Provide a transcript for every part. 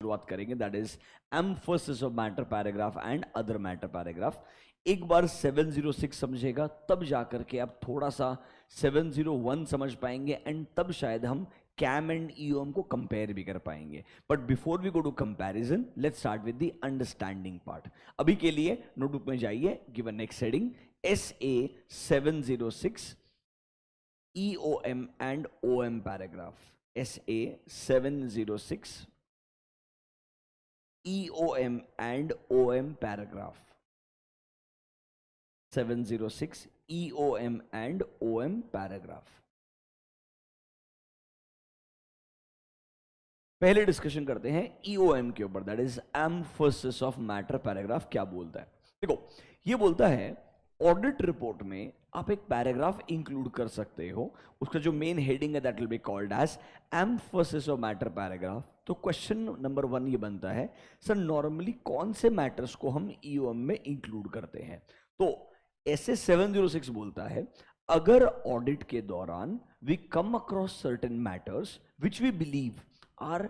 शुरुआत करेंगे, that is emphasis of matter paragraph and other matter paragraph. एक बार 706 समझेगा तब जाकर के आप थोड़ा सा 701 समझ पाएंगे, एंड तब शायद हम कैम एंड ईओएम को कंपेयर भी कर पाएंगे। But before we go to comparison, let's start with the understanding part. अभी के लिए नोटबुक में जाइए, given next heading SA 706 EOM and OM paragraph. SA 706 EOM and OM paragraph. 706 EOM and OM paragraph. पहले discussion करते हैं EOM के ऊपर, that is emphasis of matter paragraph क्या बोलता है। देखो, ये बोलता है ऑडिट रिपोर्ट में आप एक पैराग्राफ इंक्लूड कर सकते हो, उसका जो मेन हेडिंग है that will be called as emphasis of matter paragraph. तो क्वेश्चन नंबर 1 ये बनता है, सर नॉर्मली कौन से मैटर्स को हम EOM में इंक्लूड करते हैं। तो ऐसे 706 बोलता है, अगर ऑडिट के दौरान we come across certain matters which we believe are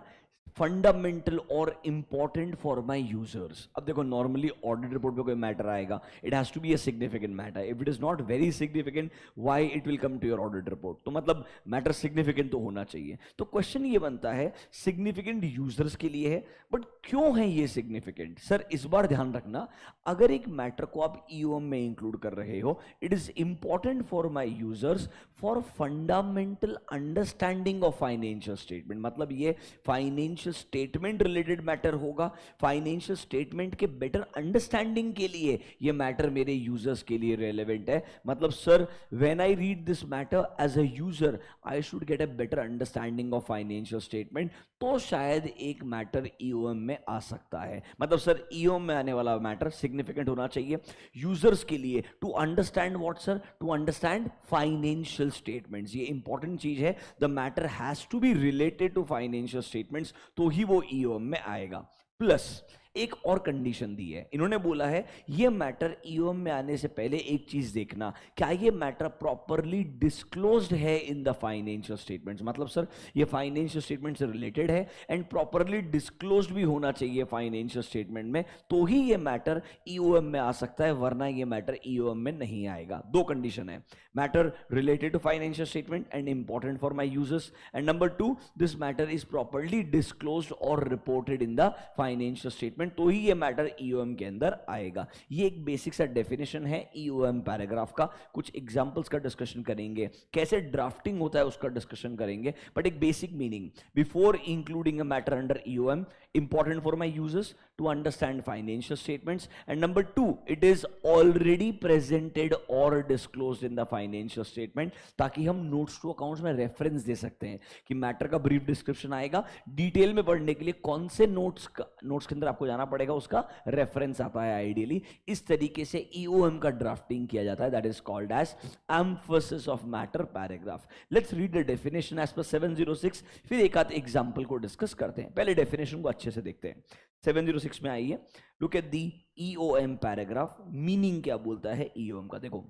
fundamental और इंपॉर्टेंट फॉर माई यूजर्स। अब देखो, नॉर्मली ऑडिट रिपोर्ट पे कोई मैटर आएगा, it has to be a significant matter. If it is not very significant, why it will come to your audit report. तो मतलब matter significant तो होना चाहिए। तो क्वेश्चन ये बनता है, सिग्निफिकेंट यूजर्स के लिए है, बट क्यों है ये सिग्निफिकेंट। सर इस बार ध्यान रखना, अगर एक मैटर को आप EOM में इंक्लूड कर रहे हो, it is important for my users for fundamental understanding of financial statement. मतलब ये फाइनेंशियल स्टेटमेंट रिलेटेड मैटर होगा, फाइनेंशियल स्टेटमेंट के बेटर अंडरस्टैंडिंग के लिए ये मैटर मेरे यूजर्स के लिए रेलेवेंट है। मतलब sir when I read this matter as a user, I should get a better understanding of financial statement, तो शायद एक मैटर EOM में आ सकता है। मतलब सर EOM में आने वाला मैटर सिग्निफिकेंट होना चाहिए यूजर्स के लिए, to understand what sir, to understand financial statements. ये इंपॉर्टेंट चीज है, the matter has to be related to financial statements, तो ही वो EOM में आएगा। प्लस एक और कंडीशन दी है, इन्होंने बोला है ये मैटर EOM में आने से पहले एक चीज देखना, क्या ये मैटर प्रॉपरली डिस्क्लोज्ड है इन द फाइनेंशियल स्टेटमेंट्स। मतलब सर ये फाइनेंशियल स्टेटमेंट से रिलेटेड है एंड प्रॉपरली डिस्क्लोज्ड भी होना चाहिए फाइनेंशियल स्टेटमेंट में, तो ही ये मैटर EOM में आ सकता है, वरना ये मैटर EOM में नहीं आएगा। दो कंडीशन है, matter related to financial statement and important for my users, and number 2, this matter is properly disclosed और reported in the financial statement, तो ही ये मैटर EOM के अंदर आएगा। ये एक बेसिक सा डेफिनेशन है EOM पैराग्राफ का। कुछ एग्जांपल्स का डिस्कशन करेंगे, कैसे ड्राफ्टिंग होता है उसका डिस्कशन करेंगे, बट एक basic meaning, before including a matter under EOM, important for my users to understand financial statements, and number 2, it is already presented और disclosed in the financial statement, ताकि हम नोट्स टू अकाउंट्स में reference दे सकते हैं कि matter का brief description आएगा, डिटेल में पढ़ने के लिए कौन से नोट्स के अंदर आपको जाना पड़ेगा, उसका रेफरेंस आता है आइडियली। इस तरीके से EOM का ड्राफ्टिंग किया जाता है, that is called as emphasis of matter paragraph. Let's read the definition as per 706, फिर एक आध एग्जांपल को डिस्कस करते हैं। पहले डेफिनेशन को अच्छे से देखते हैं। 706 में आइए, look at the EOM paragraph. Meaning क्या बोलता है EOM का, देखो,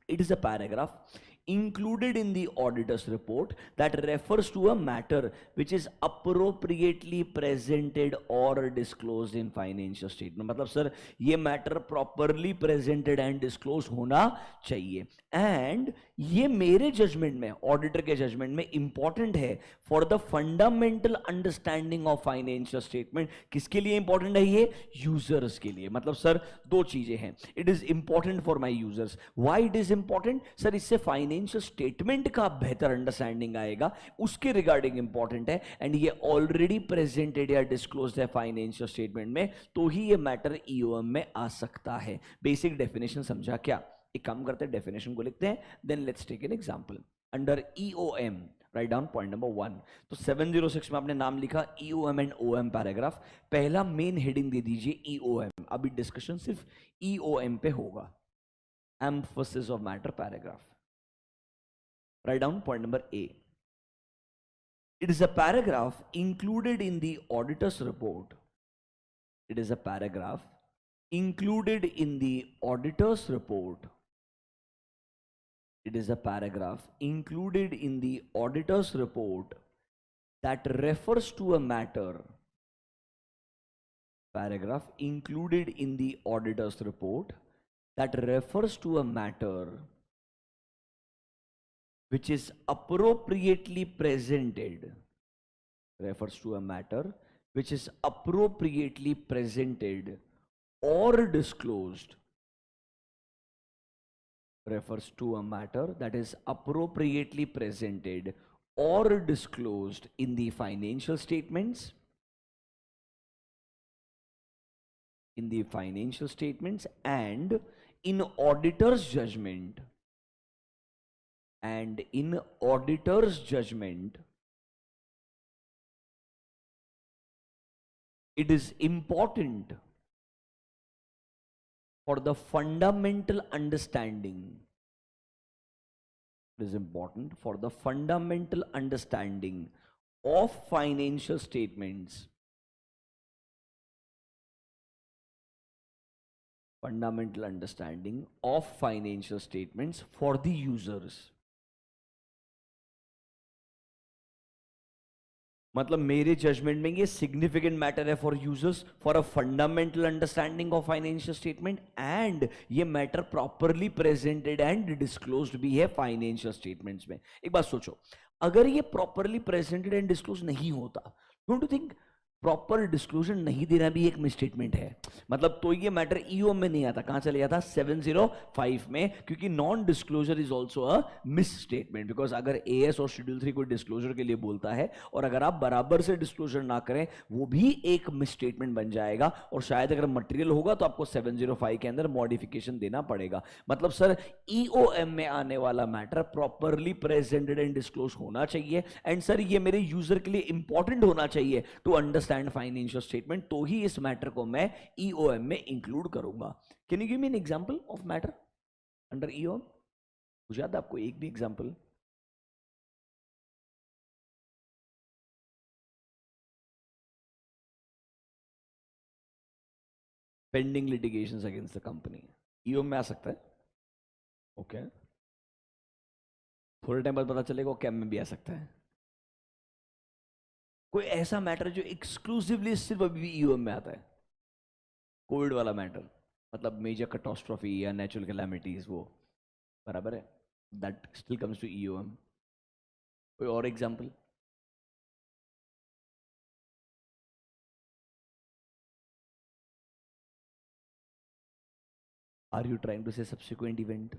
it is a paragraph included in the auditor's report that refers to a matter which is appropriately presented or disclosed in financial statement। मतलब सर ये matter properly presented and disclose होना चाहिए, and ये मेरे judgment में, auditor के judgement में important है for the fundamental understanding of financial statement. किसके लिए इंपॉर्टेंट है ये? यूजर्स के लिए। मतलब सर दो चीजें हैं, it is important for my users. Why it is important? Sir इससे फाइनेंशियल स्टेटमेंट का बेहतर अंडरस्टैंडिंग आएगा, उसके रिगार्डिंग इंपॉर्टेंट है, एंड ये ऑलरेडी प्रेजेंटेड या डिस्क्लोज्ड है फाइनेंशियल स्टेटमेंट में, तो ही ये मैटर EOM में आ सकता है। बेसिक डेफिनेशन समझा क्या? एक काम करते हैं, डेफिनेशन को लिखते हैं, then let's take an example. Under EOM, write down point number 1। तो 706 में आपने नाम लिखा EOM एंड OM पैराग्राफ। पहला मेन हेडिंग दे दीजिए EOM। अभी डिस्कशन सिर्फ EOM पे होगा, emphasis of matter paragraph. Write down point number A. It is a paragraph included in the auditor's report. It is a paragraph included in the auditor's report. It is a paragraph included in the auditor's report that refers to a matter paragraph included in the auditor's report that refers to a matter which is appropriately presented, refers to a matter which is appropriately presented or disclosed, refers to a matter that is appropriately presented or disclosed in the financial statements, and in auditor's judgment, it is important for the fundamental understanding. It is important for the fundamental understanding of financial statements. Fundamental understanding of financial statements for the users. मतलब मेरे judgment में ये significant matter है for users, for a fundamental understanding of financial statement, and ये matter properly presented and disclosed भी है financial statements में. एक बात सोचो, अगर ये प्रॉपरली प्रेजेंटेड एंड डिस्क्लोज नहीं होता, don't you think proper disclosure नहीं देना भी एक मिसस्टेटमेंट है? मतलब तो ये मैटर ईओएम में नहीं आता, कहां चले जाता? 705 में, क्योंकि non disclosure is also a misstatement. Because अगर एएस और शेड्यूल 3 कोई डिस्क्लोजर के लिए बोलता है और अगर आप बराबर से डिस्क्लोजर ना करें, वो भी एक मिसस्टेटमेंट बन जाएगा, और शायद अगर मटेरियल होगा तो आपको 705 के अंदर मॉडिफिकेशन देना पड़ेगा. मतलब सर ईओएम में आने वाला matter properly presented and disclose होना चाहिए, एंड सर ये मेरे यूजर के लिए इंपॉर्टेंट होना चाहिए टू अंडरस्टैंड फाइनेंशियल स्टेटमेंट, तो ही इस मैटर को मैं ईओएम में इंक्लूड करूंगा. Can you give me an example of matter under EOM? मुझे याद है आपको एक भी example? Pending litigations against the company EOM में आ सकता है. ओके, थोड़े टाइम बाद पता चलेगा कैम में भी आ सकता है. कोई ऐसा मैटर जो एक्सक्लूसिवली सिर्फ अभी ईओएम में आता है? कोविड वाला मैटर, मतलब मेजर कैटास्ट्रोफी या नेचुरल कैलामिटीज, वो बराबर है, that still comes to EOM. कोई और एग्जांपल? Are you trying to say subsequent event?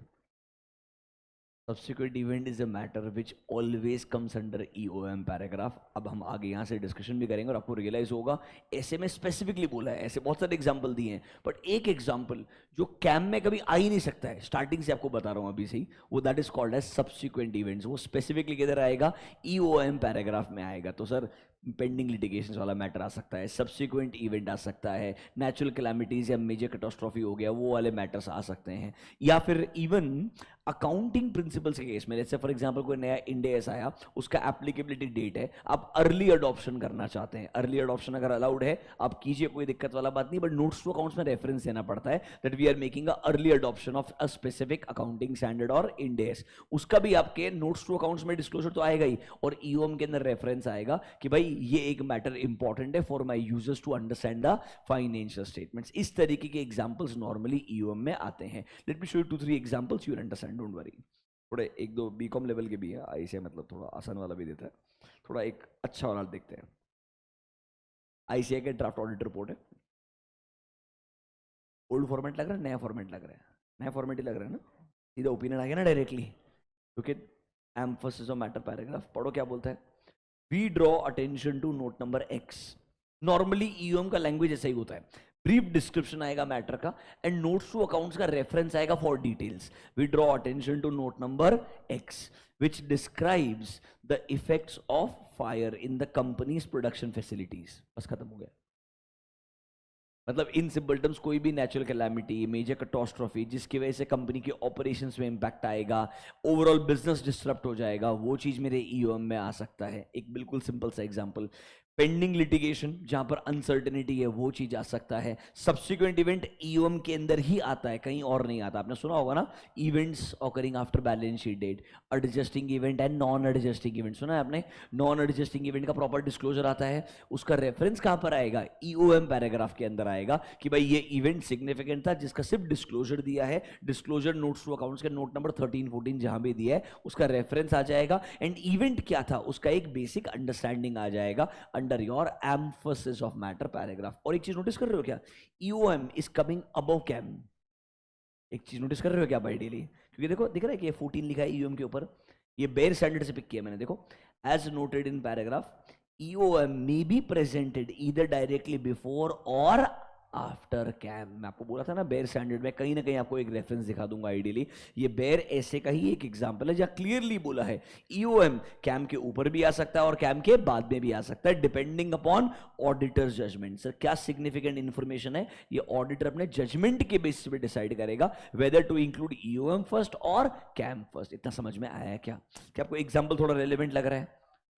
Subsequent event is a matter which always comes under EOM paragraph. अब हम आगे यहाँ से डिस्कशन भी करेंगे और आपको रियलाइज होगा ऐसे में स्पेसिफिकली बोला है, ऐसे बहुत सारे एग्जांपल दिए हैं, बट एक एग्जांपल जो कैम में कभी आ ही नहीं सकता है, स्टार्टिंग से आपको बता रहा हूँ अभी से ही, वो that is called as subsequent events. वो स्पेसिफिकली किधर आएगा? EOM पैराग्राफ में आएगा. तो सर पेंडिंग लिटिगेशन वाला मैटर आ सकता है, सब्सिक्वेंट इवेंट आ सकता है, नेचुरल कैलामिटीज या मेजर कैटास्ट्रोफी हो गया, वो वाले मैटर्स आ सकते हैं, या फिर इवन अकाउंटिंग प्रिंसिपल्स के केस में. जैसे फॉर एग्जांपल कोई नया इंड एस आया, उसका एप्लीकेबिलिटी डेट है, आप अर्ली अडॉप्शन करना चाहते हैं. अर्ली अडॉप्शन अगर अलाउड है आप कीजिए, कोई दिक्कत वाला बात नहीं, बट नोट्स टू अकाउंट्स में रेफरेंस देना पड़ता है that we are making a early adoption of a specific accounting standard और इंड एस. उसका भी आपके नोट्स टू अकाउंट्स में डिस्क्लोजर तो आएगा ही, और ईओएम के अंदर रेफरेंस आएगा कि भाई ये एक मैटर इंपॉर्टेंट है for my users to understand the financial statements. इस तरीके के एग्जांपल्स नॉर्मली ईओएम में आते हैं. Let me show you 2-3 examples, you will understand, don't worry. थोड़े एक दो बीकॉम लेवल के भी है, आईसीए मतलब थोड़ा आसान वाला भी देता है, थोड़ा एक अच्छा वाला देखते हैं. आईसीए के ड्राफ्ट ऑडिट रिपोर्ट है. ओल्ड फॉर्मेट लग रहा है, नया फॉर्मेट लग रहा है? नया फॉर्मेट ही लग रहा है ना, सीधा ओपिनियन आ गया ना डायरेक्टली, क्योंकि एम्फसिस ऑफ मैटर पैराग्राफ पढ़ो क्या बोलता है. We draw attention to note number X. Normally EOM का लैंग्वेज ऐसा ही होता है, ब्रीफ डिस्क्रिप्शन आएगा मैटर का एंड नोट्स टू अकाउंट्स का रेफरेंस आएगा for details. We draw attention to note number X which describes the effects of fire in the company's production facilities. बस खत्म हो गया. मतलब इन सिंपल टर्म्स कोई भी नेचुरल कैलामिटी, मेजर कैटास्ट्रोफी जिसकी वजह से कंपनी के ऑपरेशंस में इंपैक्ट आएगा, ओवरऑल बिजनेस डिस्टरप्ट हो जाएगा, वो चीज मेरे ईओएम में आ सकता है. एक बिल्कुल सिंपल सा एग्जांपल, पेंडिंग लिटिगेशन जहां पर अनसर्टेनिटी है वो चीज आ सकता है। सब्सिक्वेंट इवेंट ईओएम के अंदर ही आता है, कहीं और नहीं आता। आपने सुना होगा ना, events occurring after balance sheet date, adjusting event and non adjusting event. सुना है आपने? नॉन एडजस्टिंग इवेंट का प्रॉपर डिस्क्लोजर आता है, उसका रेफरेंस कहां पर आएगा? ईओएम पैराग्राफ के अंदर आएगा कि भाई ये इवेंट सिग्निफिकेंट था जिसका सिर्फ डिस्क्लोजर दिया है। डिस्क्लोजर नोट्स टू अकाउंट्स के नोट नंबर 13 14 जहां भी दिया है उसका रेफरेंस आ जाएगा, एंड इवेंट क्या था उसका एक बेसिक अंडरस्टैंडिंग आ जाएगा under your emphasis of matter paragraph. और एक चीज नोटिस कर रहे हो क्या? EOM is coming above CAM. एक चीज नोटिस कर रहे हो क्या भाई डेली? क्योंकि देखो दिख रहा है कि 14 लिखा है ईओएम के ऊपर, ये बेयर स्टैंडर्ड से पिक किया मैंने। देखो, as noted in paragraph EOM may be presented either directly before or after CAM. मैं आपको बोला था ना बेयर स्टैंडर्ड में कहीं ना कहीं आपको एक रेफरेंस दिखा दूंगा आइडियली। ये बेयर ऐसे का ही एक एग्जांपल है जहां क्लियरली बोला है ईओएम कैम के ऊपर भी आ सकता है और कैम के बाद में भी आ सकता है, depending upon auditor judgement. Sir क्या सिग्निफिकेंट इंफॉर्मेशन है? ये ऑडिटर अपने जजमेंट के बेसिस पे डिसाइड करेगा whether to include EOM first or CAM first. इतना समझ में आया क्या? क्या आपको एग्जाम्पल थोड़ा रेलिवेंट लग रहा है?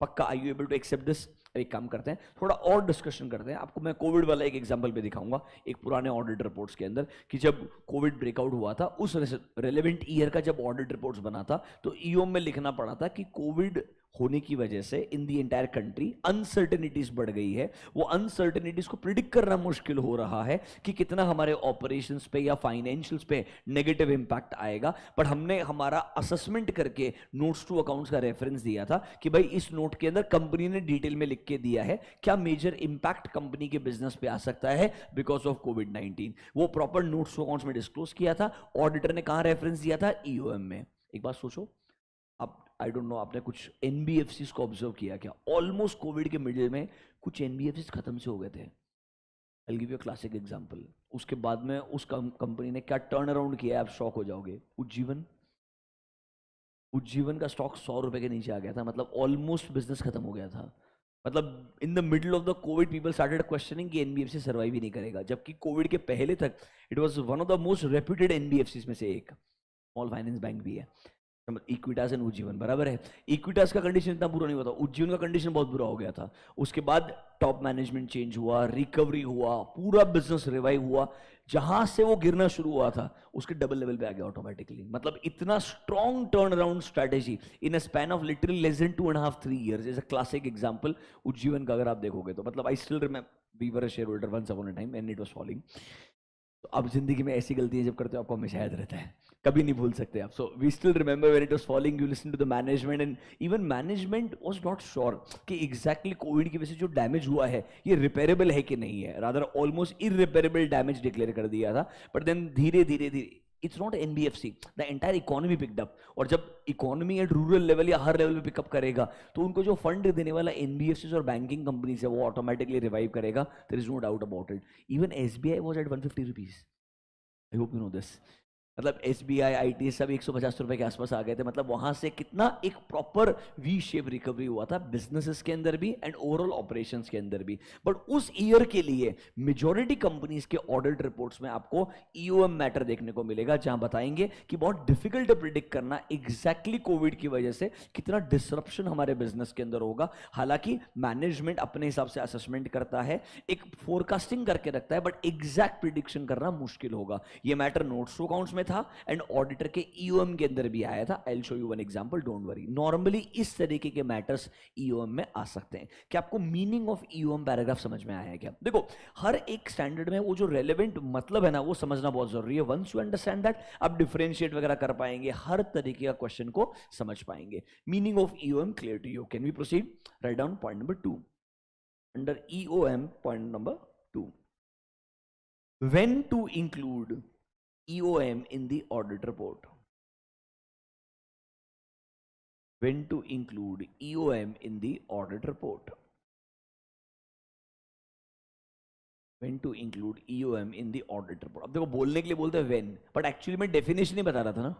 पक्का? I you able to accept this? एक काम करते हैं, थोड़ा और डिस्कशन करते हैं। आपको मैं कोविड वाला एक एग्जांपल पे दिखाऊंगा, एक पुराने ऑडिट रिपोर्ट्स के अंदर, कि जब कोविड ब्रेकआउट हुआ था उस रेलेवेंट ईयर का जब ऑडिट रिपोर्ट्स बना था तो ईओएम में लिखना पड़ा था कि कोविड होने की वजह से इन दी एंटायर कंट्री अनसर्टेनिटीज बढ़ गई है। वो अनसर्टेनिटीज को प्रिडिक्ट करना मुश्किल हो रहा है कि कितना हमारे ऑपरेशंस पे या फाइनेंशियल्स पे नेगेटिव इंपैक्ट आएगा। पर हमने हमारा असेसमेंट करके नोट्स टू अकाउंट्स का रेफरेंस दिया था कि भाई इस नोट के अंदर कंपनी ने डिटेल में लिख के दिया है क्या मेजर इंपैक्ट कंपनी के बिजनेस पे आ सकता है बिकॉज ऑफ कोविड-19। वो प्रॉपर नोट्स टू अकाउंट्स में डिस्क्लोज किया था। ऑडिटर ने कहां रेफरेंस दिया था? ईओएम में। एक बात सोचो, आप आई डोंट नो आपने कुछ एनबीएफसीज को ऑब्जर्व किया क्या? ऑलमोस्ट कोविड के मिडिल में कुछ एनबीएफसीज खत्म से हो गए थे। I will give you a classic example. उसके बाद में उस कंपनी ने क्या टर्न अराउंड किया है, आप शॉक हो जाओगे। उज्जीवन का स्टॉक 100 रुपए के नीचे आ गया था, मतलब ऑलमोस्ट बिजनेस खत्म हो गया था। मतलब in the middle of the Covid people started questioning कि एनबीएफसी सर्वाइव ही नहीं करेगा, जबकि कोविड के पहले तक it was one of the most reputed NBFCs में से एक। स्मॉल फाइनेंस बैंक भी है, इक्विटास एंड उज्जीवन बराबर है। इक्विटास का कंडीशन इतना बुरा नहीं हुआ था, उज्जीवन का कंडीशन बहुत बुरा हो गया था। उसके बाद टॉप मैनेजमेंट चेंज हुआ, रिकवरी हुआ, पूरा बिजनेस रिवाइव हुआ। जहां से वो गिरना शुरू हुआ था उसके डबल लेवल पे आ गया ऑटोमेटिकली। मतलब इतना strong turn around strategy in a span of literally less than 2.5-3 years is a classic example Ujjivan का अगर आप देखोगे तो। मतलब I still remember we were a shareholder once upon a time and it was falling. तो अब जिंदगी में ऐसी गलतियां जब करते हो आपको हमेशा याद रहता है, कभी नहीं भूल सकते आप। So we still remember when it was falling, you listen to the management and even management was not sure कि एग्जैक्टली कोविड की वजह से जो डैमेज हुआ है ये रिपेयरेबल है कि नहीं है। Rather almost irreparable damage declare कर दिया था। बट देन धीरे धीरे धीरे it's not NBFC, the entire economy picked up. और जब इकोनॉमी एट रूरल लेवल या हर लेवल पे पिकअप करेगा तो उनको जो फंड देने वाला एनबीएफसी और बैंकिंग कंपनीज है वो ऑटोमेटिकली रिवाइव करेगा। There is no doubt about it. Even SBI was at 150 rupees. I hope you know this. मतलब एसबीआई आईटी सब 150 रुपए के आसपास आ गए थे। मतलब वहां से कितना एक प्रॉपर वी शेप रिकवरी हुआ था बिजनेसेस के अंदर भी एंड ओवरऑल ऑपरेशंस के अंदर भी। बट उस ईयर के लिए मेजॉरिटी कंपनीज के ऑडिट रिपोर्ट्स में आपको ईओएम मैटर देखने को मिलेगा, जहां बताएंगे कि बहुत डिफिकल्ट प्रिडिक्ट करना एग्जैक्टली कोविड की वजह से कितना डिसरप्शन हमारे बिजनेस के अंदर होगा। हालांकि मैनेजमेंट अपने हिसाब से असेसमेंट करता है, एक फोरकास्टिंग करके रखता है, बट एग्जैक्ट प्रिडिक्शन करना मुश्किल होगा। ये मैटर नोट्स टू अकाउंट्स में था एंड ऑडिटर के ईओएम के अंदर भी आया था। आई will show you one example, don't worry. Normally इस तरीके के मैटर्स ईओएम में आ सकते हैं। क्या आपको मीनिंग ऑफ ईओएम पैराग्राफ समझ में आया है क्या? देखो, हर एक स्टैंडर्ड में वो जो रेलेवेंट मतलब है ना वो समझना बहुत जरूरी है। वंस यू अंडरस्टैंड दैट आप डिफरेंशिएट वगैरह कर पाएंगे, हर तरीके का क्वेश्चन को समझ पाएंगे। Meaning of EOM clear to you? Can we proceed? Write down point number 2 under EOM. पॉइंट number 2, when to include EOM in the audit report. When to include EOM in the audit report. When to include EOM in the audit report. अब देखो बोलने के लिए बोलते हैं when, but actually मैं definition ही बता रहा था ना।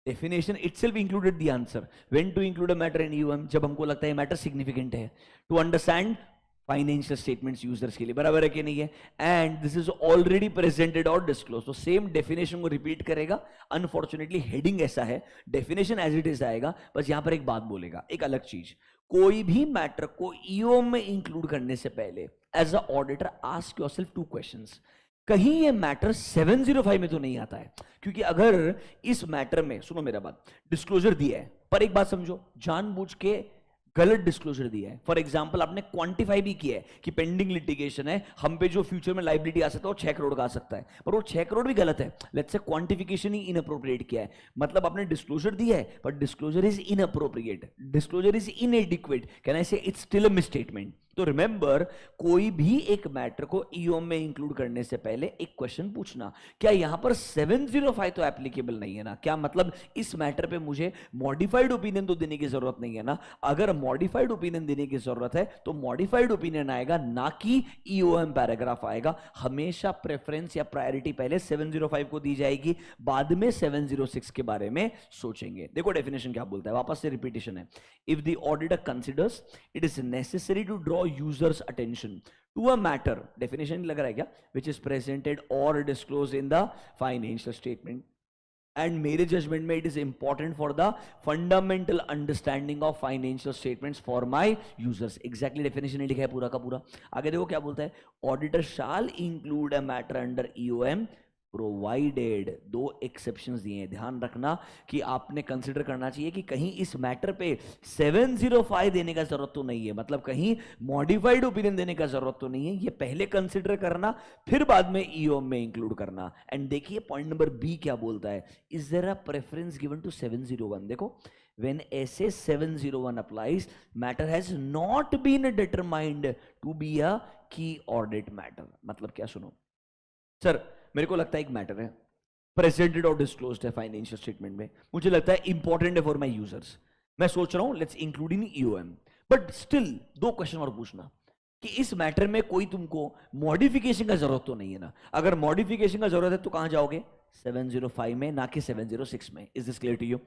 Definition itself included the answer. When to include a matter in EOM, जब हमको लगता है मैटर सिग्निफिकेंट है, to understand financial statements users के लिए, बराबर है कि नहीं है? And this is already presented और डिस्क्लोज। तो सेम डेफिनेशन को रिपीट करेगा। अनफॉर्चुनेटली हेडिंग ऐसा है, डेफिनेशन एज इट इज आएगा, बस यहां पर एक बात बोलेगा, एक अलग चीज। कोई भी मैटर को ईओ में इंक्लूड करने से पहले as a auditor ask yourself two questions, कहीं ये मैटर 705 में तो नहीं आता है? क्योंकि अगर इस मैटर में, सुनो मेरा बात, डिस्क्लोजर दिया है, पर एक बात समझो, जानबूझ के गलत डिस्क्लोजर दिया है। फॉर एग्जांपल आपने क्वांटिफाई भी किया है कि पेंडिंग लिटिगेशन है, हम पे जो फ्यूचर में लाइबिलिटी आ सकता है वो 6 करोड़ का आ सकता है, पर वो 6 करोड़ भी गलत है। Let's say quantification he inappropriate किया है, मतलब आपने डिस्क्लोजर दिया है पर disclosure is inappropriate, disclosure is इनएडिक्वेट, can I से इट्स स्टिल अ मिसस्टेटमेंट। तो रिमेंबर, कोई भी एक मैटर को ईओ में इंक्लूड करने से पहले एक क्वेश्चन पूछना, क्या यहां पर 705 तो एप्लीकेबल नहीं है ना? क्या मतलब इस मैटर पे मुझे मॉडिफाइड ओपिनियन तो देने की जरूरत नहीं है ना? अगर मॉडिफाइड ओपिनियन देने की जरूरत है तो मॉडिफाइड ओपिनियन आएगा, ना कि ईओएम पैराग्राफ आएगा। हमेशा प्रेफरेंस या प्रायोरिटी पहले 705 को दी जाएगी, बाद में 706 के बारे में सोचेंगे। देखो डेफिनेशन क्या बोलता है, वापस से रिपीटेशन है। If the auditor considers it is necessary to draw users attention to a matter, definition लग रहा है क्या, which is presented or disclosed in the financial statement, and मेरे judgment में it is important for the fundamental understanding of financial statements for my users। exactly definition लिखा है पूरा का पूरा। आगे देखो क्या बोलता है, auditor shall include a matter under EOM provided, दो एक्सेप्शंस दिए हैं, ध्यान रखना कि आपने कंसिडर करना चाहिए कि कहीं इस मैटर पे 705 देने का जरूरत तो नहीं है, मतलब कहीं मॉडिफाइड ओपिनियन देने का जरूरत तो नहीं है, ये पहले कंसिडर करना, फिर बाद में ईओ में इंक्लूड करना। एंड देखिए पॉइंट नंबर बी क्या बोलता है, is there a preference given to 701? देखो, when SA 701 applies, matter has not been determined to be a key audit matter। मतलब क्या, सुनो सर, मेरे को लगता है एक मैटर है प्रेजेंटेड और डिस्क्लोज्ड है फाइनेंशियल स्टेटमेंट में, मुझे लगता है इंपॉर्टेंट है फॉर माय यूजर्स, मैं सोच रहा हूं let's include in EOM, but still दो क्वेश्चन और पूछना कि इस मैटर में कोई तुमको मॉडिफिकेशन का जरूरत तो नहीं है ना? अगर मॉडिफिकेशन का जरूरत है तो कहां जाओगे? 705 में, ना कि 706 में। Is this clear to you?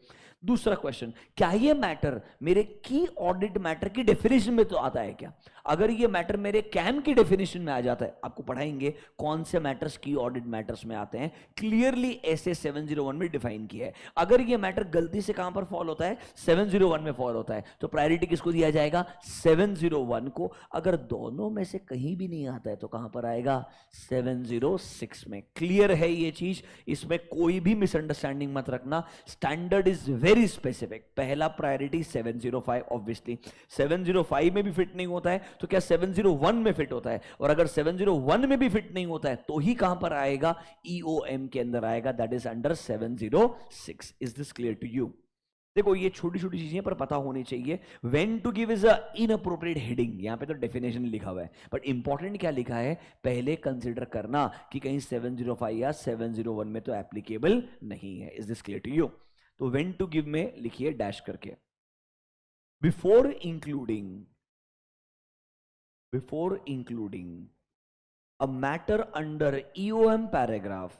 दूसरा क्वेश्चन, क्या ये मैटर मेरे की ऑडिट मैटर की डेफिनेशन में तो आता है क्या? अगर ये मैटर मेरे कैम की डेफिनेशन में आ जाता है, आपको पढ़ाएंगे कौन से मैटर्स की ऑडिट मैटर्स में आते हैं, क्लियरली ऐसे 701 में डिफाइन किया है। अगर ये मैटर गलती से कहां पर फॉल होता है? 701 में फॉल होता है, तो प्रायोरिटी किसको दिया जाएगा? 701 को। अगर दोनों में से कहीं भी नहीं आता है तो कहां पर आएगा? 706 में। क्लियर है ये चीज? इसमें कोई भी मिसअंडरस्टैंडिंग मत रखना, स्टैंडर्ड इज वेरी स्पेसिफिक। पहला प्रायोरिटी 705, ऑब्वियसली 705 में भी फिट नहीं होता है तो क्या 701 में फिट होता है? और अगर 701 में भी फिट नहीं होता है तो ही कहां पर आएगा? ईओएम के अंदर आएगा, that is under 706। Is this clear to you? देखो ये छोटी छोटी चीजें पर पता होनी चाहिए। When to give is a inappropriate heading, यहां पे तो डेफिनेशन लिखा हुआ है, बट इंपॉर्टेंट क्या लिखा है पहले कंसीडर करना कि कहीं 705 या 701 में तो एप्लीकेबल नहीं है। Is this clear to you? तो व्हेन टू गिव में लिखिए डैश करके, before including a matter under EOM paragraph,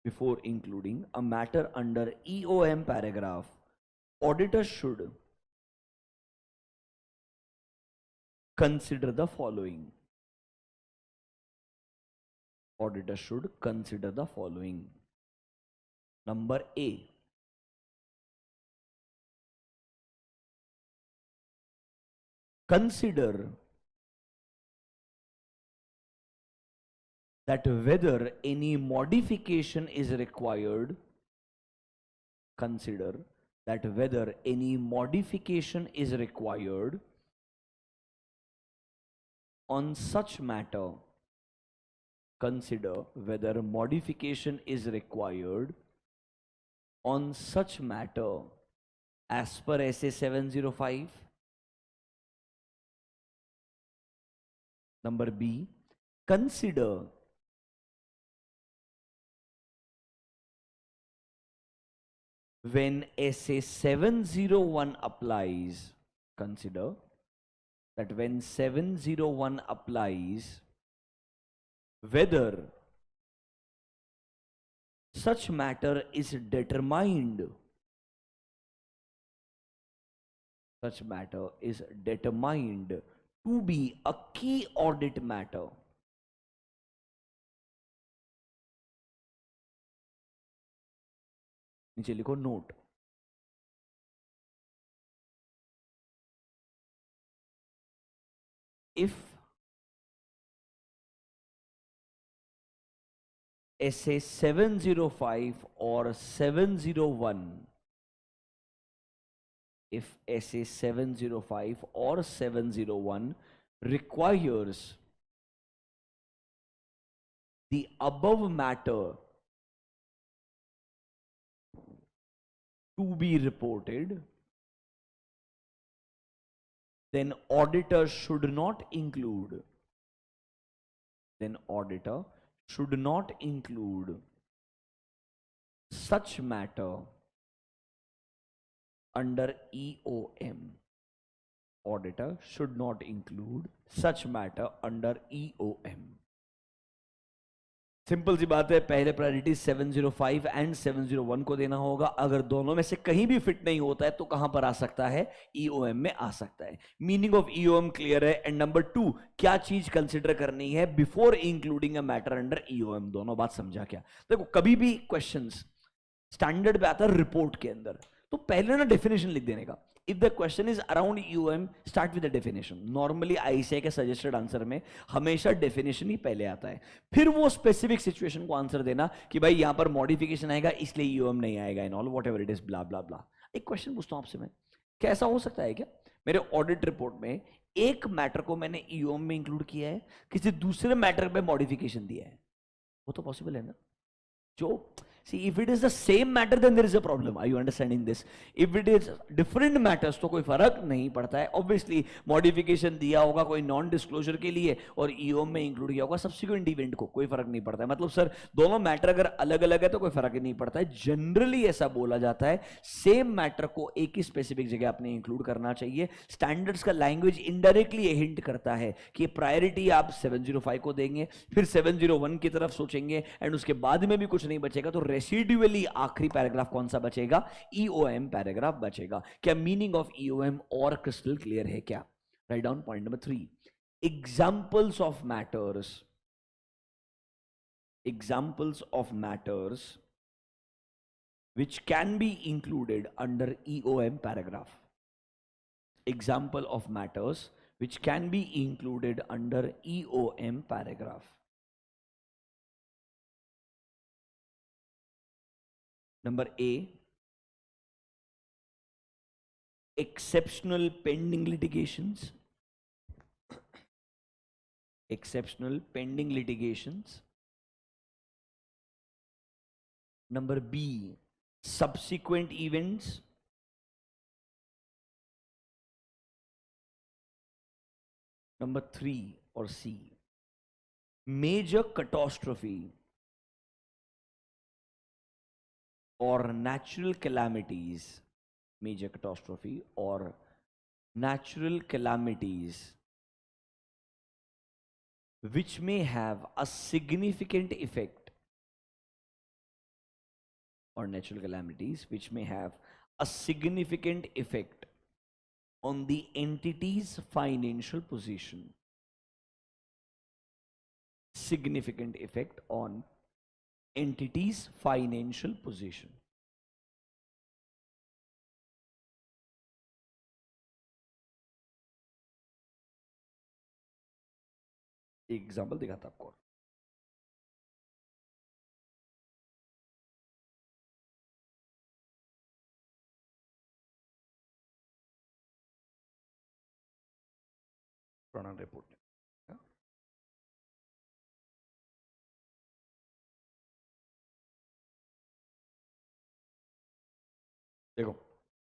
before including a matter under EOM paragraph, auditor should consider the following. Auditor should consider the following. Number A, consider that whether any modification is required, consider that whether any modification is required on such matter, consider whether modification is required on such matter as per SA 705. Number B, consider when SA 701 applies, consider that when 701 applies, whether such matter is determined, such matter is determined to be a key audit matter. नीचे लिखो note, if SA 705 or 701, if SA 705 or 701 requires the above matter to be reported, then auditor should not include such matter under EOM. Auditor should not include such matter under EOM. Simple सी बात है, पहले priority 705 and 701 को देना होगा। अगर दोनों में से कहीं भी फिट नहीं होता है तो कहां पर आ सकता है? ईओएम में आ सकता है। मीनिंग ऑफ ईओएम क्लियर है। एंड नंबर 2, क्या चीज कंसिडर करनी है before including a matter under EOM? दोनों बात समझा क्या? देखो, कभी भी क्वेश्चंस स्टैंडर्ड पे आता है रिपोर्ट के अंदर, तो पहले ना डेफिनेशन लिख देने का। If the question is around EOM, start with the definition. Normally ICAI के suggested answer में हमेशा definition ही पहले आता है, फिर वो specific situation को आंसर देना कि भाई यहाँ पर modification आएगा इसलिए EOM नहीं आएगा and all whatever it is blah blah blah. एक क्वेश्चन पूछता हूँ आपसे मैं, क्या ऐसा हो सकता है क्या मेरे ऑडिट रिपोर्ट में एक मैटर को मैंने EOM में इंक्लूड किया है, किसी दूसरे मैटर पे मॉडिफिकेशन दिया है? वो तो पॉसिबल है ना? जो see, if it is the same matter then there is a problem. Are you understanding this? If it is different matters तो कोई फर्क नहीं पड़ता है। Obviously modification दिया होगा कोई नॉन डिस्क्लोजर के लिए और EOM में इंक्लूड किया होगा सब्सिक्वेंट इवेंट को, कोई फर्क नहीं पड़ता है। मतलब सर दोनों मैटर अगर अलग अलग है तो कोई फर्क ही नहीं पड़ता है। जनरली ऐसा बोला जाता है, सेम मैटर को एक ही स्पेसिफिक जगह आपने इंक्लूड करना चाहिए। स्टैंडर्ड्स का लैंग्वेज इनडायरेक्टली ये हिंट करता है कि प्रायोरिटी आप 705 को देंगे, फिर 701 की तरफ सोचेंगे एंड उसके बाद में भी कुछ नहीं बचेगा तो रेसिडुअली आखिरी पैराग्राफ कौन सा बचेगा? ईओएम पैराग्राफ बचेगा। क्या मीनिंग ऑफ ईओएम और क्रिस्टल क्लियर है क्या? Right down point number 3, examples of matters which can be included under EOM paragraph. Example of matters which can be included under EOM paragraph. Number A, exceptional pending litigations. Exceptional pending litigations. Number B, subsequent events. Number 3 or C, major catastrophe or natural calamities. Major catastrophe or natural calamities which may have a significant effect, or natural calamities which may have a significant effect on the entity's financial position. Significant effect on entity's financial position. Example दिखाता आपको। प्रोनाउन report देखो,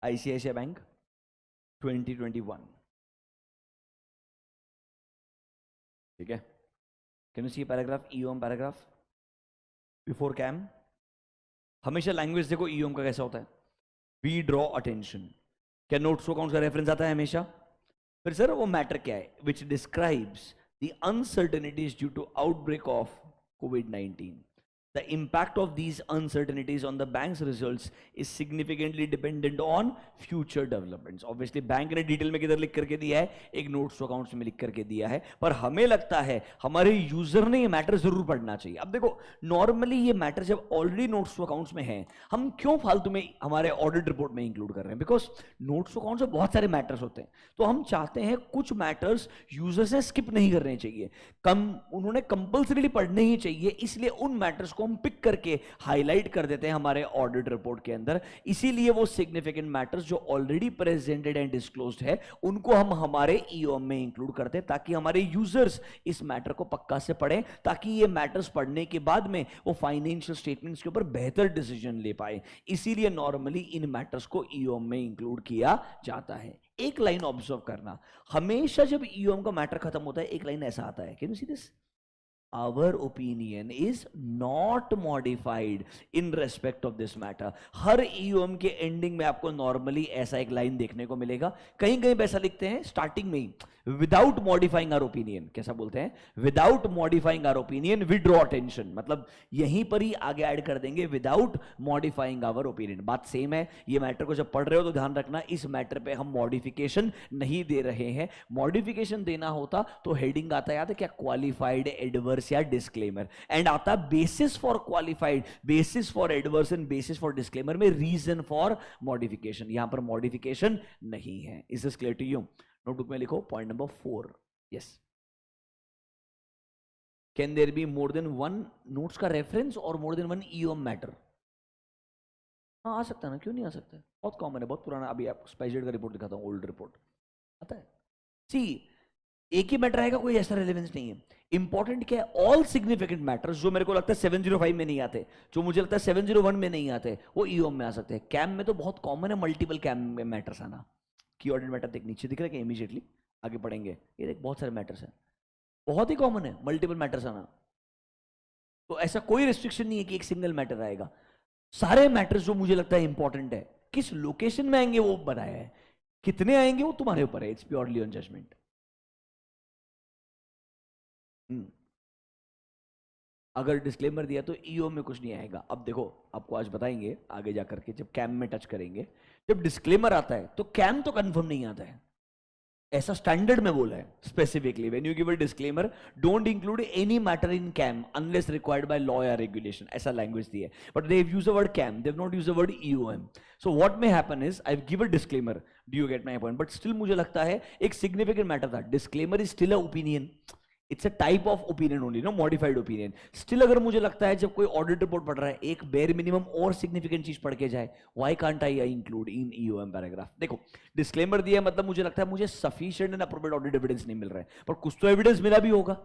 ICICI Bank 2021, ठीक है। Can you see paragraph? EOM paragraph before CAM. हमेशा language देखो EOM का कैसा होता है, वी ड्रॉ अटेंशन। क्या नोट्स को कौन सा रेफरेंस आता है हमेशा? फिर सर वो मैटर क्या है? Which describes the uncertainties due to outbreak of कोविड-19, The impact of these uncertainties on the bank's results is significantly dependent on future developments. Obviously bank ने डिटेल में किधर लिख करके दिया है, एक नोट्स टू अकाउंट्स में लिख करके दिया है, पर हमें लगता है हमारे यूजर ने ये मैटर जरूर पढ़ना चाहिए. अब देखो नॉर्मली ये मैटर जब ऑलरेडी नोट्स टू अकाउंट्स में है, हम क्यों फालतू में हमारे ऑडिट रिपोर्ट में इंक्लूड कर रहे हैं? बिकॉज नोट्स टू अकाउंट्स में बहुत सारे मैटर्स होते हैं, तो हम चाहते हैं कुछ मैटर्स यूजर से स्किप नहीं करने चाहिए, उन्होंने कंपल्सरीली पढ़ने ही चाहिए, इसलिए उन मैटर्स को हम पिक करके हाईलाइट कर देते हैं हमारे ऑडिट रिपोर्ट के अंदर. इसीलिए वो सिग्निफिकेंट मैटर्स जो ऑलरेडी प्रेजेंटेड एंड डिस्क्लोज्ड है उनको हम हमारे ईओएम में इंक्लूड करते हैं, ताकि हमारे यूजर्स इस मैटर को पक्का से पढ़ें, ताकि ये मैटर्स पढ़ने के बाद में वो फाइनेंशियल स्टेटमेंट्स के ऊपर बेहतर डिसीजन ले पाए. इसीलिए नॉर्मली इन मैटर्स को ईओएम में इंक्लूड किया जाता है. एक लाइन ऑब्जर्व करना, हमेशा जब ईओएम का मैटर खत्म होता है एक लाइन ऐसा आता है, can you see this? Our opinion is not modified in respect of this matter. Her EOM के एंडिंग में आपको नॉर्मली ऐसा एक लाइन देखने को मिलेगा. कहीं कहीं ऐसा लिखते हैं स्टार्टिंग में ही, विदाउट मॉडिफाइंग आवर ओपिनियन. कैसा बोलते हैं? Without modifying our opinion we draw attention. मतलब यहीं पर ही आगे ऐड कर देंगे विदाउट मॉडिफाइंग आवर ओपिनियन. बात सेम है. ये मैटर को जब पढ़ रहे हो तो ध्यान रखना इस मैटर पे हम मॉडिफिकेशन नहीं दे रहे हैं. मॉडिफिकेशन देना होता तो हेडिंग आता याद है क्या? क्वालिफाइड, एडवर्स या डिस्क्लेमर. एंड आता basis for qualified, basis for adverse and basis for disclaimer में रीजन फॉर मॉडिफिकेशन. यहां पर मॉडिफिकेशन नहीं है. Is this clear to you? Notebook में लिखो point number 4. Yes. Can there be more than one notes का reference और more than one EOM matter? हाँ आ सकता है ना, क्यों नहीं आ सकता है? बहुत कॉमन है, बहुत पुराना. अभी आपको स्पाइसजेट का रिपोर्ट दिखाता हूँ, ओल्ड रिपोर्ट आता है. सी एक ही मैटर आएगा, कोई ऐसा रेलेवेंस नहीं है. इंपॉर्टेंट क्या है? ऑल सिग्निफिकेंट मैटर्स जो मेरे को लगता है 705 में नहीं आते, जो मुझे लगता है 701 में नहीं आते, वो ईओएम में आ सकते हैं. कैम में तो बहुत कॉमन है मल्टीपल कैम में मैटर्स आना. की ऑडिट मैटर देख, नीचे दिख रहा है कि इमीडिएटली आगे पढ़ेंगे, ये देख बहुत सारे मैटर्स हैं, बहुत ही कॉमन है मल्टीपल मैटर्स आना. तो ऐसा कोई रिस्ट्रिक्शन नहीं है कि एक सिंगल मैटर आएगा. सारे मैटर्स जो मुझे लगता है इंपॉर्टेंट है, किस लोकेशन में आएंगे वो बनाया है, कितने आएंगे वो तुम्हारे ऊपर है. It's purely on judgement. अगर डिस्क्लेमर दिया तो ईओ में कुछ नहीं आएगा. अब देखो आपको आज बताएंगे आगे जाकर के, जब कैम में टच करेंगे, जब डिस्क्लेमर आता है तो कैम तो कंफर्म नहीं आता है. ऐसा स्टैंडर्ड में बोला है specifically, when you give a disclaimer don't include any matter in CAM unless required by law या रेगुलेशन. ऐसा लैंग्वेज दी है. But they have used the word CAM, they have not used the word EOM. So what may happen is I have given a disclaimer, do you get my point? But still मुझे लगता है एक significant matter था. Disclaimer is still a opinion, it's a type of opinion only, no modified opinion. Still अगर मुझे लगता है जब कोई ऑडिट रिपोर्ट पढ़ रहा है एक बेयर मिनिमम और सिग्निफिकेंट चीज पढ़ के जाए, why can't I include in EOM paragraph? देखो डिस्क्लेमर दिया मतलब मुझे लगता है मुझे sufficient and appropriate audit evidence नहीं मिल रहा है, पर कुछ तो एविडेंस मिला भी होगा,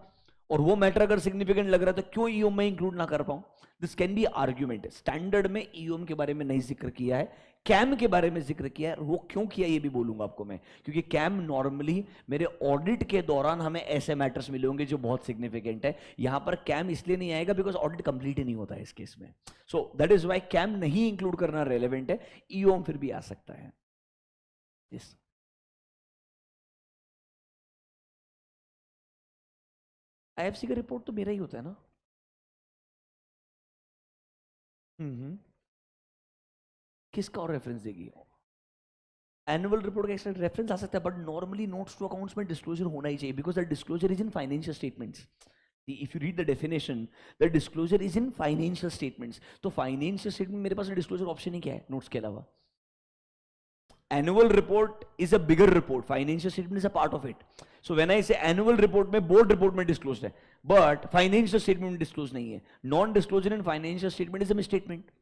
और वो मैटर अगर सिग्निफिकेंट लग रहा है तो क्यों ईओएम में इंक्लूड ना कर पाऊं? This can be argument. Standard में ईओएम के बारे में नहीं जिक्र किया है, कैम के बारे में जिक्र किया है. वो क्यों किया ये भी बोलूंगा आपको मैं, क्योंकि कैम नॉर्मली मेरे ऑडिट के दौरान हमें ऐसे मैटर्स मिले होंगे जो बहुत सिग्निफिकेंट है. यहां पर कैम इसलिए नहीं आएगा बिकॉज ऑडिट कंप्लीट ही नहीं होता है इस केस में. So that is why CAM नहीं इंक्लूड करना रेलेवेंट है. ईओएम फिर भी आ सकता है. यस. आईएफसी का रिपोर्ट तो मेरा ही होता है ना. किसका और रेफरेंस देगी? एनुअल रिपोर्ट का एक्स्ट्रा रेफरेंस आ सकता है, but normally notes to accounts में डिस्क्लोजर होना ही चाहिए because the disclosure is in financial statements. If you read the definition, the disclosure is in financial statements. तो फाइनेंशियल स्टेटमेंट मेरे पास डिस्क्लोजर ऑप्शन ही क्या है नोट्स के अलावा? annual report is a bigger report, financial statement is a part of it. So when I say annual report में board report में disclosed है, but financial statement में disclosed नहीं है. non disclosure in financial statement is a misstatement.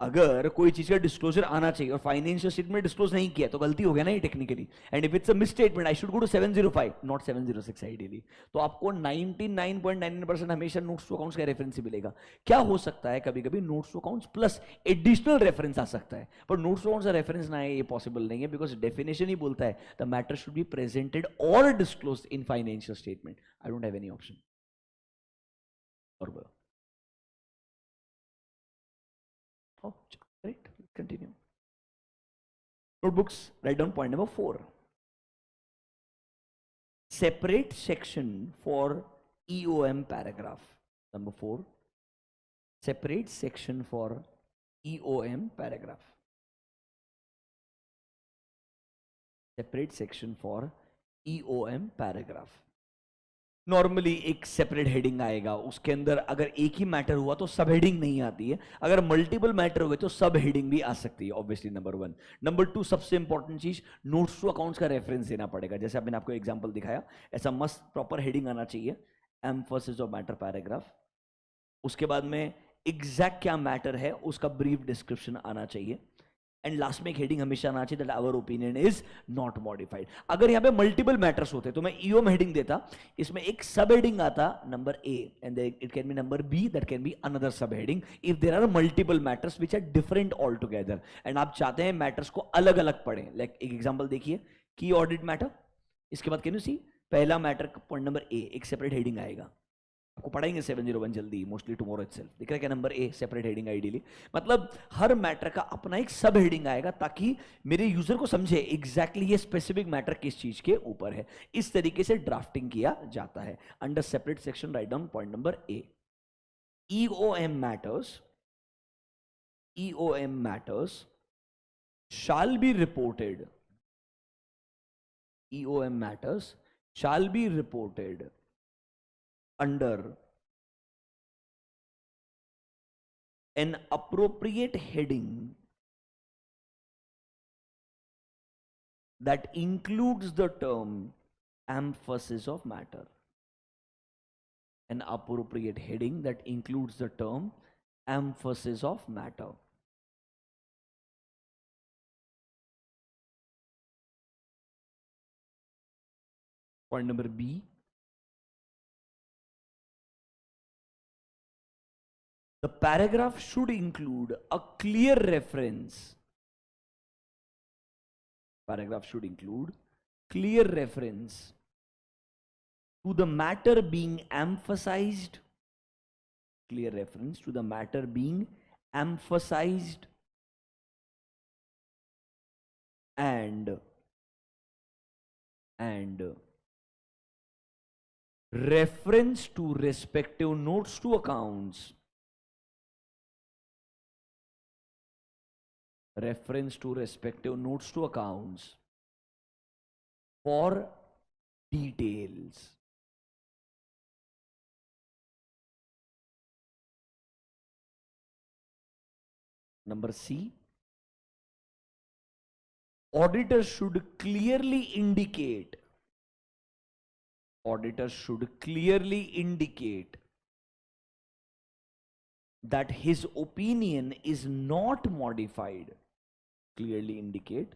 अगर कोई चीज का डिस्क्लोजर आना चाहिए और फाइनेंशियल स्टेटमेंट डिस्क्लोज नहीं किया तो गलती हो गया ना ये technically. And if it's a misstatement I should go to 705 not 706 ideally. तो आपको 99.99% हमेशा नोट्स टू अकाउंट्स का रेफरेंस ही मिलेगा. क्या हो सकता है कभी कभी notes to accounts plus additional reference आ सकता है, पर नोट्स टू अकाउंट्स का रेफरेंस ना है ये पॉसिबल नहीं है बिकॉज डेफिनेशन ही बोलता है the matter should be presented और disclosed in financial statement. I don't have any option. और oh, right, continue. Notebooks, write down point number 4. Separate section for EOM paragraph. Number 4. separate section for EOM paragraph. Separate section for EOM paragraph. Normally एक separate heading आएगा, उसके अंदर अगर एक ही matter हुआ तो सब हेडिंग नहीं आती है, अगर मल्टीपल मैटर हुए तो सब हेडिंग भी आ सकती है, obviously number one. Number two, सबसे इंपॉर्टेंट चीज, नोट्स टू अकाउंट्स का रेफरेंस देना पड़ेगा। जैसे मैंने आपको एग्जांपल दिखाया, ऐसा मस्त प्रॉपर हेडिंग आना चाहिए, एम्फसिस ऑफ मैटर पैराग्राफ। उसके बाद में एग्जैक्ट क्या मैटर है उसका ब्रीफ डिस्क्रिप्शन आना चाहिए, एंड लास्ट में एक हेडिंग हमेशा आना चाहिए, that our opinion is not modified. अगर यहाँ पे मल्टीपल मैटर्स होते तो मैं ईओम हेडिंग देता, इसमें एक सब हेडिंग आता number A, and it can be number B, that can be another sub heading if there are multiple matters which are different all together, and आप चाहते हैं मैटर्स को अलग अलग पढ़ें। लाइक एक एग्जाम्पल देखिए, की ऑडिट मैटर, इसके बाद कैन यू सी पहला मैटर पॉइंट नंबर ए, एक सेपरेट हेडिंग आएगा, आपको पढ़ाएंगे 701 जल्दी, मोस्टली टुमारो इटसेल्फ। दिख रहा है क्या number A, separate heading ideally, मतलब हर मैटर का अपना एक सब हेडिंग आएगा ताकि मेरे यूजर को समझे एग्जैक्टली ये स्पेसिफिक मैटर किस चीज के ऊपर है। इस तरीके से ड्राफ्टिंग किया जाता है। Under separate section right down point number A, EOM matters, EOM matters shall be reported, EOM matters shall be reported under an appropriate heading that includes the term emphasis of matter. An appropriate heading that includes the term emphasis of matter. Point number B, the paragraph should include a clear reference. Paragraph should include clear reference to the matter being emphasized, clear reference to the matter being emphasized, and reference to respective notes to accounts, reference to respective notes to accounts for details. Number C, auditor should clearly indicate, auditor should clearly indicate that his opinion is not modified, clearly indicate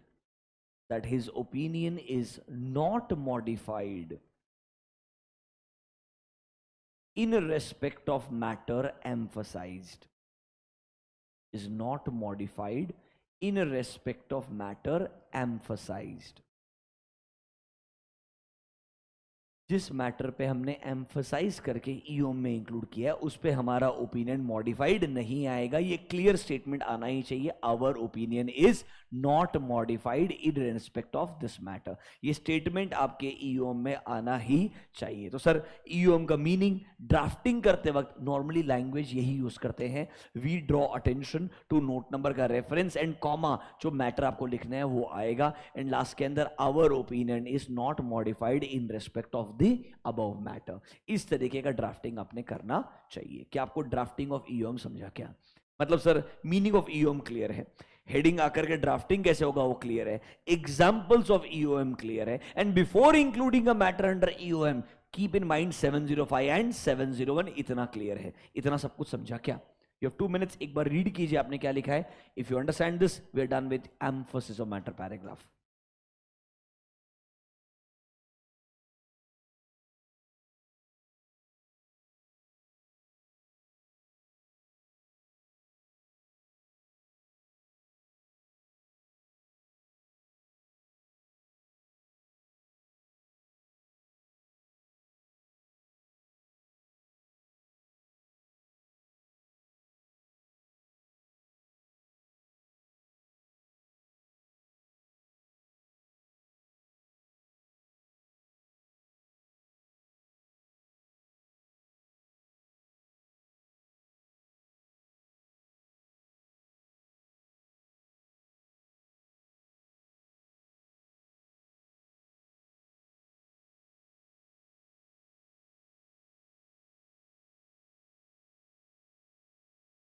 that his opinion is not modified in respect of matter emphasized, is not modified in respect of matter emphasized. जिस matter पे हमने emphasise करके ईओम में include किया है उस पे हमारा ओपिनियन मॉडिफाइड नहीं आएगा, ये क्लियर स्टेटमेंट आना ही चाहिए, our opinion is not modified in respect of this matter. ये स्टेटमेंट आपके ईओम में आना ही चाहिए। तो सर ईओम का मीनिंग ड्राफ्टिंग करते वक्त नॉर्मली लैंग्वेज यही यूज करते हैं, we draw attention to note number का रेफरेंस एंड कॉमा, जो मैटर आपको लिखना है वो आएगा, एंड लास्ट के अंदर our opinion is not modified in respect of the above matter. इस तरीके का ड्राफ्टिंग आपने करना चाहिए। क्या आपको ड्राफ्टिंग ऑफ ईओएम समझा क्या? मतलब sir meaning of EOM clear है, हेडिंग आकर के ड्राफ्टिंग कैसे होगा वो क्लियर है, एग्जांपल्स ऑफ ईओएम क्लियर है, and before including a matter under EOM keep in mind 705 and 701, इतना क्लियर है। इतना सब कुछ समझा क्या? You have 2 minutes, एक बार रीड कीजिए आपने क्या लिखा है। If you understand this we are done with emphasis of matter paragraph.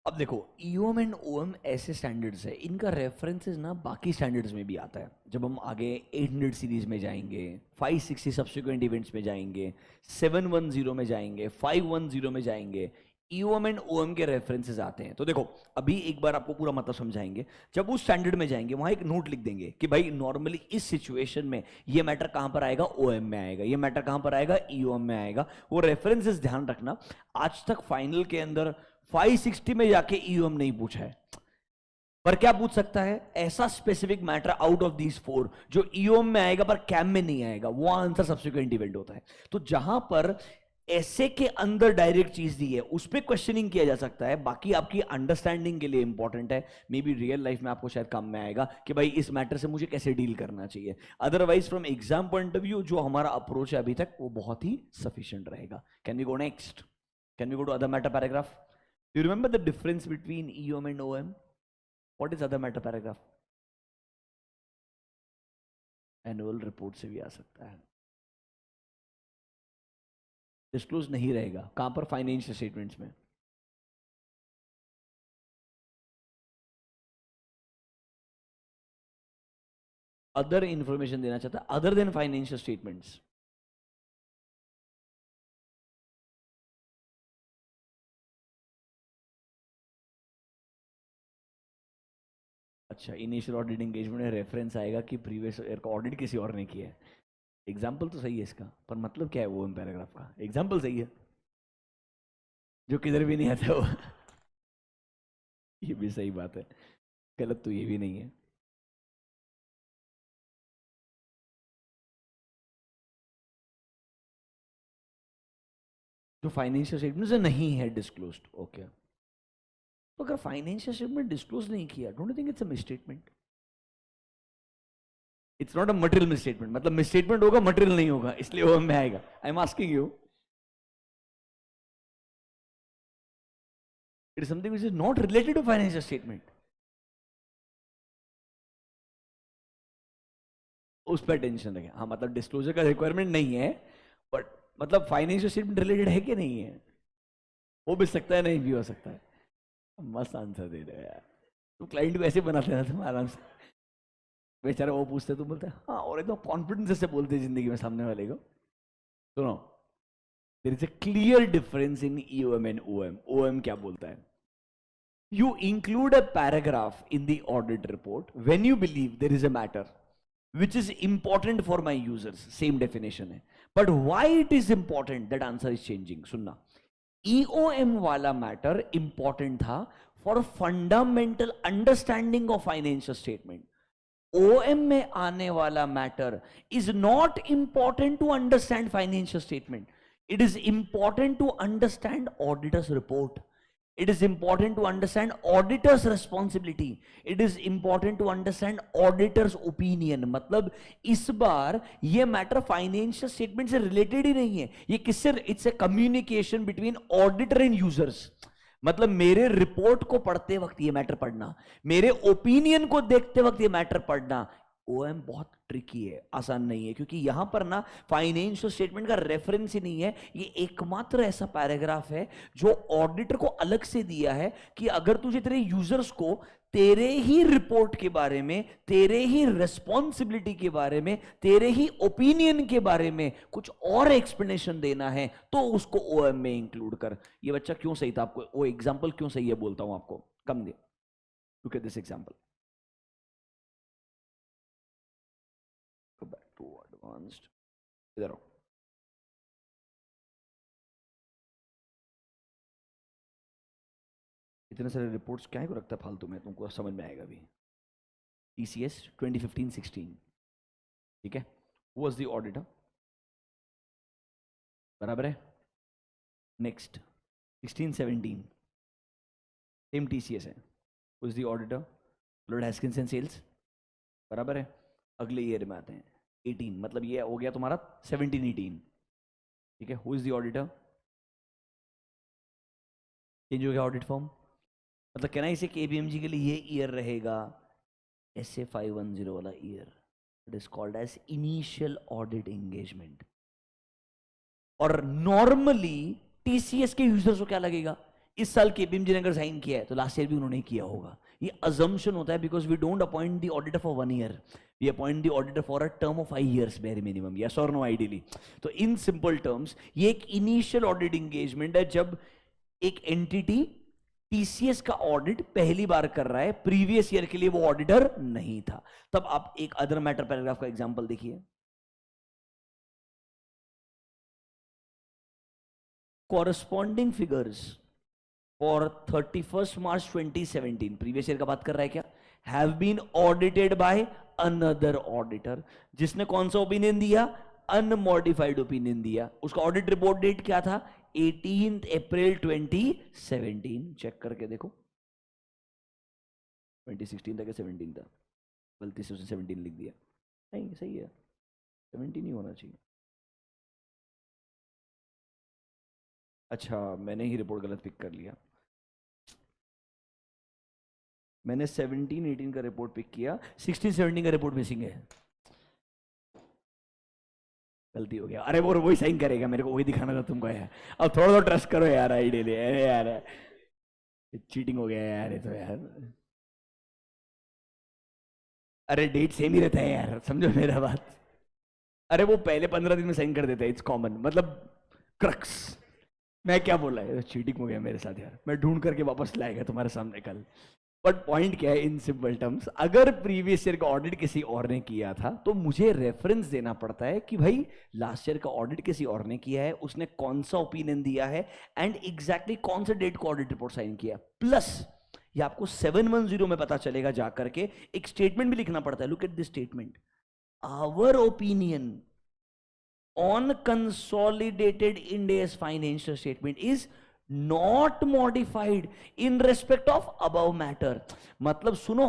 अब देखो, ईओएम एंड ओएम ऐसे स्टैंडर्ड्स है, इनका रेफरेंसेस ना बाकी स्टैंडर्ड्स में भी आता है। जब हम आगे 800 सीरीज में जाएंगे, 560 सब्सिक्वेंट इवेंट्स में जाएंगे, 710 में जाएंगे, 510 में जाएंगे, ईओएम एंड ओएम के रेफरेंसेस आते हैं। तो देखो, अभी एक बार आपको पूरा मतलब समझाएंगे। जब उस स्टैंडर्ड में जाएंगे, वहां एक नोट लिख देंगे कि भाई नॉर्मली इस सिचुएशन में ये मैटर कहां पर आएगा, ओएम में आएगा, ये मैटर कहां पर आएगा, ईओएम में आएगा। वो रेफरेंसेस ध्यान रखना। आज तक फाइनल के अंदर 560 में जाके ईओएम नहीं पूछा है, पर क्या पूछ सकता है, ऐसा specific matter out of these 4 जो ईओएम में आएगा पर कैम में नहीं आएगा, वो आंसर सब्सिक्वेंट इवेंट होता है। तो जहां पर ऐसे के अंदर डायरेक्ट चीज दी है, उस पर क्वेश्चनिंग किया जा सकता है। बाकी आपकी अंडरस्टैंडिंग के लिए इंपॉर्टेंट है, मे बी रियल लाइफ में आपको शायद काम में आएगा कि भाई इस मैटर से मुझे कैसे डील करना चाहिए। Otherwise from exam point of view जो हमारा अप्रोच है अभी तक, वो बहुत ही सफिशिएंट रहेगा। Can we go next? Can we go to other matter paragraph? You remember the difference between EOM and OM? What is other matter paragraph? Annual report से भी आ सकता है। डिस्क्लोज नहीं रहेगा कहां पर, फाइनेंशियल स्टेटमेंट्स में। अदर इंफॉर्मेशन देना चाहता है अदर देन फाइनेंशियल स्टेटमेंट्स। अच्छा, इनिशियल ऑडिट एंगेजमेंट में रेफरेंस आएगा कि प्रीवियस ईयर का ऑडिट किसी और ने किया है। एग्जाम्पल तो सही है इसका, पर मतलब क्या है वो पैराग्राफ का? एग्जाम्पल सही है जो किधर भी नहीं आता वो ये भी सही बात है, गलत तो ये भी नहीं है। जो फाइनेंशियल स्टेटमेंट से नहीं है डिस्क्लोज्ड, ओके। तो अगर फाइनेंशियल स्टेटमेंट डिस्क्लोज नहीं किया, don't you think it's a misstatement? It's not a material misstatement, मतलब मिसस्टेटमेंट होगा मटेरियल नहीं होगा, इसलिए वो में आएगा। I am asking you, it is something which is not related to financial statement. उस पर टेंशन रखें। हाँ, मतलब डिस्क्लोजर का रिक्वायरमेंट नहीं है, बट मतलब फाइनेंशियल स्टेटमेंट रिलेटेड है कि नहीं है, हो भी सकता है, नहीं भी हो सकता है। मस्त आंसर दे रहे यार तुम, क्लाइंट को ऐसे बनाते ना तुम आराम से। बेचारा वो पूछते तुम बोलते हाँ, और एकदम कॉन्फिडेंस से बोलते जिंदगी में सामने वाले को। सुनो, there is a clear difference in EOM and OM. OM क्या बोलता है? You include a paragraph in the audit report when you believe there is a matter which is important for my users. Same definition है, but why it is important, that answer is changing. सुनना, EOM वाला matter important था for fundamental understanding of financial statement. OM में आने वाला matter is not important to understand financial statement. It is important to understand auditor's report. It is important to understand auditor's responsibility. It is important to understand auditor's opinion. मतलब इस बार ये matter financial statement से related ही नहीं है, ये किससे? It's a communication between auditor and users. मतलब मेरे रिपोर्ट को पढ़ते वक्त ये मैटर पढ़ना, मेरे ओपिनियन को देखते वक्त ये मैटर पढ़ना, ओएम बहुत ट्रिकी है, आसान नहीं है, क्योंकि यहां पर ना फाइनेंशियल स्टेटमेंट का रेफरेंस ही नहीं है। ये एकमात्र ऐसा पैराग्राफ है जो ऑडिटर को अलग से दिया है कि अगर तुझे तेरे यूजर्स को तेरे ही रिपोर्ट के बारे में, तेरे ही रेस्पॉन्सिबिलिटी के बारे में, तेरे ही ओपिनियन के बारे में कुछ और एक्सप्लेनेशन देना है तो उसको ओएम में इंक्लूड कर। ये बच्चा क्यों सही था, आपको वो एग्जाम्पल क्यों सही है बोलता हूं आपको, कम दे। Look at this example, to advanced, इधर आओ। इतने सारे रिपोर्ट्स क्या को रखता है फालतू में, तुमको समझ में आएगा भी। TCS 2015-16, ठीक है, हु वाज द ऑडिटर, बराबर है। नेक्स्ट 16-17 सेम TCS है, who is the auditor, lord Haskins and Sells, बराबर है। अगले ईयर में आते हैं 18, मतलब ये हो गया तुम्हारा 17-18, ठीक है। Who is the auditor, change हो गया ऑडिट फॉर्म, मतलब कहना इसे KPMG के लिए ये ईयर रहेगा SA 510 वाला year, it is called as initial audit engagement. और नॉर्मली TCS के यूजर्स को क्या लगेगा, इस साल केपीएमजी ने अगर साइन किया है तो लास्ट ईयर भी उन्होंने किया होगा। ये अजम्पशन होता है because we don't appoint the auditor for 1 year, we appoint the auditor for a term of 5 years very minimum, yes और नो आइडियली। तो इन सिंपल टर्म्स ये एक इनिशियल ऑडिट एंगेजमेंट है जब एक एंटिटी टीसीएस का ऑडिट पहली बार कर रहा है, प्रीवियस ईयर के लिए वो ऑडिटर नहीं था। तब आप एक अदर मैटर पैराग्राफ का एग्जांपल देखिए, corresponding figures for 31st March 2017, previous year का बात कर रहा है क्या, have been audited by another auditor, जिसने कौन सा ओपिनियन दिया, अनमॉडिफाइड ओपिनियन दिया। उसका ऑडिट रिपोर्ट डेट क्या था, 18th April 2017। चेक करके देखो 2016 था क्या 17 था, गलती से उसने 17 लिख दिया, नहीं सही है 17 ही होना चाहिए। अच्छा मैंने ही रिपोर्ट गलत पिक कर लिया, मैंने 17-18 का रिपोर्ट पिक किया, 16-17 का रिपोर्ट मिसिंग है, गलती हो गया। अरे वो वही साइन करेगा, मेरे को वही दिखाना था तुमको यार, अब थोड़ा तो ट्रस्ट करो यार आइडियली। अरे यार चीटिंग हो गया यार ये तो यार, अरे डेट सेम ही रहता है यार, समझो मेरा बात। अरे वो पहले 15 दिन में साइन कर देता है, इट्स कॉमन, मतलब क्रक्स। मैं क्या बोला है, चीटिंग हो गया मेरे साथ यार, मैं ढूंढ करके वापस लाएगा तुम्हारे सामने कल। बट पॉइंट क्या है इन सिंपल टर्म्स, अगर प्रीवियस ईयर का ऑडिट किसी और ने किया था तो मुझे रेफरेंस देना पड़ता है कि भाई लास्ट ईयर का ऑडिट किसी और ने किया है, उसने कौन सा ओपिनियन दिया है एंड एग्जैक्टली कौन सा डेट को ऑडिट रिपोर्ट साइन किया। प्लस ये आपको 710 में पता चलेगा जाकर के, एक स्टेटमेंट भी लिखना पड़ता है, look at this statement, our opinion on consolidated Ind AS financial statement is not modified in respect of above matter. मतलब सुनो,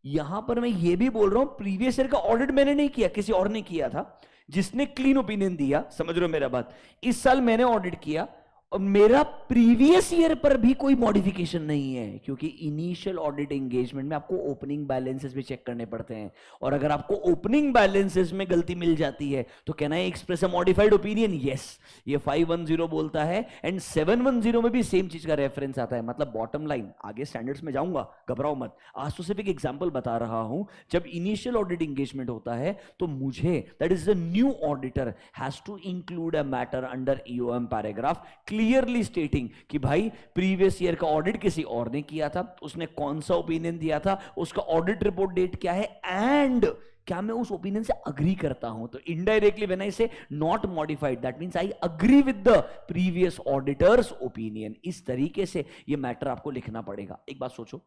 यहां पर मैं ये भी बोल रहा हूं प्रीवियस ईयर का ऑडिट मैंने नहीं किया, किसी और ने किया था जिसने क्लीन ओपिनियन दिया, समझ रहे हो मेरा बात। इस साल मैंने ऑडिट किया और मेरा प्रीवियस ईयर पर भी कोई मॉडिफिकेशन नहीं है, क्योंकि इनिशियल ऑडिट एंगेजमेंट में आपको ओपनिंग बैलेंसेस भी चेक करने पड़ते हैं, और अगर आपको ओपनिंग बैलेंसेस में गलती मिल जाती है तो can I express a modified opinion, yes. ये 510 बोलता है एंड 710 में भी सेम चीज का रेफरेंस आता है। मतलब बॉटम लाइन, आगे स्टैंडर्ड्स में जाऊंगा, घबराओ मत, आज तो सिर्फ एक एग्जांपल बता रहा हूं। जब इनिशियल ऑडिट एंगेजमेंट होता है तो मुझे, that is the new auditor, has to include a matter under EOM paragraph clearly stating कि भाई प्रीवियस ईयर का ऑडिट किसी और ने किया था, उसने कौन सा ओपिनियन दिया था, उसका ऑडिट रिपोर्ट डेट क्या है, एंड क्या मैं उस ओपिनियन से अग्री करता हूं। तो इनडायरेक्टली व्हेन आई से not modified, that means I agree with the previous auditors opinion. इस तरीके से ये मैटर आपको लिखना पड़ेगा। एक बात सोचो,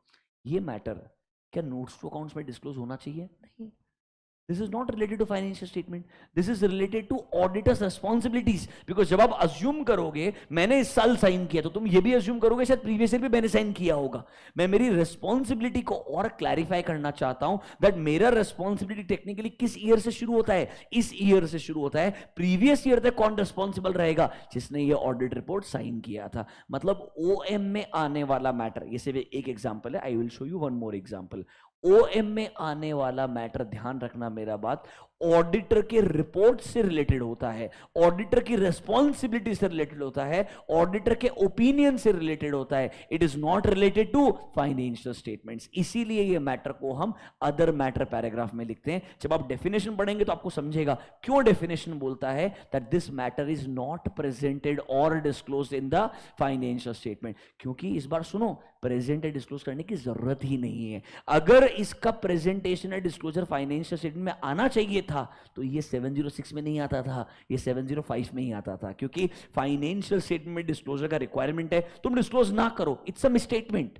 ये मैटर क्या नोट्स टू अकाउंट्स में डिस्क्लोज होना चाहिए? नहीं, This is not related to financial statement. This is related to auditor's responsibilities. Because जब आप assume करोगे मैंने इस साल साइन किया, तो तुम ये भी assume करोगे शायद प्रीवियस ईयर भी मैंने साइन किया होगा। मैं मेरी responsibility को और क्लैरिफाई करना चाहता हूं that मेरा responsibility टेक्निकली किस ईयर से शुरू होता है, इस ईयर से शुरू होता है। प्रीवियस ईयर तक कौन रिस्पॉन्सिबल रहेगा? जिसने ये ऑडिट रिपोर्ट साइन किया था। मतलब ओएम में आने वाला मैटर, ये सिर्फ एक एग्जांपल है, I will show you one more example. OM में आने वाला मैटर, ध्यान रखना मेरा बात, ऑडिटर के रिपोर्ट से रिलेटेड होता है, ऑडिटर की रेस्पॉन्सिबिलिटी से रिलेटेड होता है, ऑडिटर के ओपिनियन से रिलेटेड होता है। It is not related to financial statements. इसीलिए ये मैटर को हम अदर मैटर पैराग्राफ में लिखते हैं। जब आप डेफिनेशन पढ़ेंगे तो आपको समझेगा क्यों डेफिनेशन बोलता है that this matter is not presented और disclose in the financial statement. क्योंकि इस बार सुनो, प्रेजेंटेड डिस्क्लोज करने की जरूरत ही नहीं है। अगर इसका प्रेजेंटेशन या डिस्क्लोजर फाइनेंशियल स्टेटमेंट में आना चाहिए था तो ये 706 में नहीं आता था, ये 705 में ही आता था। क्योंकि फाइनेंशियल स्टेटमेंट में डिस्क्लोजर का रिक्वायरमेंट है, तुम डिस्क्लोज ना करो, it's a misstatement,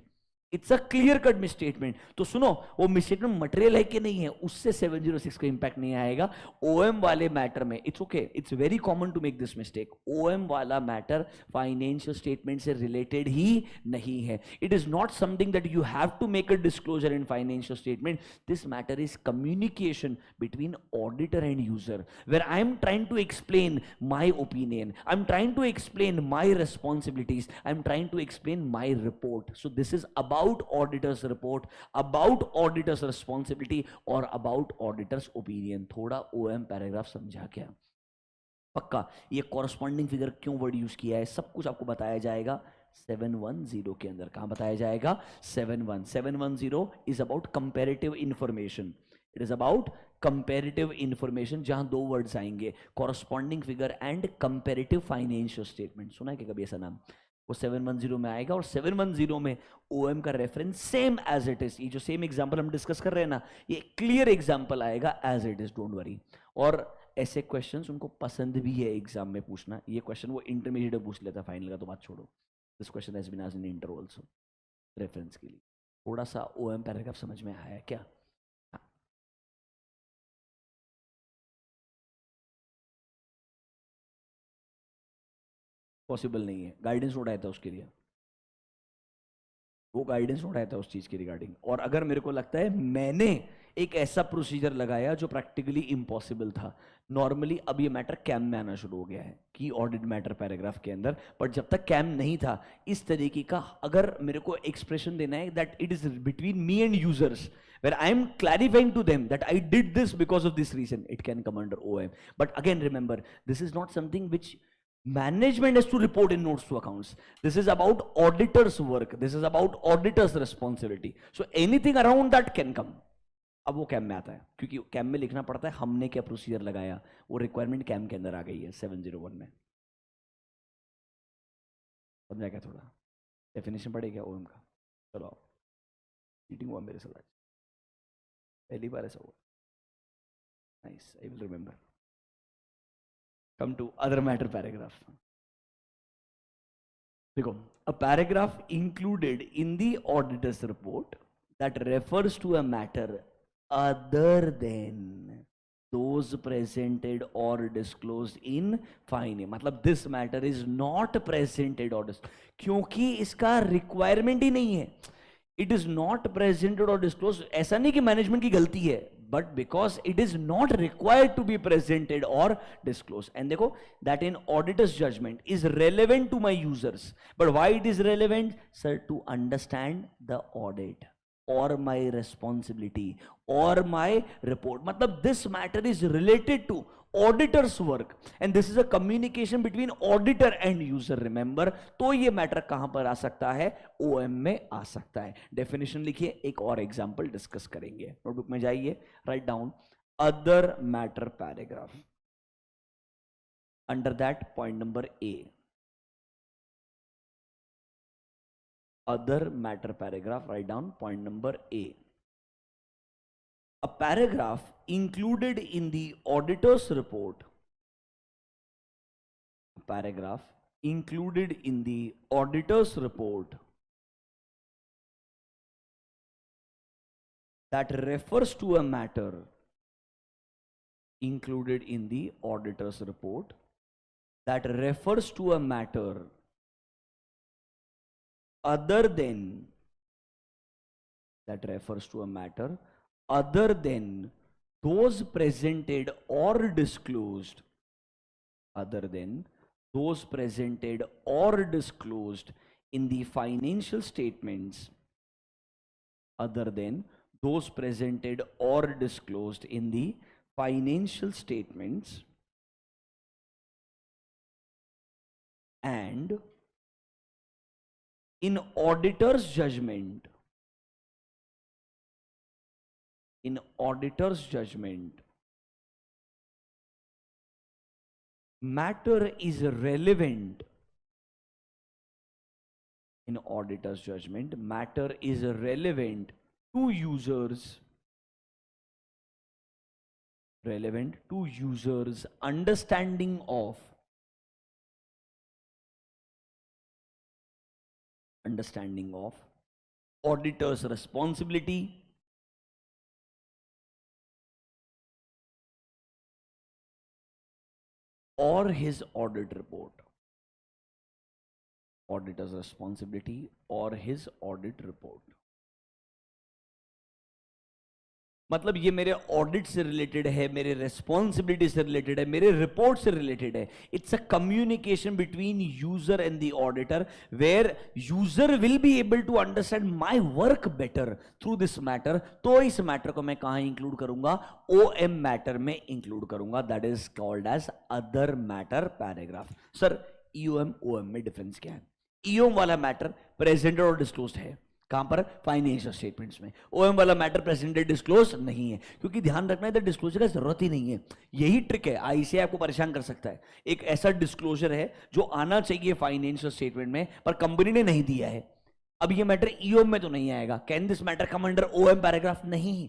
it's a clear cut misstatement. तो सुनो, वो मिसस्टेटमेंट मटेरियल है कि नहीं है, उससे 706 का इंपैक्ट नहीं आएगा। ओएम वाले मैटर में it's okay, it's very common to make this mistake. OM वाला मैटर फाइनेंशियल स्टेटमेंट से रिलेटेड ही नहीं है। It is not something that you have to make a disclosure in financial statement. This matter is communication between auditor and user, where I am trying to explain my opinion, I am trying to explain my responsibilities, I am trying to explain my report. So this is about auditor's report, about auditor's responsibility और about auditor's opinion। थोड़ा OM paragraph समझा क्या? पक्का ये corresponding figure क्यों word use किया है, सब कुछ आपको बताया जाएगा 710 के अंदर। कहां बताया जाएगा? 710 is about comparative information. It is about comparative information, जहां दो वर्ड्स आएंगे, corresponding figure and comparative financial statement. सुना है क्या कभी ऐसा नाम? वो 710 में आएगा, और 710 में ओएम का reference same as it is. ये जो सेम एग्जांपल हम डिस्कस कर रहे हैं ना, ये क्लियर एग्जांपल आएगा as it is, don't worry. और ऐसे क्वेश्चंस उनको पसंद भी है एग्जाम में पूछना। ये क्वेश्चन वो इंटरमीडिएट में पूछ लेता, फाइनल का तो बात छोड़ो। This question has been asked in inter also, reference के लिए। थोड़ा सा ओएम पैराग्राफ समझ में आया क्या? पॉसिबल नहीं है, गाइडेंस नोट आया था उसके लिए, वो गाइडेंस नोट आया था उस चीज के रिगार्डिंग। और अगर मेरे को लगता है मैंने एक ऐसा प्रोसीजर लगाया जो प्रैक्टिकली इम्पॉसिबल था, नॉर्मली अब ये मैटर कैम में आना शुरू हो गया है कि ऑडिट मैटर पैराग्राफ के अंदर, बट जब तक कैम नहीं था इस तरीके का अगर मेरे को एक्सप्रेशन देना है that it is between me and users, where I am clarifying to them that I did this because of this reason, it can come under OM. But again remember, this is not something which management has to report in notes to accounts. This is about auditors work, this is about auditors responsibility, so anything around that can come. अब वो cam में आता है, क्योंकि cam में लिखना पड़ता है हमने क्या प्रोसीजर लगाया, वो रिक्वायरमेंट कैम के अंदर आ गई है 701 में। समझा क्या? थोड़ा डेफिनेशन पड़ेगा ओएम का। चलो मीटिंग हुआ मेरे साथ, पहली बार ऐसा हुआ। Nice, I will remember. Come to other matter paragraph. देखो, a paragraph included in the auditor's report that refers to a matter other than those presented or disclosed in fine, मतलब this matter is not presented or क्योंकि इसका requirement ही नहीं है, it is not presented और disclose. ऐसा नहीं कि मैनेजमेंट की गलती है, but because it is not required to be presented और डिस्क्लोज। एंड देखो, that in auditor's judgement is relevant to my users, but why it is relevant sir? To understand the audit or my responsibility or my report. मतलब this matter is related to auditor's work and this is a communication between auditor and user, remember? तो ये matter कहां पर आ सकता है? OM में आ सकता है। डेफिनेशन लिखिए, एक और एग्जांपल डिस्कस करेंगे। नोटबुक में जाइए, write down other matter paragraph, under that point number A, other matter paragraph, write down point number A. A paragraph included in the auditor's report, a paragraph included in the auditor's report that refers to a matter included in the auditor's report that refers to a matter other than, that refers to a matter other than those presented or disclosed, other than those presented or disclosed in the financial statements, other than those presented or disclosed in the financial statements, and in auditor's judgment, in auditor's judgment, matter is relevant, in auditor's judgment, matter is relevant to users, relevant to users' understanding of, understanding of auditor's responsibility, or his audit report, auditor's responsibility or his audit report. मतलब ये मेरे audit से related है, मेरे responsibility से related है, मेरे report से रिलेटेड है। It's a communication between user and the auditor, where user will be able to understand my work better through this matter. तो इस मैटर को मैं कहां इंक्लूड करूंगा? ओएम मैटर में इंक्लूड करूंगा। That is called as other matter paragraph. Sir EOM OM में difference क्या है? ईओएम वाला मैटर प्रेजेंटेड और डिस्क्लोज्ड है, कहां पर? फाइनेंशियल स्टेटमेंट्स में। ओएम वाला मैटर प्रेजेंटेड डिस्क्लोज नहीं है, क्योंकि ध्यान रखना है डिस्क्लोजर का जरूरत ही नहीं है। यही ट्रिक है, आईसीए आपको परेशान कर सकता है। एक ऐसा डिस्क्लोजर है जो आना चाहिए फाइनेंशियल स्टेटमेंट में पर कंपनी ने नहीं दिया है। अब ये मैटर ईओएम में तो नहीं आएगा। Can this matter come under OM paragraph? नहीं,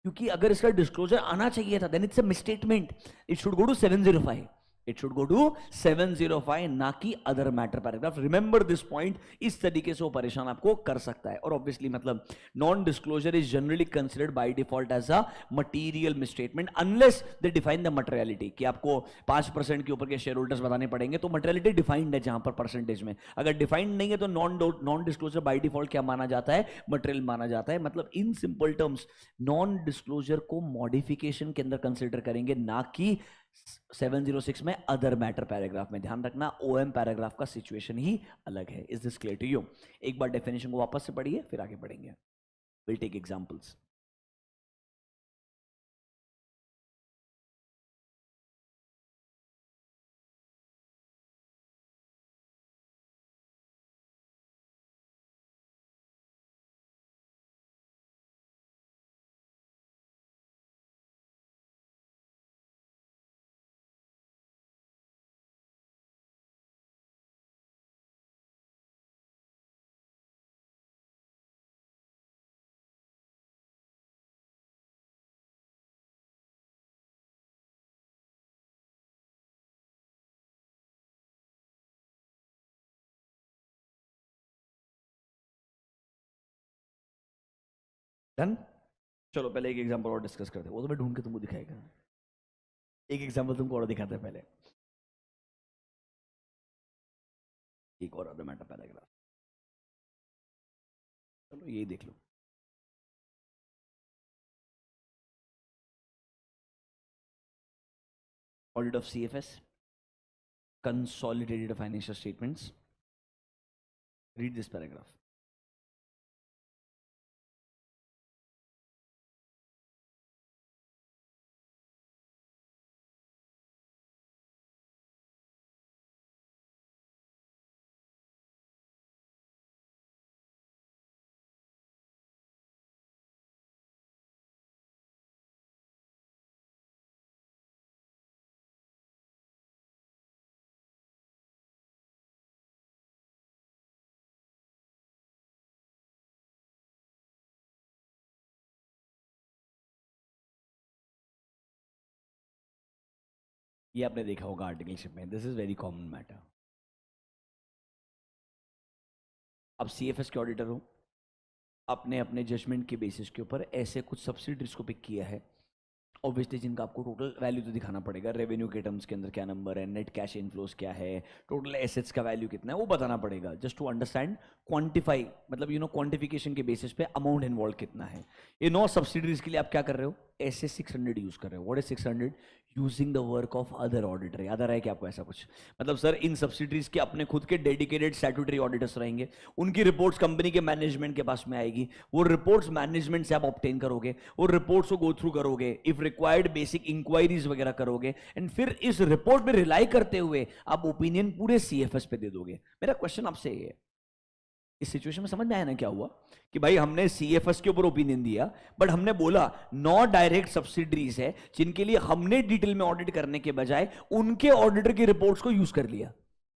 क्योंकि अगर इसका डिस्क्लोजर आना चाहिए था then it's a misstatement, it should go to 705, it should go to 705, ना कि other matter paragraph. Remember this point. इस तरीके से वो परेशान आपको कर सकता है। और ऑब्वियसली मतलब non disclosure is generally considered by default as a material misstatement unless they define the materiality, कि आपको 5% के ऊपर के शेयर होल्डर्स बताने पड़ेंगे, तो मटेरियलिटी डिफाइंड है जहां पर परसेंटेज में। अगर डिफाइंड नहीं है तो नॉन डिस्क्लोजर बाय डिफॉल्ट क्या माना जाता है? मटेरियल माना जाता है। मतलब in simple terms non disclosure को मॉडिफिकेशन के अंदर कंसिडर करेंगे, ना कि 706 में अदर मैटर पैराग्राफ में। ध्यान रखना ओएम पैराग्राफ का सिचुएशन ही अलग है। Is this clear to you? एक बार डेफिनेशन को वापस से पढ़िए फिर आगे पढ़ेंगे। Will take examples. डन। चलो पहले एक एग्जांपल और डिस्कस करते हैं, वो तो मैं ढूंढ के तुमको दिखाएगा। एक एग्जांपल तुमको और दिखाते हैं पहले, एक और अदर मैटर पैराग्राफ। चलो ये देख लो। Audit of CFS, consolidated financial statements. Read this paragraph. ये आपने देखा होगा आर्टिकलशिप में, this is very common matter. अब सीएफएस के ऑडिटर हो, आपने अपने जजमेंट के बेसिस के ऊपर ऐसे कुछ सब्सिडीज को पिक किया है, ऑब्वियसली जिनका आपको टोटल वैल्यू तो दिखाना पड़ेगा। रेवेन्यू के टर्म्स के अंदर क्या नंबर है, नेट कैश इनफ्लोस क्या है, टोटल एसेट्स का वैल्यू कितना है, वो बताना पड़ेगा जस्ट टू अंडरस्टैंड क्वांटिफाई, मतलब क्वांटिफिकेशन के बेसिस पे अमाउंट इन्वॉल्व कितना है। ये 9 सब्सिडीज के लिए आप क्या कर रहे हो? ऐसे 600 यूज कर रहे हो। What is 600? Using the work of other auditor. याद आ रहा है कि आपको ऐसा कुछ? मतलब सर इन सब्सिडीज के अपने खुद के डेडिकेटेड स्टैट्यूटरी ऑडिटर्स रहेंगे, उनकी रिपोर्ट्स कंपनी के मैनेजमेंट के पास में आएगी, वो रिपोर्ट्स मैनेजमेंट से आप ऑब्टेन करोगे, वो रिपोर्ट्स को गो थ्रू करोगे, इफ रिक्वायर्ड बेसिक इंक्वायरीज वगैरह करोगे, एंड फिर इस रिपोर्ट में रिलाई करते हुए आप ओपिनियन पूरे सीएफएस पे दे दोगे। मेरा क्वेश्चन आपसे ये है, इस सिचुएशन में समझ में आया ना क्या हुआ? कि भाई हमने सीएफएस के ऊपर ओपिनियन दिया, बट हमने बोला 9 डायरेक्ट सब्सिडरीज है जिनके लिए हमने डिटेल में ऑडिट करने के बजाय उनके ऑडिटर की रिपोर्ट्स को यूज कर लिया,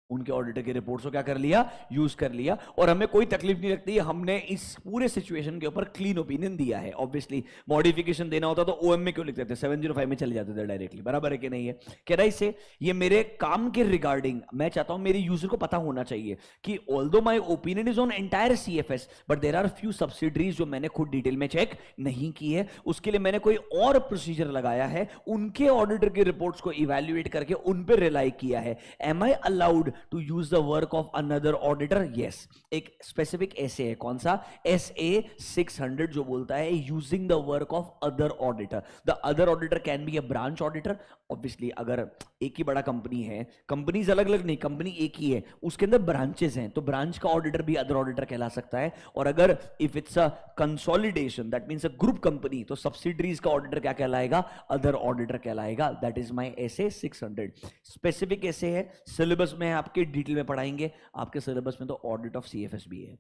उनके ऑडिटर की रिपोर्ट्स को क्या कर लिया? यूज कर लिया। और हमें कोई तकलीफ नहीं लगती, हमने इस पूरे सिचुएशन के ऊपर क्लीन ओपिनियन दिया है। ऑब्वियसली मॉडिफिकेशन देना होता तो ओएम में क्यों लिखते थे? 705 में चले जाते थे डायरेक्टली। बराबर है कि नहीं है? कह रहा इससे ये मेरे काम के रिगार्डिंग मैं चाहता हूं मेरे यूजर को पता होना चाहिए कि although my opinion is on entire CFS, but there are few subsidiaries जो मैंने खुद डिटेल में चेक नहीं की है, उसके लिए मैंने कोई और प्रोसीजर लगाया है, उनके ऑडिटर की रिपोर्ट्स को इवैल्यूएट करके उन पर रिलाई किया है। Am I allowed to use the work of another auditor? Yes. एक स्पेसिफिक ऐसे है, कौन सा? SA 600 जो बोलता है using the work of other auditor. The other auditor can be a branch auditor. Obviously अगर एक ही बड़ा कंपनी है, कंपनीज अलग अलग नहीं, कंपनी एक ही है, उसके अंदर ब्रांचेस हैं, तो ब्रांच का ऑडिटर भी अदर ऑडिटर कहला सकता है। और अगर if it's a consolidation that means a group company, तो सब्सिडरीज का ऑडिटर क्या कहलाएगा? अदर ऑडिटर कहलाएगा। That is my SA 600। Specific ऐसे है, सिलेबस में आप ऐप के डिटेल में पढ़ाएंगे, आपके सिलेबस में तो ऑडिट ऑफ सीएफएस भी है।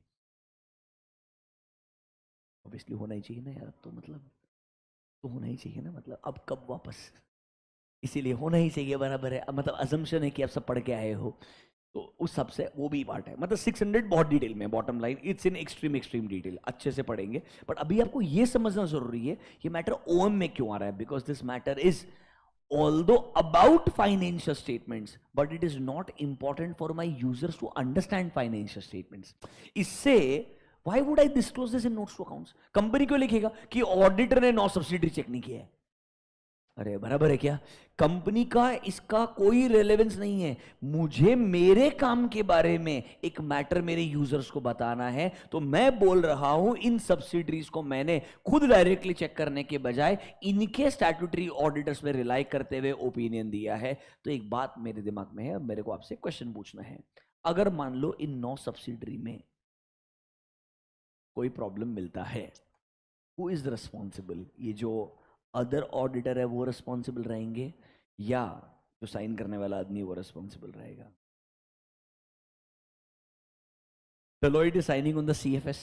ऑब्वियसली होना ही चाहिए ना यार, तो मतलब तो होना ही चाहिए ना, मतलब अब कब वापस, इसीलिए होना ही चाहिए, बराबर है। मतलब अजम्पशन है कि आप सब पढ़ के आए हो, तो उस सबसे वो भी पार्ट है। मतलब 600 बहुत डिटेल में, bottom line it's in extreme extreme detail, अच्छे से पढ़ेंगे। बट अभी आपको ये समझना जरूरी है ये मैटर ओएम में क्यों आ रहा है, because this matter is although about financial statements, but it is not important for my users to understand financial statements. इससे why would I disclose this in notes to accounts? Company क्यों लिखेगा कि auditor ने 9 subsidy check नहीं किया है? अरे बराबर है क्या? कंपनी का इसका कोई रेलेवेंस नहीं है। मुझे मेरे काम के बारे में एक मैटर मेरे यूजर्स को बताना है, तो मैं बोल रहा हूं इन सब्सिडरीज को मैंने खुद डायरेक्टली चेक करने के बजाय इनके स्टैट्यूटरी ऑडिटर्स में रिलाई करते हुए ओपिनियन दिया है। तो एक बात मेरे दिमाग में है, मेरे को आपसे क्वेश्चन पूछना है, अगर मान लो इन 9 सब्सिडरी में कोई प्रॉब्लम मिलता है, हु इज रिस्पॉन्सिबल? ये जो अदर ऑडिटर है वो रिस्पॉन्सिबल रहेंगे, या जो साइन करने वाला आदमी वो रिस्पॉन्सिबल रहेगा? Deloitte is signing on the CFS.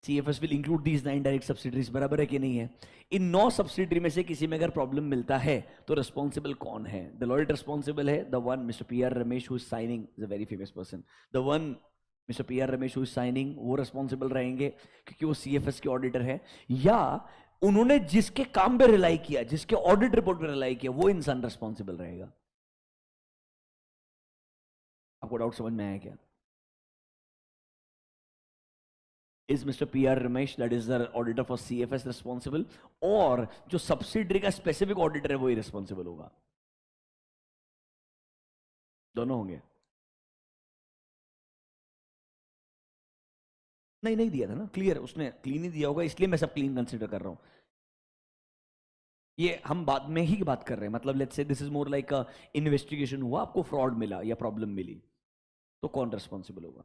CFS will include these 9 direct subsidiaries, बराबर है कि नहीं है? इन 9 सब्सिडरी में से किसी में अगर प्रॉब्लम मिलता है तो रिस्पॉन्सिबल कौन है? Deloitte रिस्पॉन्सिबल है, the one mister P R Ramesh who is signing is a very famous person, the one mister P R Ramesh who is signing, वो रिस्पॉन्सिबल रहेंगे क्योंकि वो सीएफएस के ऑडिटर है, या उन्होंने जिसके काम पे रिलाई किया, जिसके ऑडिट रिपोर्ट पे रिलाई किया, वो इंसान रिस्पॉन्सिबल रहेगा? आपको डाउट समझ में आया क्या? Is Mr. PR Ramesh, that is the auditor for CFS, responsible, और जो सब्सिडरी का स्पेसिफिक ऑडिटर है वो ही रिस्पॉन्सिबल होगा? दोनों होंगे? नहीं दिया था ना क्लियर, उसने क्लीन ही दिया होगा, इसलिए मैं सब क्लीन कंसीडर कर रहा हूं। ये हम बाद में ही बात कर रहे हैं, मतलब let's say this is more like investigation हुआ, आपको फ्रॉड मिला या प्रॉब्लम मिली, तो कौन रिस्पॉन्सिबल होगा?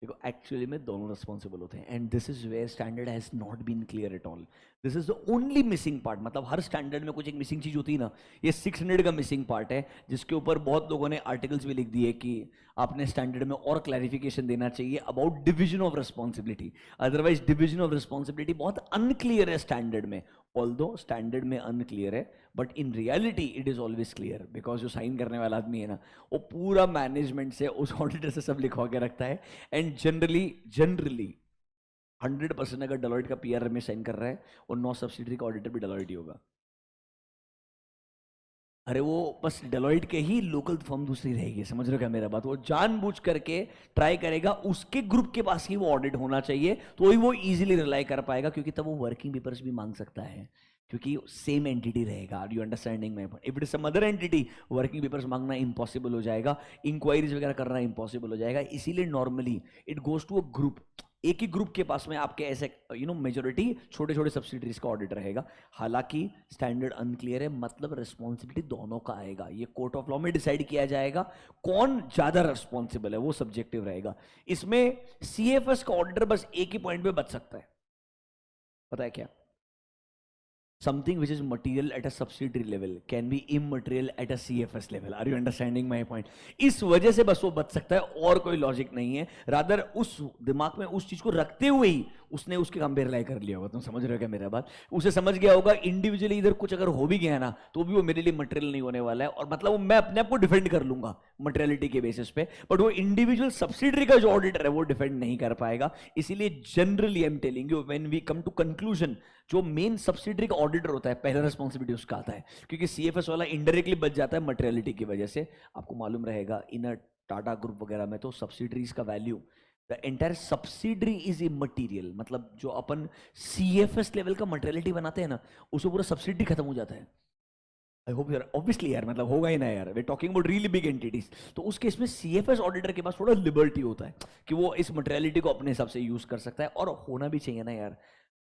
देखो एक्चुअली में दोनों रिस्पॉन्सिबल होते हैं, and this is where standard has not been clear at all. This is the only missing part. मतलब हर स्टैंडर्ड में कुछ एक मिसिंग चीज होती है ना, ये 600 का मिसिंग पार्ट है, जिसके ऊपर बहुत लोगों ने आर्टिकल्स भी लिख दिए कि आपने स्टैंडर्ड में और क्लैरिफिकेशन देना चाहिए about division of responsibility. Otherwise division of responsibility बहुत अनक्लियर है स्टैंडर्ड में, ऑल्दो स्टैंडर्ड में अनक्लियर है, but in reality it is always clear, because जो साइन करने वाला आदमी है ना, वो पूरा मैनेजमेंट से उस ऑडिटर से सब लिखवा के रखता है। एंड जनरली 100% अगर डेलॉइट का पीआर में साइन कर रहा है और 9 सब्सिडरी का ऑडिटर भी डेलॉइट ही होगा। अरे वो बस डेलॉइट के ही लोकल फर्म दूसरी रहेगी, समझ रहे हो क्या मेरा बात? वो जानबूझ करके ट्राई करेगा उसके ग्रुप के पास ही वो ऑडिट होना चाहिए, तो ही वो इजीली रिलाई कर पाएगा, क्योंकि तब वो वर्किंग पेपर्स भी मांग सकता है, क्योंकि सेम एंटिटी रहेगा। Are you understanding my point? If it is some other entity, working papers मांगना इम्पॉसिबल हो जाएगा, इंक्वायरीज वगैरह करना इम्पॉसिबल हो जाएगा। इसीलिए normally it goes to a group, एक ही ग्रुप के पास में आपके ऐसे मेजोरिटी छोटे छोटे सब्सिडरीज का ऑडिट रहेगा। हालांकि स्टैंडर्ड अनक्लियर है, मतलब रिस्पॉन्सिबिलिटी दोनों का आएगा, ये कोर्ट ऑफ लॉ में डिसाइड किया जाएगा कौन ज्यादा रिस्पॉन्सिबल है, वो सब्जेक्टिव रहेगा। इसमें सीएफएस का ऑडिटर बस एक ही पॉइंट पे बच सकता है, पता है क्या? Something which is material at a subsidiary level can be immaterial at a CFS level. Are you understanding my point? इस वजह से बस वो बच सकता है, और कोई लॉजिक नहीं है। रादर उस दिमाग में उस चीज को रखते हुए ही उसने उसके काम पे रिलाई कर लिया होगा। तुम समझ रहे हो क्या मेरा बात? उसे समझ गया होगा इंडिविजुअली इधर कुछ अगर हो भी गया ना, तो भी वो मेरे लिए मटेरियल नहीं होने वाला है, और मतलब वो मैं अपने आप को डिफेंड कर लूंगा मटेरियलिटी के बेसिस पे, बट वो इंडिविजुअल सब्सिडरी का जो ऑडिटर है वो डिफेंड नहीं कर पाएगा। इसीलिए generally I am telling you, when we come to conclusion, जो मेन सब्सिडरी का ऑडिटर होता है पहला रिस्पॉन्सिबिलिटी उसका आता है, क्योंकि सीएफएस वाला इनडायरेक्टली बच जाता है मटेरियलिटी की वजह से। आपको मालूम रहेगा इन टाटा ग्रुप वगैरह में तो सब्सिडरीज का value, the entire subsidiary is immaterial, मतलब जो अपन सीएफएस लेवल का मटेरियलिटी बनाते हैं ना, उससे पूरा सब्सिडरी खत्म हो जाता है। आई होप यार, ऑब्वियसली यार, मतलब होगा ही ना यार, we talking about really big entities. तो उस केस में सीएफएस ऑडिटर के पास थोड़ा लिबर्टी होता है कि वो इस मटेरियलिटी को अपने हिसाब से यूज कर सकता है, और होना भी चाहिए ना यार।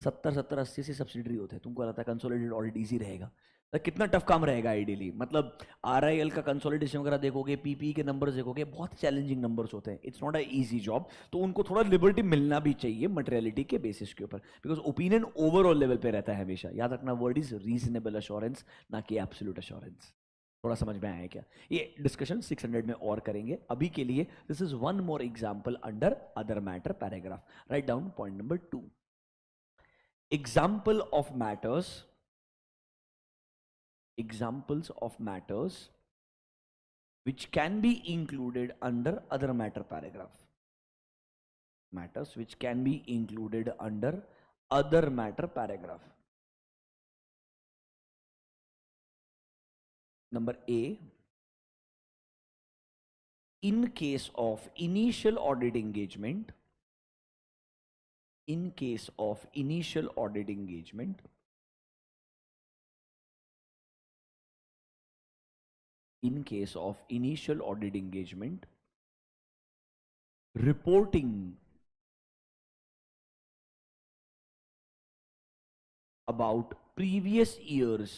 70-80 से सब्सिडरी होते हैं, तुमको लगता है कंसोलिडेटेड ऑडिट इजी रहेगा? तो कितना टफ काम रहेगा आइडियली, मतलब आरआईएल का कंसोलिडेशन वगैरह देखोगे, पीपी के नंबर्स देखोगे, बहुत चैलेंजिंग नंबर्स होते हैं, it's not a easy job. तो उनको थोड़ा लिबर्टी मिलना भी चाहिए मटेरियलिटी के बेसिस के ऊपर, बिकॉज ओपिनियन ओवरऑल लेवल पे रहता है हमेशा। याद रखना, वर्ड इज रीजनेबल अश्योरेंस, ना कि एब्सोल्यूट अश्योरेंस। थोड़ा समझ में आया क्या? ये डिस्कशन 600 में और करेंगे, अभी के लिए this is one more example under other matter paragraph. Right down point number 2. Example of matters which can be included under other matter paragraph. Matters which can be included under other matter paragraph. Number A, in case of initial audit engagement, in case of initial audit engagement, in case of initial audit engagement, reporting about previous years,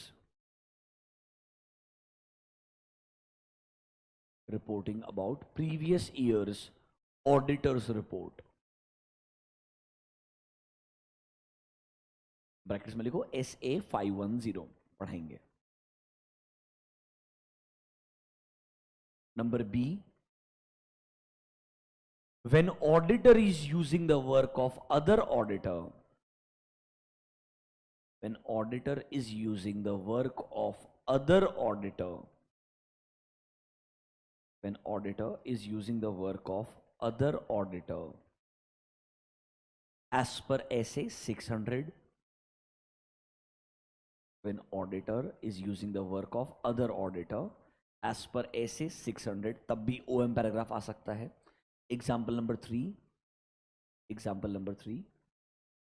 reporting about previous years auditor's report. Brackets में लिखो SA 510 पढ़ाएंगे. Number B, when auditor is using the work of other auditor, when auditor is using the work of other auditor, when auditor is using the work of other auditor as per SA 600, when auditor is using the work of other auditor as per SA 600, तब भी OM paragraph आ सकता है. Example number 3,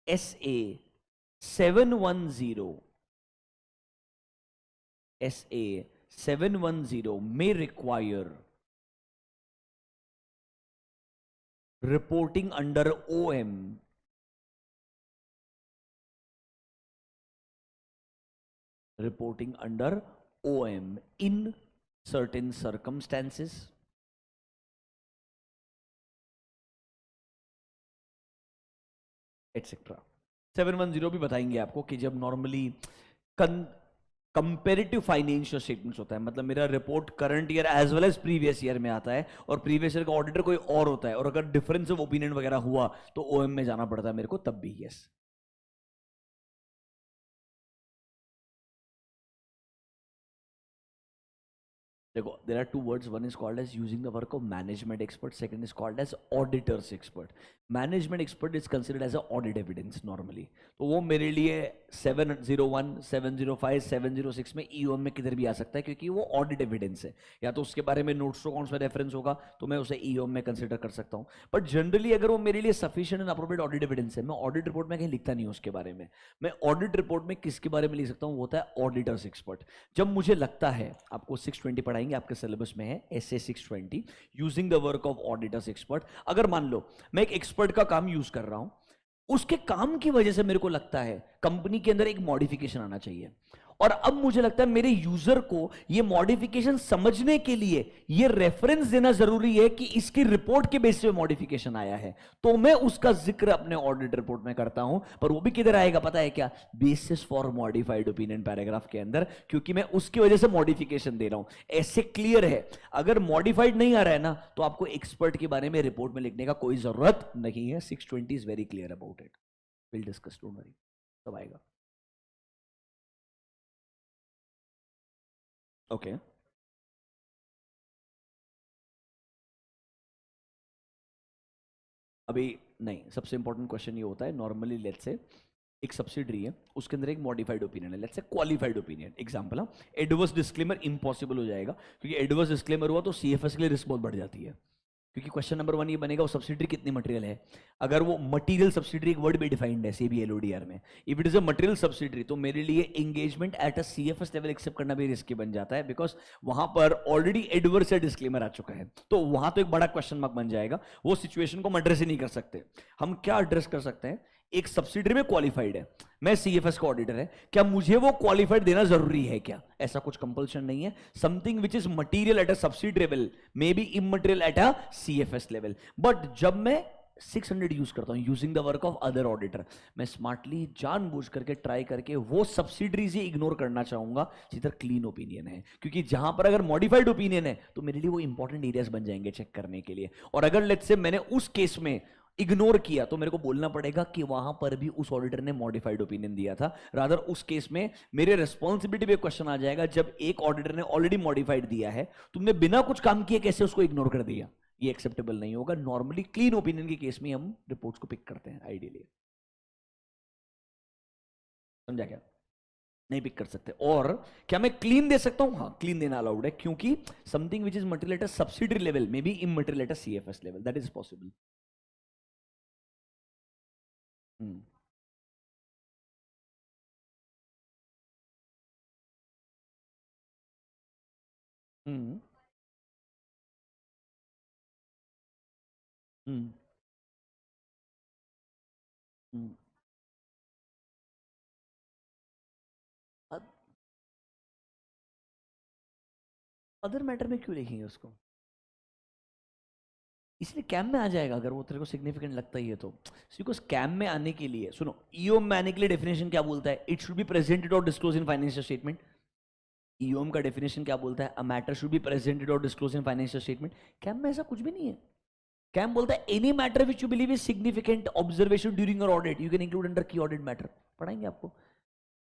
SA 710, SA 710 may require reporting under OM, reporting under OM in certain circumstances. Etcetera. 710 भी बताएंगे आपको कि जब normally comparative financial statements होता है, मतलब मेरा report current year as well as previous year में आता है और प्रीवियस ईयर का ऑडिटर कोई और होता है और अगर डिफरेंस ऑफ ओपिनियन वगैरह हुआ तो ओएम में जाना पड़ता है मेरे को, तब भी यस. देखो, there are two words. One is called as using the work of management expert. Second is called as auditor's expert. Management expert is considered as a audit evidence normally. तो वो मेरे लिए 701, 705, 706 में EOM में किधर भी आ सकता है क्योंकि वो ऑडिट एविडेंस है. या तो उसके बारे में नोट्स टू अकाउंट्स में रेफरेंस होगा तो मैं उसे EOM में कंसिडर कर सकता हूँ. बट जनरली अगर वो मेरे लिए sufficient and appropriate audit evidence है, मैं ऑडिट रिपोर्ट में कहीं लिखता नहीं हूँ उसके बारे में. मैं ऑडिट रिपोर्ट में किसके बारे में लिख सकता हूँ, वो होता है ऑडिटर्स एक्सपर्ट. जब मुझे लगता है, आपको 620 पढ़ाएंगे, आपके सिलेबस में है SA 620, using the work of auditors expert. अगर मान लो मैं एक एक्सपर्ट का काम यूज कर रहा हूं, उसके काम की वजह से मेरे को लगता है कंपनी के अंदर एक मॉडिफिकेशन आना चाहिए और अब मुझे लगता है मेरे यूजर को ये मॉडिफिकेशन समझने के लिए ये रेफरेंस देना जरूरी है कि इसकी रिपोर्ट के बेस पे मॉडिफिकेशन आया है, तो मैं उसका जिक्र अपने ऑडिट रिपोर्ट में करता हूं. पर वो भी किधर आएगा पता है क्या? Basis for modified opinion paragraph के अंदर, क्योंकि मैं उसकी वजह से मॉडिफिकेशन दे रहा हूं. ऐसे क्लियर है. अगर मॉडिफाइड नहीं आ रहा है ना तो आपको एक्सपर्ट के बारे में रिपोर्ट में लिखने का कोई जरूरत नहीं है. 620 is very clear about it. Will discuss, don't worry, सब आएगा. ओके अभी नहीं, सबसे इंपॉर्टेंट क्वेश्चन ये होता है नॉर्मली लेट्स से एक सब्सिडरी है, उसके अंदर एक मॉडिफाइड ओपिनियन है, let's say qualified opinion. Example, adverse disclaimer impossible हो जाएगा क्योंकि एडवर्स डिस्क्लेमर हुआ तो सीएफएस के लिए रिस्क बहुत बढ़ जाती है. क्योंकि क्वेश्चन नंबर 1 ये बनेगा वो सब्सिडरी कितनी मटेरियल है. अगर वो मटेरियल सब्सिडरी एक वर्ड भी डिफाइंड है CBLODR में, if it is a material subsidiary, तो मेरे लिए engagement at a CFS level accept करना भी रिस्की बन जाता है बिकॉज वहां पर ऑलरेडी एडवर्स या डिस्क्लेमर आ चुका है. तो वहां तो एक बड़ा क्वेश्चन मार्क बन जाएगा. वो सिचुएशन को हम एड्रेस ही नहीं कर सकते. हम क्या एड्रेस कर सकते हैं? एक सब्सिडरी में क्वालिफाइड है, मैं CFS का ऑडिटर है, क्या मुझे वो क्वालिफाइड देना जरूरी है क्या? ऐसा कुछ कंपल्शन नहीं है. Something which is material at a subsidiary level may be immaterial eight a CFS level. But जब मैं 600 यूज करता हूं using the work of other auditor. मैं स्मार्टली जानबूझ करके ट्राई करके वो सब्सिडरीज ही इग्नोर करना चाहूंगा जिधर क्लीन ओपिनियन है, क्योंकि जहां पर अगर मॉडिफाइड ओपिनियन है तो मेरे लिए वो इंपॉर्टेंट एरियाज बन जाएंगे चेक करने के लिए। और अगर लेट्स से मैंने उस केस में इग्नोर किया तो मेरे को बोलना पड़ेगा कि वहां पर भी उस ऑडिटर ने मॉडिफाइड ओपिनियन दिया था। रादर उस केस में मेरे रिस्पॉन्सिबिलिटी पे क्वेश्चन आ जाएगा, जब एक ऑडिटर ने ऑलरेडी मॉडिफाइड दिया है, तुमने बिना कुछ काम किए कैसे उसको इग्नोर कर दिया, ये एक्सेप्टेबल नहीं होगा। नॉर्मली क्लीन ओपिनियन के केस में हम रिपोर्ट्स को पिक करते हैं आइडियली। समझा क्या? नहीं पिक कर सकते। और क्या मैं क्लीन दे सकता हूं? हाँ, क्लीन देना अलाउड है, क्योंकि something which is material at subsidiary level may be immaterial at CFS level, that is possible. Hmm hmm hmm hmm. Other matter में क्यों लिखेंगे उसको? इसलिए कैम में आ जाएगा अगर वो तेरे को सिग्निफिकेंट लगता ही है तो। बिकॉज कैम में आने के लिए सुनो, ईओएम में आने के लिए डेफिनेशन क्या बोलता है? इट शुड बी प्रेजेंटेड और disclose in financial statement. EOM का डेफिनेशन क्या बोलता है? A matter should be presented और disclose in financial statement. KAM में ऐसा कुछ भी नहीं है। कैम बोलता है any matter which you believe is significant observation during your audit you can include under key audit matter. पढ़ाएंगे आपको।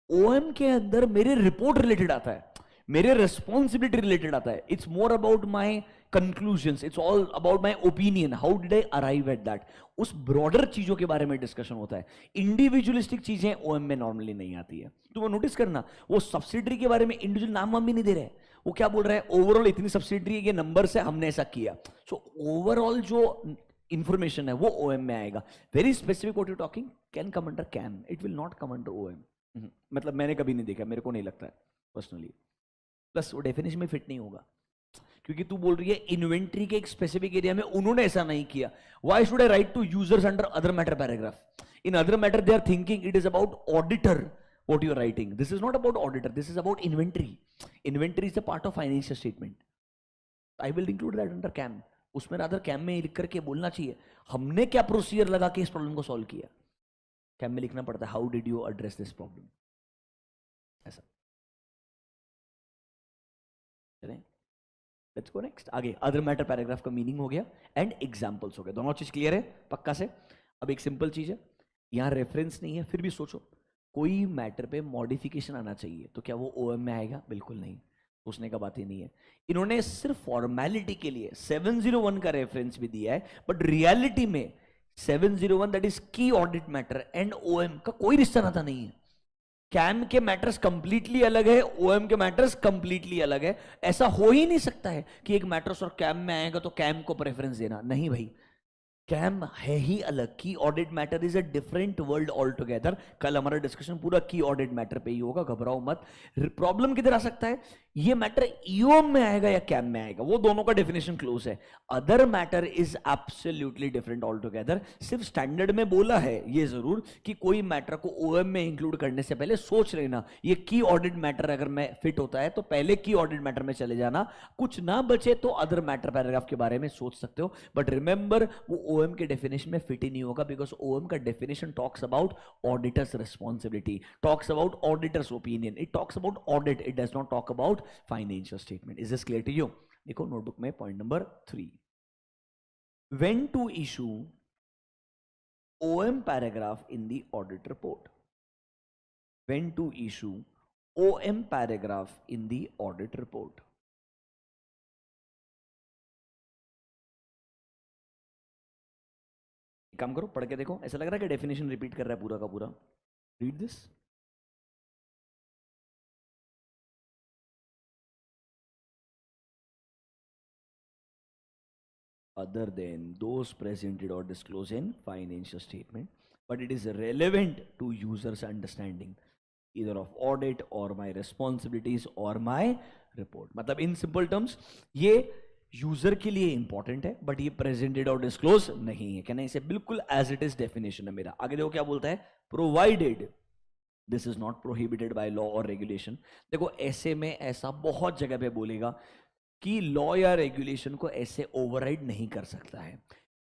ओएम के अंदर मेरे रिपोर्ट रिलेटेड आता है, मेरे रिस्पॉन्सिबिलिटी रिलेटेड आता है। It's more about my conclusions, it's all about my opinion, how did I arrive at that. उस ब्रॉडर चीजों के बारे में डिस्कशन होता है। इंडिविजुअलिस्टिक चीजें ओएम में नॉर्मली नहीं आती है। तो वो नोटिस करना, वो सब्सिडरी के बारे में इंडिविजुअल नाम वाम भी नहीं दे रहे, वो क्या बोल रहे हैं? ओवरऑल इतनी सब्सिडरी है, ये नंबर से हमने ऐसा किया। सो ओवरऑल जो इंफॉर्मेशन है वो ओएम में आएगा। Very specific what you talking can come under KAM, it will not come under OM. मतलब मैंने कभी नहीं देखा, मेरे को नहीं लगता है पर्सनली। प्लस वो डेफिनेशन में फिट नहीं होगा, क्योंकि तू बोल रही है इन्वेंट्री के एक स्पेसिफिक एरिया में उन्होंने ऐसा नहीं किया। Why should I write to users under other matter paragraph? In other matter they are thinking it is about auditor what you are writing. This is not about auditor, this is about inventory. Inventory is a part of financial statement. I will include that under CAM. उसमें rather cam में लिख करके बोलना चाहिए हमने क्या procedure लगा के इस प्रॉब्लम को सॉल्व किया। कैम में लिखना पड़ता है how did you address this problem, ऐसा। चलें, लेट्स गो नेक्स्ट आगे। अदर मैटर पैराग्राफ का मीनिंग हो गया एंड एग्जांपल्स हो गए, दोनों चीज क्लियर है पक्का से। अब एक सिंपल चीज है, यहां रेफरेंस नहीं है, फिर भी सोचो कोई मैटर पे मॉडिफिकेशन आना चाहिए तो क्या वो ओएम में आएगा? बिल्कुल नहीं, सोचने का बात ही नहीं है। इन्होंने सिर्फ फॉर्मेलिटी के लिए 701 का रेफरेंस भी दिया है, बट रियलिटी में 701 दैट इज की ऑडिट मैटर एंड ओएम का कोई रिश्ता नाता नहीं है। कैम के मैटर्स कंप्लीटली अलग है, ओएम के मैटर्स कंप्लीटली अलग है। ऐसा हो ही नहीं सकता है कि एक मैटर्स और कैम में आएगा तो कैम को प्रेफरेंस देना, नहीं भाई। कैम है ही अलग, की audit matter is a different world all together. कल हमारा डिस्कशन पूरा की ऑडिट मैटर पे ही होगा, घबराओ मत। प्रॉब्लम किधर आ सकता है? ये मैटर ईओएम में आएगा या कैम में आएगा, वो दोनों का डेफिनेशन क्लोज है। Other matter is absolutely different all together. सिर्फ स्टैंडर्ड में बोला है ये जरूर कि कोई मैटर को ओएम में इंक्लूड करने से पहले सोच लेना ये की ऑडिट मैटर अगर मैं फिट होता है तो पहले की ऑडिट मैटर में चले जाना, कुछ ना बचे तो अदर मैटर पैराग्राफ के बारे में सोच सकते हो। बट रिमेंबर वो ओएम के डेफिनेशन में फिट ही नहीं होगा, बिकॉज ओएम का definition talks about auditor's responsibility, talks about auditor's opinion, it talks about audit, it does not talk about financial statement. Is this clear to you? देखो notebook में point number 3, when to issue OM paragraph in the audit report. When to issue OM paragraph in the audit report. काम करो, पढ़ के देखो, ऐसा लग रहा है कि डेफिनेशन रिपीट कर रहा है पूरा का पूरा। Read this. Other than those presented or disclosed in financial statement, but it is relevant to users understanding either of audit or my responsibilities or my report. मतलब in simple terms ये user के लिए important है but ये presented और disclose नहीं है। कहना इसे बिल्कुल एज इट इज डेफिनेशन है मेरा। आगे देखो क्या बोलता है, provided this is not prohibited by law और रेगुलेशन। देखो ऐसे में ऐसा बहुत जगह पे बोलेगा कि लॉ या रेगुलेशन को ऐसे ओवरराइड नहीं कर सकता है।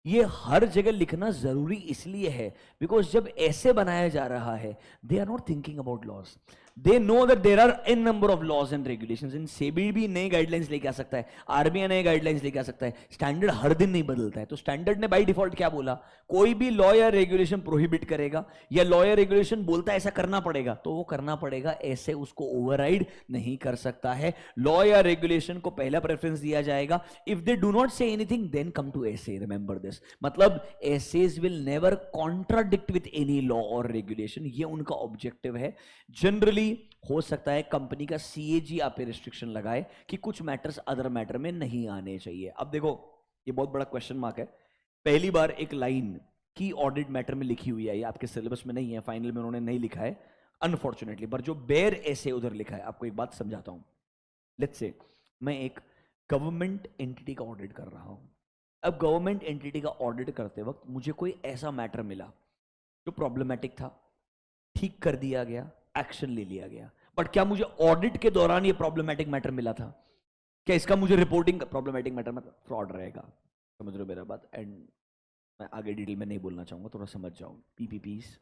ये हर जगह लिखना जरूरी इसलिए है बिकॉज जब ऐसे बनाया जा रहा है, they are not thinking about laws, they know that there are an number of laws and regulations. In SEBI भी नई गाइडलाइंस लेके आ सकता है, आरबीआई नई गाइडलाइंस लेके आ सकता है, स्टैंडर्ड हर दिन नहीं बदलता है। तो स्टैंडर्ड ने बाय डिफॉल्ट क्या बोला, कोई भी लॉ या रेगुलेशन प्रोहिबिट करेगा या लॉ या रेगुलेशन बोलता है ऐसा करना पड़ेगा, तो वो करना पड़ेगा, ऐसे उसको ओवरराइड नहीं कर सकता है। लॉ या रेगुलेशन को पहला प्रेफरेंस दिया जाएगा। If they do not say anything then come to SA, remember this. मतलब SAs will never contradict with any law और रेगुलेशन, ये उनका ऑब्जेक्टिव है। जनरली हो सकता है कंपनी का सीएजी आप पे रिस्ट्रिक्शन लगाए कि कुछ मैटर्स अदर मैटर में नहीं आने चाहिए। अब देखो ये बहुत बड़ा क्वेश्चन मार्क है, पहली बार एक लाइन की ऑडिट मैटर में लिखी हुई है, ये आपके सिलेबस में नहीं है, फाइनल में उन्होंने नहीं लिखा है अनफॉर्चुनेटली, पर जो बेयर ऐसे उधर लिखा है, आपको एक बात समझाता हूं। लेट्स से मैं एक गवर्नमेंट एंटिटी का ऑडिट कर रहा हूं। अब गवर्नमेंट एंटिटी का ऑडिट करते वक्त मुझे कोई ऐसा मैटर मिला जो प्रॉब्लमेटिक था, ठीक कर दिया गया, एक्शन ले लिया गया, बट क्या मुझे ऑडिट के दौरान ये प्रॉब्लमेटिक मैटर मिला था? क्या इसका मुझे रिपोर्टिंग प्रॉब्लमेटिक मैटर मतलब फ्रॉड रहेगा? समझ रहे हो मेरा बात? एंड मैं आगे डिटेल में नहीं बोलना चाहूंगा, थोड़ा समझ जाओ। पीपीपीस,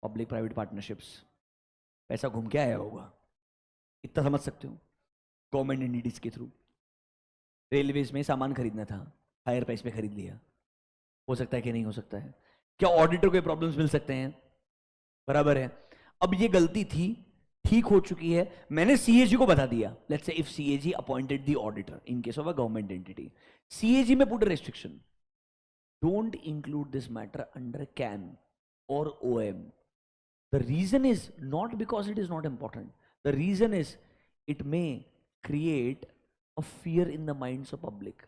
पब्लिक प्राइवेट पार्टनरशिप्स, पैसा घूम के आया होगा, इतना समझ सकते हो। गवर्नमेंट एंटिटीज के थ्रू रेलवेज में सामान खरीदना था, हायर प्राइस पे खरीद लिया, हो सकता है कि नहीं हो सकता है? क्या ऑडिटर को प्रॉब्लम्स मिल सकते हैं? बराबर है। अब ये गलती थी, ठीक हो चुकी है, मैंने सीएजी को बता दिया। Let's say if CAG appointed the auditor in case of a government entity, CAG में put restriction, don't include this matter under KAM और OM. The reason is not because it is not important, the reason is it may create a fear in the minds of public,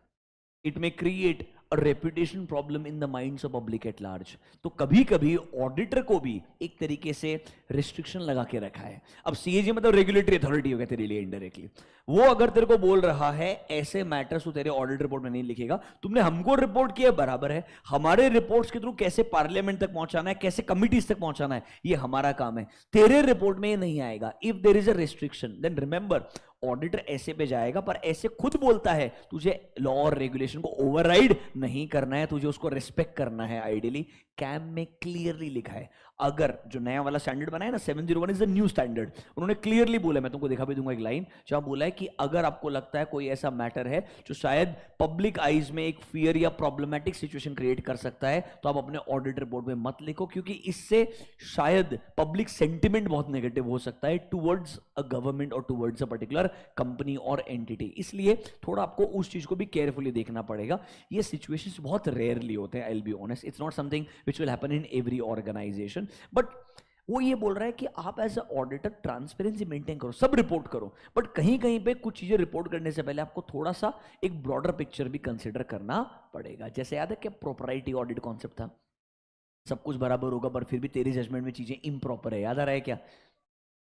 it may create a reputation problem in the minds of public at large। तो कभी कभी auditor को भी एक तरीके से restriction लगा के रखा है। अब सीएजी मतलब रेगुलेटरी अथॉरिटी हो गया तेरे लिए इनडायरेक्टली, वो अगर तेरे को बोल रहा है ऐसे मैटर्स तो तेरे ऑडिट रिपोर्ट में नहीं लिखेगा, तुमने हमको रिपोर्ट किया बराबर है, हमारे रिपोर्ट्स के थ्रू कैसे पार्लियामेंट तक पहुंचाना है, कैसे कमिटीज तक पहुंचाना है, ये हमारा काम है, तेरे रिपोर्ट में ये नहीं आएगा। If there is a restriction then remember auditor ऐसे पे जाएगा, पर ऐसे खुद बोलता है तुझे लॉ और रेगुलेशन को ओवरराइड नहीं करना है, तुझे उसको रिस्पेक्ट करना है। आइडियली कैम में क्लियरली लिखा है, अगर जो नया वाला स्टैंडर्ड बना है ना 701 इज द न्यू स्टैंडर्ड, उन्होंने क्लियरली बोला, मैं तुमको दिखा भी दूंगा एक लाइन जहां बोला है कि अगर आपको लगता है कोई ऐसा मैटर है जो शायद पब्लिक आईज में एक फियर या प्रॉब्लमेटिक सिचुएशन क्रिएट कर सकता है, तो आप अपने ऑडिट रिपोर्ट में मत लिखो, क्योंकि इससे शायद पब्लिक सेंटिमेंट बहुत नेगेटिव हो सकता है टुवर्ड्स अ गवर्नमेंट और टुवर्ड्स अ पर्टिकुलर कंपनी और एंटिटी। इसलिए थोड़ा आपको उस चीज को भी केयरफुली देखना पड़ेगा। ये सिचुएशंस बहुत रेयरली होते हैं, I will be honest, it's not something which will happen in every organisation, but वो ये बोल रहा है कि आप as a auditor transparency maintain करो, सब रिपोर्ट करो, बट कहीं कहीं पे कुछ चीजें रिपोर्ट करने से पहले आपको थोड़ा सा एक ब्रॉडर पिक्चर भी कंसिडर करना पड़ेगा। जैसे याद है कि प्रोपराइटी ऑडिट कॉन्सेप्ट था, सब कुछ बराबर होगा पर फिर भी तेरी जजमेंट में चीजें इम्प्रॉपर है, याद आ रहा है क्या?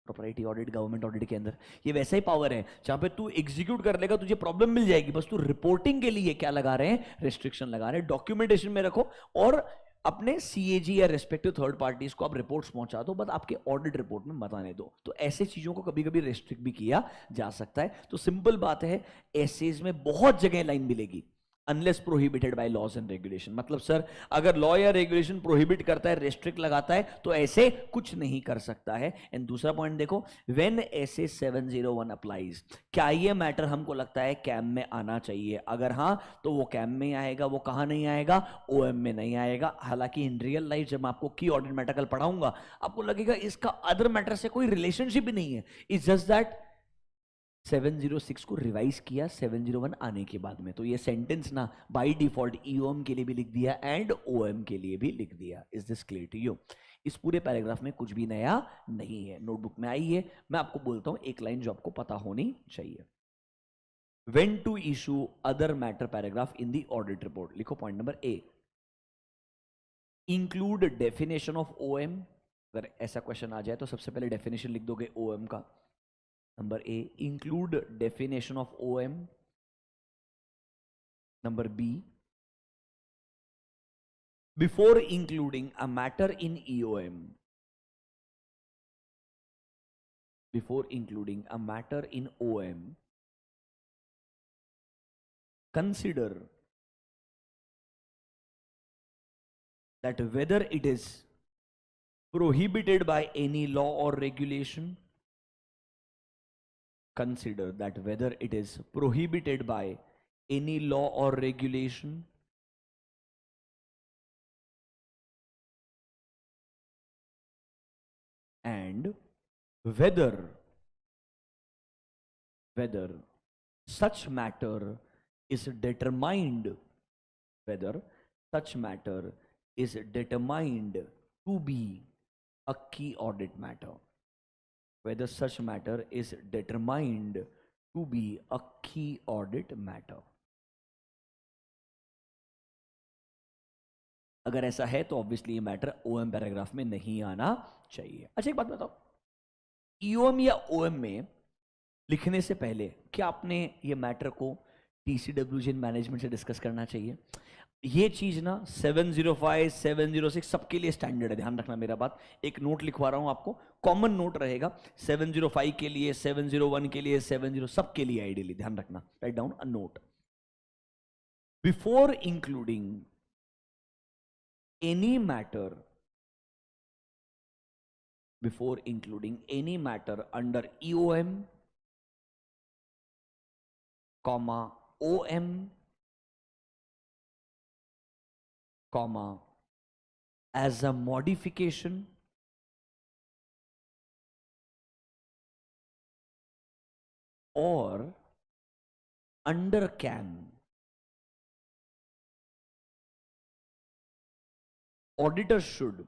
प्रोपराइटी ऑडिट गवर्नमेंट ऑडिट के अंदर ये वैसा ही पावर है जहां पे तू एग्जीक्यूट कर लेगा तुझे प्रॉब्लम मिल जाएगी, बस तू रिपोर्टिंग के लिए क्या लगा रहे हैं, रेस्ट्रिक्शन लगा रहे हैं। डॉक्यूमेंटेशन में रखो और अपने सीएजी या रेस्पेक्टिव थर्ड पार्टीज को आप रिपोर्ट्स पहुंचा दो, बट आपके ऑडिट रिपोर्ट में मत आने दो। तो ऐसे चीजों को कभी कभी रेस्ट्रिक्ट भी किया जा सकता है। तो सिंपल बात है, एसेज में बहुत जगह लाइन मिलेगी unless prohibited by laws and regulation, मतलब सर अगर लॉ या रेगुलेशन प्रोहिबिट करता है, रेस्ट्रिक्ट लगाता है, तो ऐसे कुछ नहीं कर सकता है। एंड दूसरा पॉइंट देखो, व्हेन एसे 701 अप्लाइज, क्या ये मैटर हमको लगता है कैम में आना चाहिए? अगर हाँ तो वो कैम में आएगा, वो कहां नहीं आएगा? ओएम में नहीं आएगा। हालांकि इन रियल लाइफ जब मैं आपको की ऑडिट मैटर कल पढ़ाऊंगा, आपको लगेगा इसका अदर मैटर से कोई रिलेशनशिप ही नहीं है, इट्स जस्ट दैट 706 को रिवाइज किया 701 आने के बाद में। तो ये सेंटेंस ना बाय डिफॉल्ट ईओएम के लिए भी लिख दिया एंड ओएम के लिए भी लिख दिया। Is this clear to you? इस पूरे पैराग्राफ में कुछ भी नया नहीं है, नोटबुक में आई है। मैं आपको बोलता हूं एक लाइन जो आपको पता होनी चाहिए, when to issue other matter paragraph in the audit report. लिखो point number A, include definition of OM. अगर ऐसा क्वेश्चन आ जाए तो सबसे पहले डेफिनेशन लिख दोगे ओएम का। Number A, include definition of OM. Number B, before including a matter in EOM, before including a matter in OM, consider that whether it is prohibited by any law or regulation, consider that whether it is prohibited by any law or regulation, and whether such matter is determined, whether such matter is determined to be a key audit matter, whether such matter is determined to be a key audit matter. अगर ऐसा है तो obviously ये matter ओएम paragraph में नहीं आना चाहिए. अच्छा एक बात बताओ, ईओएम या ओएम में लिखने से पहले क्या आपने ये मैटर को टीसीडब्ल्यूजी मैनेजमेंट से डिस्कस करना चाहिए? ये चीज ना 705 706 सबके लिए स्टैंडर्ड है, ध्यान रखना मेरा बात. एक नोट लिखवा रहा हूं आपको, कॉमन नोट रहेगा 705 के लिए, 701 के लिए, 70 सबके लिए आइडियली, ध्यान रखना. Write down a note before including any matter, before including any matter under EOM, comma OM, comma as a modification or under CAM, auditor should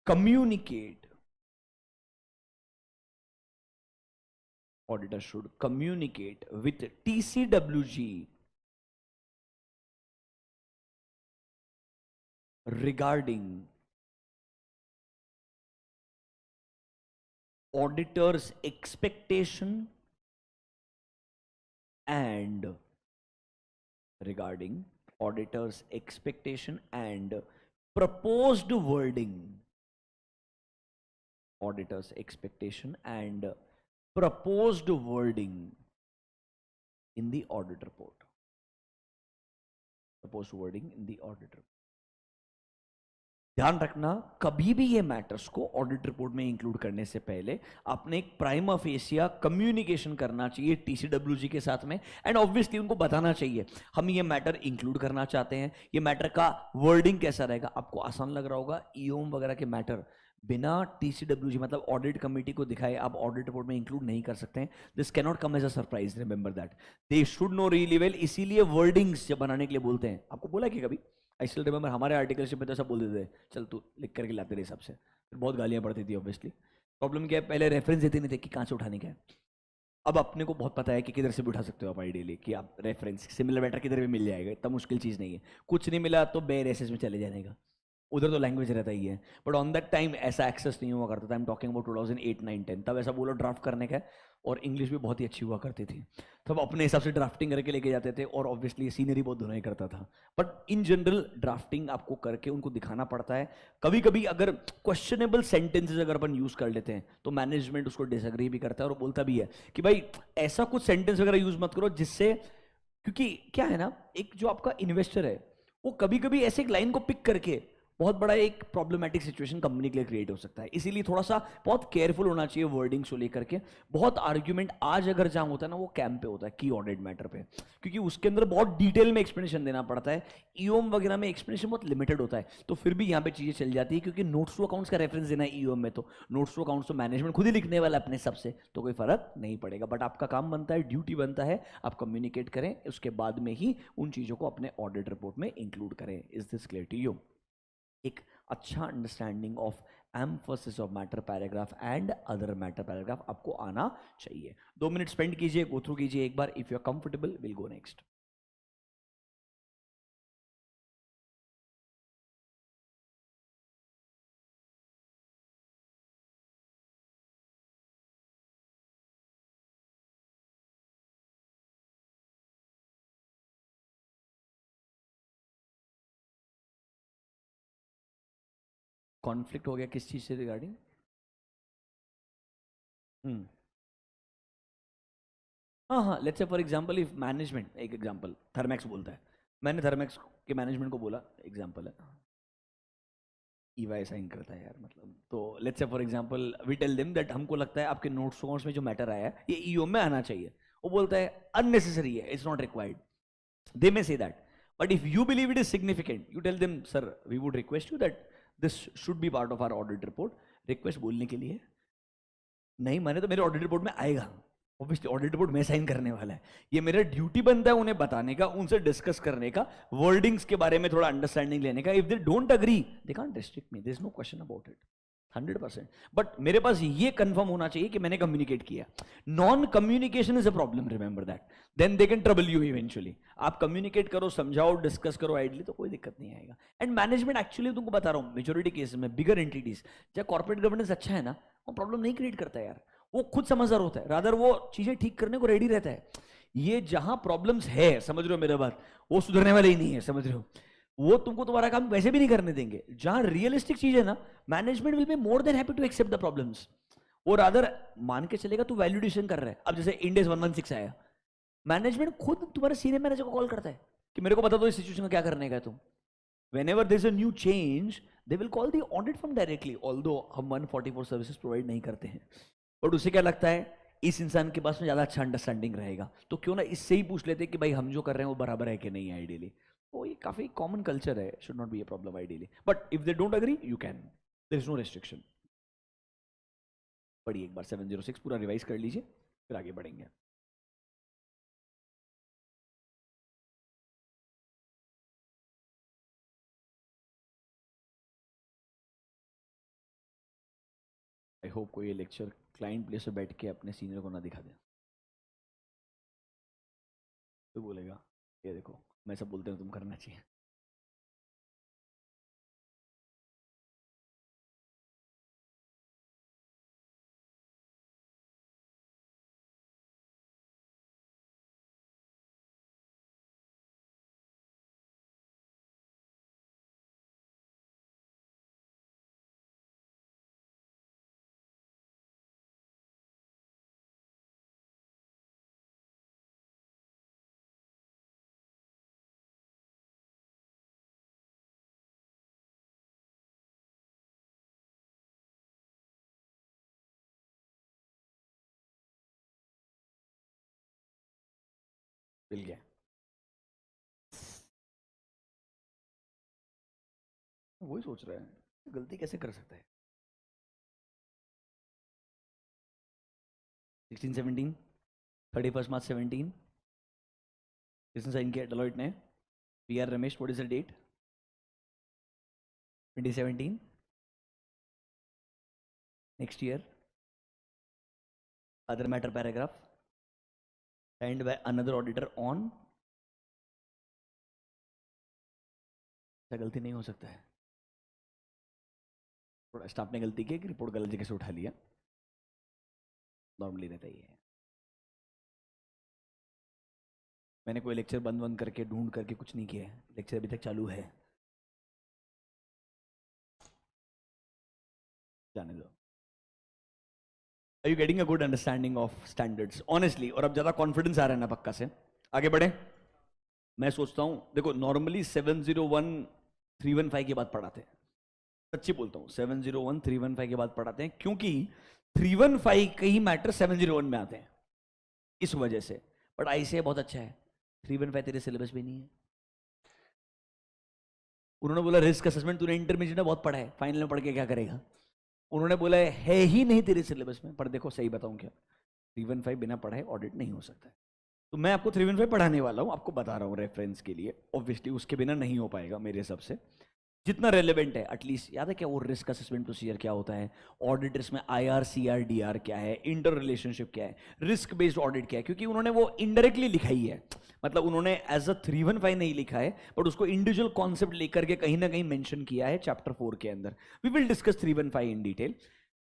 communicate, with TCWG regarding auditor's expectation and proposed wording, in the audit report, ध्यान रखना कभी भी ये matters को audit report में include करने से पहले आपने एक प्राइमा फेसिया कम्युनिकेशन करना चाहिए टीसीडब्ल्यूजी के साथ में, एंड ऑब्वियसली उनको बताना चाहिए हम ये मैटर इंक्लूड करना चाहते हैं, ये मैटर का वर्डिंग कैसा रहेगा. आपको आसान लग रहा होगा, ईओएम वगैरह के मैटर बिना टीसीडब्ल्यूजी मतलब ऑडिट कमेटी को दिखाए आप ऑडिट रिपोर्ट में इंक्लूड नहीं कर सकते हैं. This can not come as a surprise, remember that they should know really well. इसीलिए वर्डिंग्स जब बनाने के लिए बोलते हैं, आपको बोला कि कभी आई स्टिल रिमेंबर हमारे आर्टिकलशिप में तो ऐसा बोल देते थे, चल तू लिख करके लाते थे हिसाब से, फिर बहुत गालियां पड़ती थी ऑब्वियसली. प्रॉब्लम क्या है, पहले रेफरेंस देते नहीं थे कि कहाँ से उठाने का है. अब अपने को बहुत पता है कि किधर से भी उठा सकते हो आप आइडियली, कि आप रेफरेंस सिमिलर मैटर किधर भी मिल जाएगा, इतना मुश्किल चीज़ नहीं है. कुछ नहीं मिला तो बेयर एसेस में चले जाने का, उधर तो लैंग्वेज रहता ही है. बट ऑन दैट टाइम ऐसा एक्सेस नहीं हुआ करता था. आई एम टॉकिंग अबाउट 2008 9 10, तब ऐसा बोलो ड्राफ्ट करने का, और इंग्लिश भी बहुत ही अच्छी हुआ करती थी, तब अपने हिसाब से ड्राफ्टिंग करके लेके जाते थे, और ऑब्वियसली सीनरी बहुत धुनाई करता था. बट इन जनरल ड्राफ्टिंग आपको करके उनको दिखाना पड़ता है. कभी कभी अगर क्वेश्चनेबल सेंटेंसेस अगर अपन यूज कर लेते हैं तो मैनेजमेंट उसको डिसएग्री भी करता है और बोलता भी है कि भाई ऐसा कुछ सेंटेंस वगैरह यूज मत करो जिससे, क्योंकि क्या है ना, एक जो आपका इन्वेस्टर है वो कभी कभी ऐसे एक लाइन को पिक करके बहुत बड़ा एक प्रॉब्लमेटिक सिचुएशन कंपनी के लिए क्रिएट हो सकता है. इसीलिए थोड़ा सा बहुत केयरफुल होना चाहिए वर्डिंग्स को लेकर के. बहुत आर्ग्यूमेंट आज अगर जहां होता है ना वो कैंप पे होता है, की ऑडिट मैटर पे, क्योंकि उसके अंदर बहुत डिटेल में एक्सप्लेनेशन देना पड़ता है. ईओएम वगैरह में एक्सप्लेनेशन बहुत लिमिटेड होता है, तो फिर भी यहाँ पे चीजें चल जाती है, क्योंकि नोट्स टू अकाउंट्स का रेफरेंस देना है ईओएम में, तो नोट्स टू अकाउंट्स तो मैनेजमेंट खुद ही लिखने वाला अपने सबसे, तो कोई फर्क नहीं पड़ेगा. बट आपका काम बनता है, ड्यूटी बनता है, आप कम्युनिकेट करें, उसके बाद में ही उन चीजों को अपने ऑडिट रिपोर्ट में इंक्लूड करें. Is this clear to you? एक अच्छा understanding of emphasis of matter paragraph and other matter paragraph आपको आना चाहिए. 2 मिनट स्पेंड कीजिए, गो थ्रू कीजिए एक बार. If you are comfortable will go next. Conflict हो गया किस चीज से रिगार्डिंग? हाँ हाँ, let's say for example if management, एक एग्जांपल थर्मैक्स बोलता है, मैंने थर्मैक्स के मैनेजमेंट को बोला, एग्जांपल है, ईवाई साइन करता है यार, मतलब तो let's say for example we tell them that हमको लगता है आपके नोट्स में जो मैटर आया है ये ईओ में आना चाहिए, वो बोलता है अननेसेसरी है, it's not required, they may say that, but if you believe it is significant, you tell them sir we would request you that this should be part of our audit report. Request बोलने के लिए नहीं माने तो मेरे audit report में आएगा, obviously audit report में साइन करने वाला है, ये मेरा ड्यूटी बनता है उन्हें बताने का, उनसे डिस्कस करने का, वर्डिंग्स के बारे में थोड़ा अंडरस्टैंडिंग लेने का, if they don't agree they can't restrict me, there is no question about it, 100%, but मेरे पास ये कंफर्म होना चाहिए कि मैंने कम्युनिकेट किया, non communication is a problem, remember that, then they can trouble you eventually, आप कम्युनिकेट करो, समझाओ, डिस्कस करो आइडली, तो कोई दिक्कत नहीं आएगा। एंड मैनेजमेंट एक्चुअली तुमको बता रहा हूँ मेजोरिटी केस में बिगर एंटिटीज जहाँ कॉर्पोरेट गवर्नेंस अच्छा है ना, वो प्रॉब्लम नहीं क्रिएट करता है यार, वो खुद समझदार होता है, रादर वो चीजें ठीक करने को रेडी रहता है, ये जहां प्रॉब्लम्स है, समझ रहे हो मेरा बात, वो सुधरने वाले ही नहीं है, समझ रहे हो, वो तुमको तुम्हारा काम वैसे भी नहीं करने देंगे, जहां रियलिस्टिक चीज है ना, management will be more than happy to accept the problems, वो रादर मान के चलेगा तू वैल्यूडेशन कर रहा है, अब जैसे इंडेस 116 आया, मैनेजमेंट खुद तुम्हारे सीनियर मैनेजर को कॉल करता है कि मेरे को बता दो इस सिचुएशन में क्या करने का तुम, whenever there is a new change they will call the audit firm directly, although हम 144 सर्विसेज प्रोवाइड नहीं करते हैं, बट उसे क्या लगता है इस इंसान के पास में ज्यादा अच्छा अंडरस्टैंडिंग रहेगा, तो क्यों ना इससे ही पूछ लेते कि भाई हम जो कर रहे हैं वो बराबर है कि नहीं है आइडियली, तो ये काफी कॉमन कल्चर है, should not be a problem ideally, but if they don't agree you can, there is no restriction. पढ़िए एक बार 706 पूरा रिवाइज कर लीजिए, फिर आगे बढ़ेंगे। आई होप कोई ये लेक्चर क्लाइंट प्लेस पे बैठ के अपने सीनियर को ना दिखा दे, तो बोलेगा ये देखो मैं सब बोलते हैं तुम करना चाहिए। मिल गया, वही सोच रहा है गलती कैसे कर सकता है। 16-17 31 मार्च 17 किसने साइन किया, डेलॉइट ने, P R Ramesh, what is the date, 2017, next year, other matter paragraph signed by another auditor on, गलती नहीं हो सकता है, थोड़ा स्टाफ ने गलती की कि रिपोर्ट गलत जगह से उठा लिया, नॉर्मली रहता ही है, मैंने कोई लेक्चर बंद बंद करके ढूंढ करके कुछ नहीं किया है, लेक्चर अभी तक चालू है, जाने दो। Are you getting a good understanding of standards honestly, और अब ज्यादा कॉन्फिडेंस आ रहा है ना पक्का से, आगे बढ़े। मैं सोचता हूं देखो नॉर्मली 701 315 की बात पढ़ाते हैं, सच्ची बोलता हूं 701 315 की बात पढ़ाते हैं, क्योंकि 315 के ही मैटर 701 में आते हैं, इस वजह से, बट ऐसे बहुत अच्छा है 315 तेरे सिलेबस में नहीं है, उन्होंने बोला रिस्क असेसमेंट तूने इंटरमीडिएट में बहुत पढ़ा है, फाइनल में पढ़ के क्या करेगा, उन्होंने बोला है ही नहीं तेरे सिलेबस में, पर देखो सही बताऊं क्या, 315 बिना पढ़ाए ऑडिट नहीं हो सकता है, तो मैं आपको 315 पढ़ाने वाला हूं, आपको बता रहा हूं रेफरेंस के लिए, ऑब्वियसली उसके बिना नहीं हो पाएगा मेरे हिसाब से, जितना रेलेवेंट है एटलीस्ट याद है क्या वो रिस्क असेसमेंट प्रोसीजर क्या होता है, ऑडिटर्स में IR CR DR क्या है, इंटर रिलेशनशिप क्या है, रिस्क बेस्ड ऑडिट क्या है, क्योंकि उन्होंने वो इनडायरेक्टली लिखा ही है, मतलब उन्होंने एज अ 315 नहीं लिखा है, बट उसको इंडिविजुअल कॉन्सेप्ट लेकर के कहीं ना कहीं मेंशन किया है चैप्टर 4 के अंदर, we will discuss 315 in detail,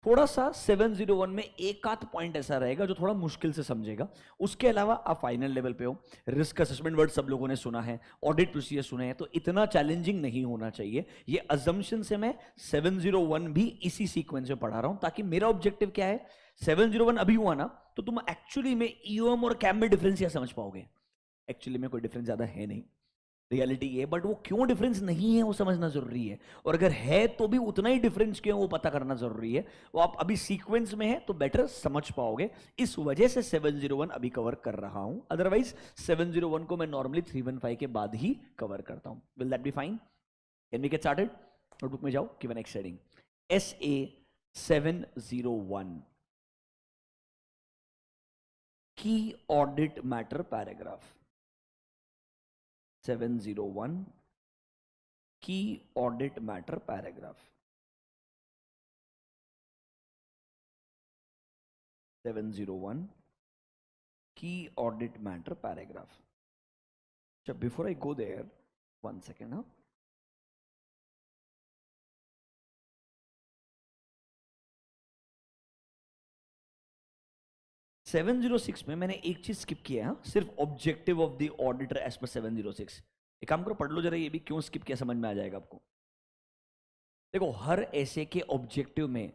थोड़ा सा 701 में एक आध पॉइंट ऐसा रहेगा जो थोड़ा मुश्किल से समझेगा, उसके अलावा आप फाइनल लेवल पे हो, रिस्क असेसमेंट वर्ड सब लोगों ने सुना है, ऑडिट प्रोसीजर सुने हैं, तो इतना चैलेंजिंग नहीं होना चाहिए, ये अजम्पशन से मैं 701 भी इसी सीक्वेंस में पढ़ा रहा हूं, ताकि मेरा ऑब्जेक्टिव क्या है, 701 अभी हुआ ना, तो तुम एक्चुअली में ईओएम और कैम में डिफरेंस क्या समझ पाओगे? एक्चुअली में कोई डिफरेंस ज्यादा है नहीं, रियलिटी ये, बट वो क्यों डिफरेंस नहीं है वो समझना जरूरी है, और अगर है तो भी उतना ही डिफरेंस क्यों वो पता करना जरूरी है। वो आप अभी सीक्वेंस में है तो बेटर समझ पाओगे, इस वजह से 701 अभी कवर कर रहा हूं, अदरवाइज 701 को मैं नॉर्मली 315 के बाद ही कवर करता हूं। Will that be fine? Can we get started? Notebook में जाओ, give an next heading SA 701 key audit matter paragraph. 701 key audit matter paragraph. 701 key audit matter paragraph. अच्छा, before I go there, 1 second. हाँ, seven 706 में मैंने एक चीज skip किया है, सिर्फ objective of the auditor as per 706। एक काम करो, पढ़ लो जरा, ये भी क्यों स्किप किया समझ में आ जाएगा आपको। देखो, हर ऐसे के ऑब्जेक्टिव में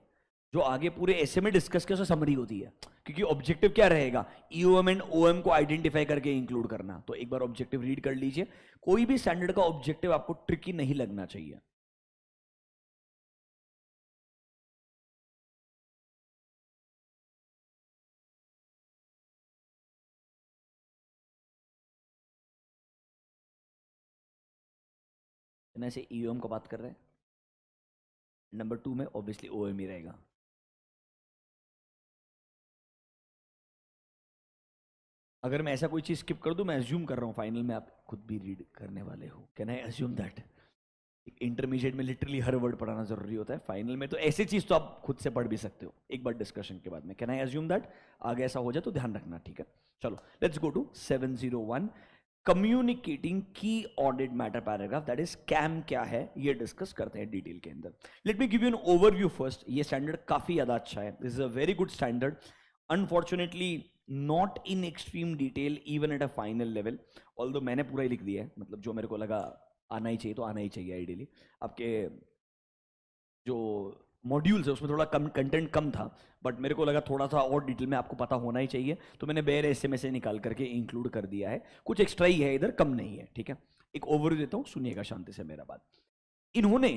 जो आगे पूरे ऐसे में डिस्कस किया उसमें समरी होती है, क्योंकि ऑब्जेक्टिव क्या रहेगा? ईओएम एंड ओएम को आइडेंटिफाई करके इंक्लूड करना। तो एक बार ऑब्जेक्टिव रीड कर लीजिए, कोई भी स्टैंडर्ड का ऑब्जेक्टिव आपको ट्रिकी नहीं लगना चाहिए। ऐसे ईओएम का बात कर रहे हैं, नंबर 2 में ऑब्वियसली ओएम ही रहेगा। अगर मैं ऐसा कोई चीज स्किप कर दूं, मैं अज्यूम कर रहा हूं फाइनल में आप खुद भी रीड करने वाले हो, can I assume that? Intermediate में लिटरली हर वर्ड पढ़ाना जरूरी होता है, फाइनल में तो ऐसी चीज तो आप खुद से पढ़ भी सकते हो एक बार डिस्कशन के बाद में। Can I assume that? आगे ऐसा हो जाए तो ध्यान रखना, ठीक है? चलो, let's go to 701 communicating key audit matter paragraph, that is KAM क्या है ये डिस्कस करते हैं डिटेल के अंदर। Let me give you an overview first. ये स्टैंडर्ड काफी ज्यादा अच्छा है, this is a very good standard, unfortunately not in extreme detail even at a final level, although मैंने पूरा ही लिख दिया है, मतलब जो मेरे को लगा आना ही चाहिए तो आना ही चाहिए आइडियली। आपके जो मॉड्यूल्स है उसमें थोड़ा कम कंटेंट कम था, बट मेरे को लगा थोड़ा सा और डिटेल में आपको पता होना ही चाहिए, तो मैंने बेर ऐसे में से निकाल करके इंक्लूड कर दिया है, कुछ एक्स्ट्रा ही है इधर, कम नहीं है, ठीक है? एक ओवरव्यू देता हूं, सुनिएगा शांति से मेरा बात। इन्होंने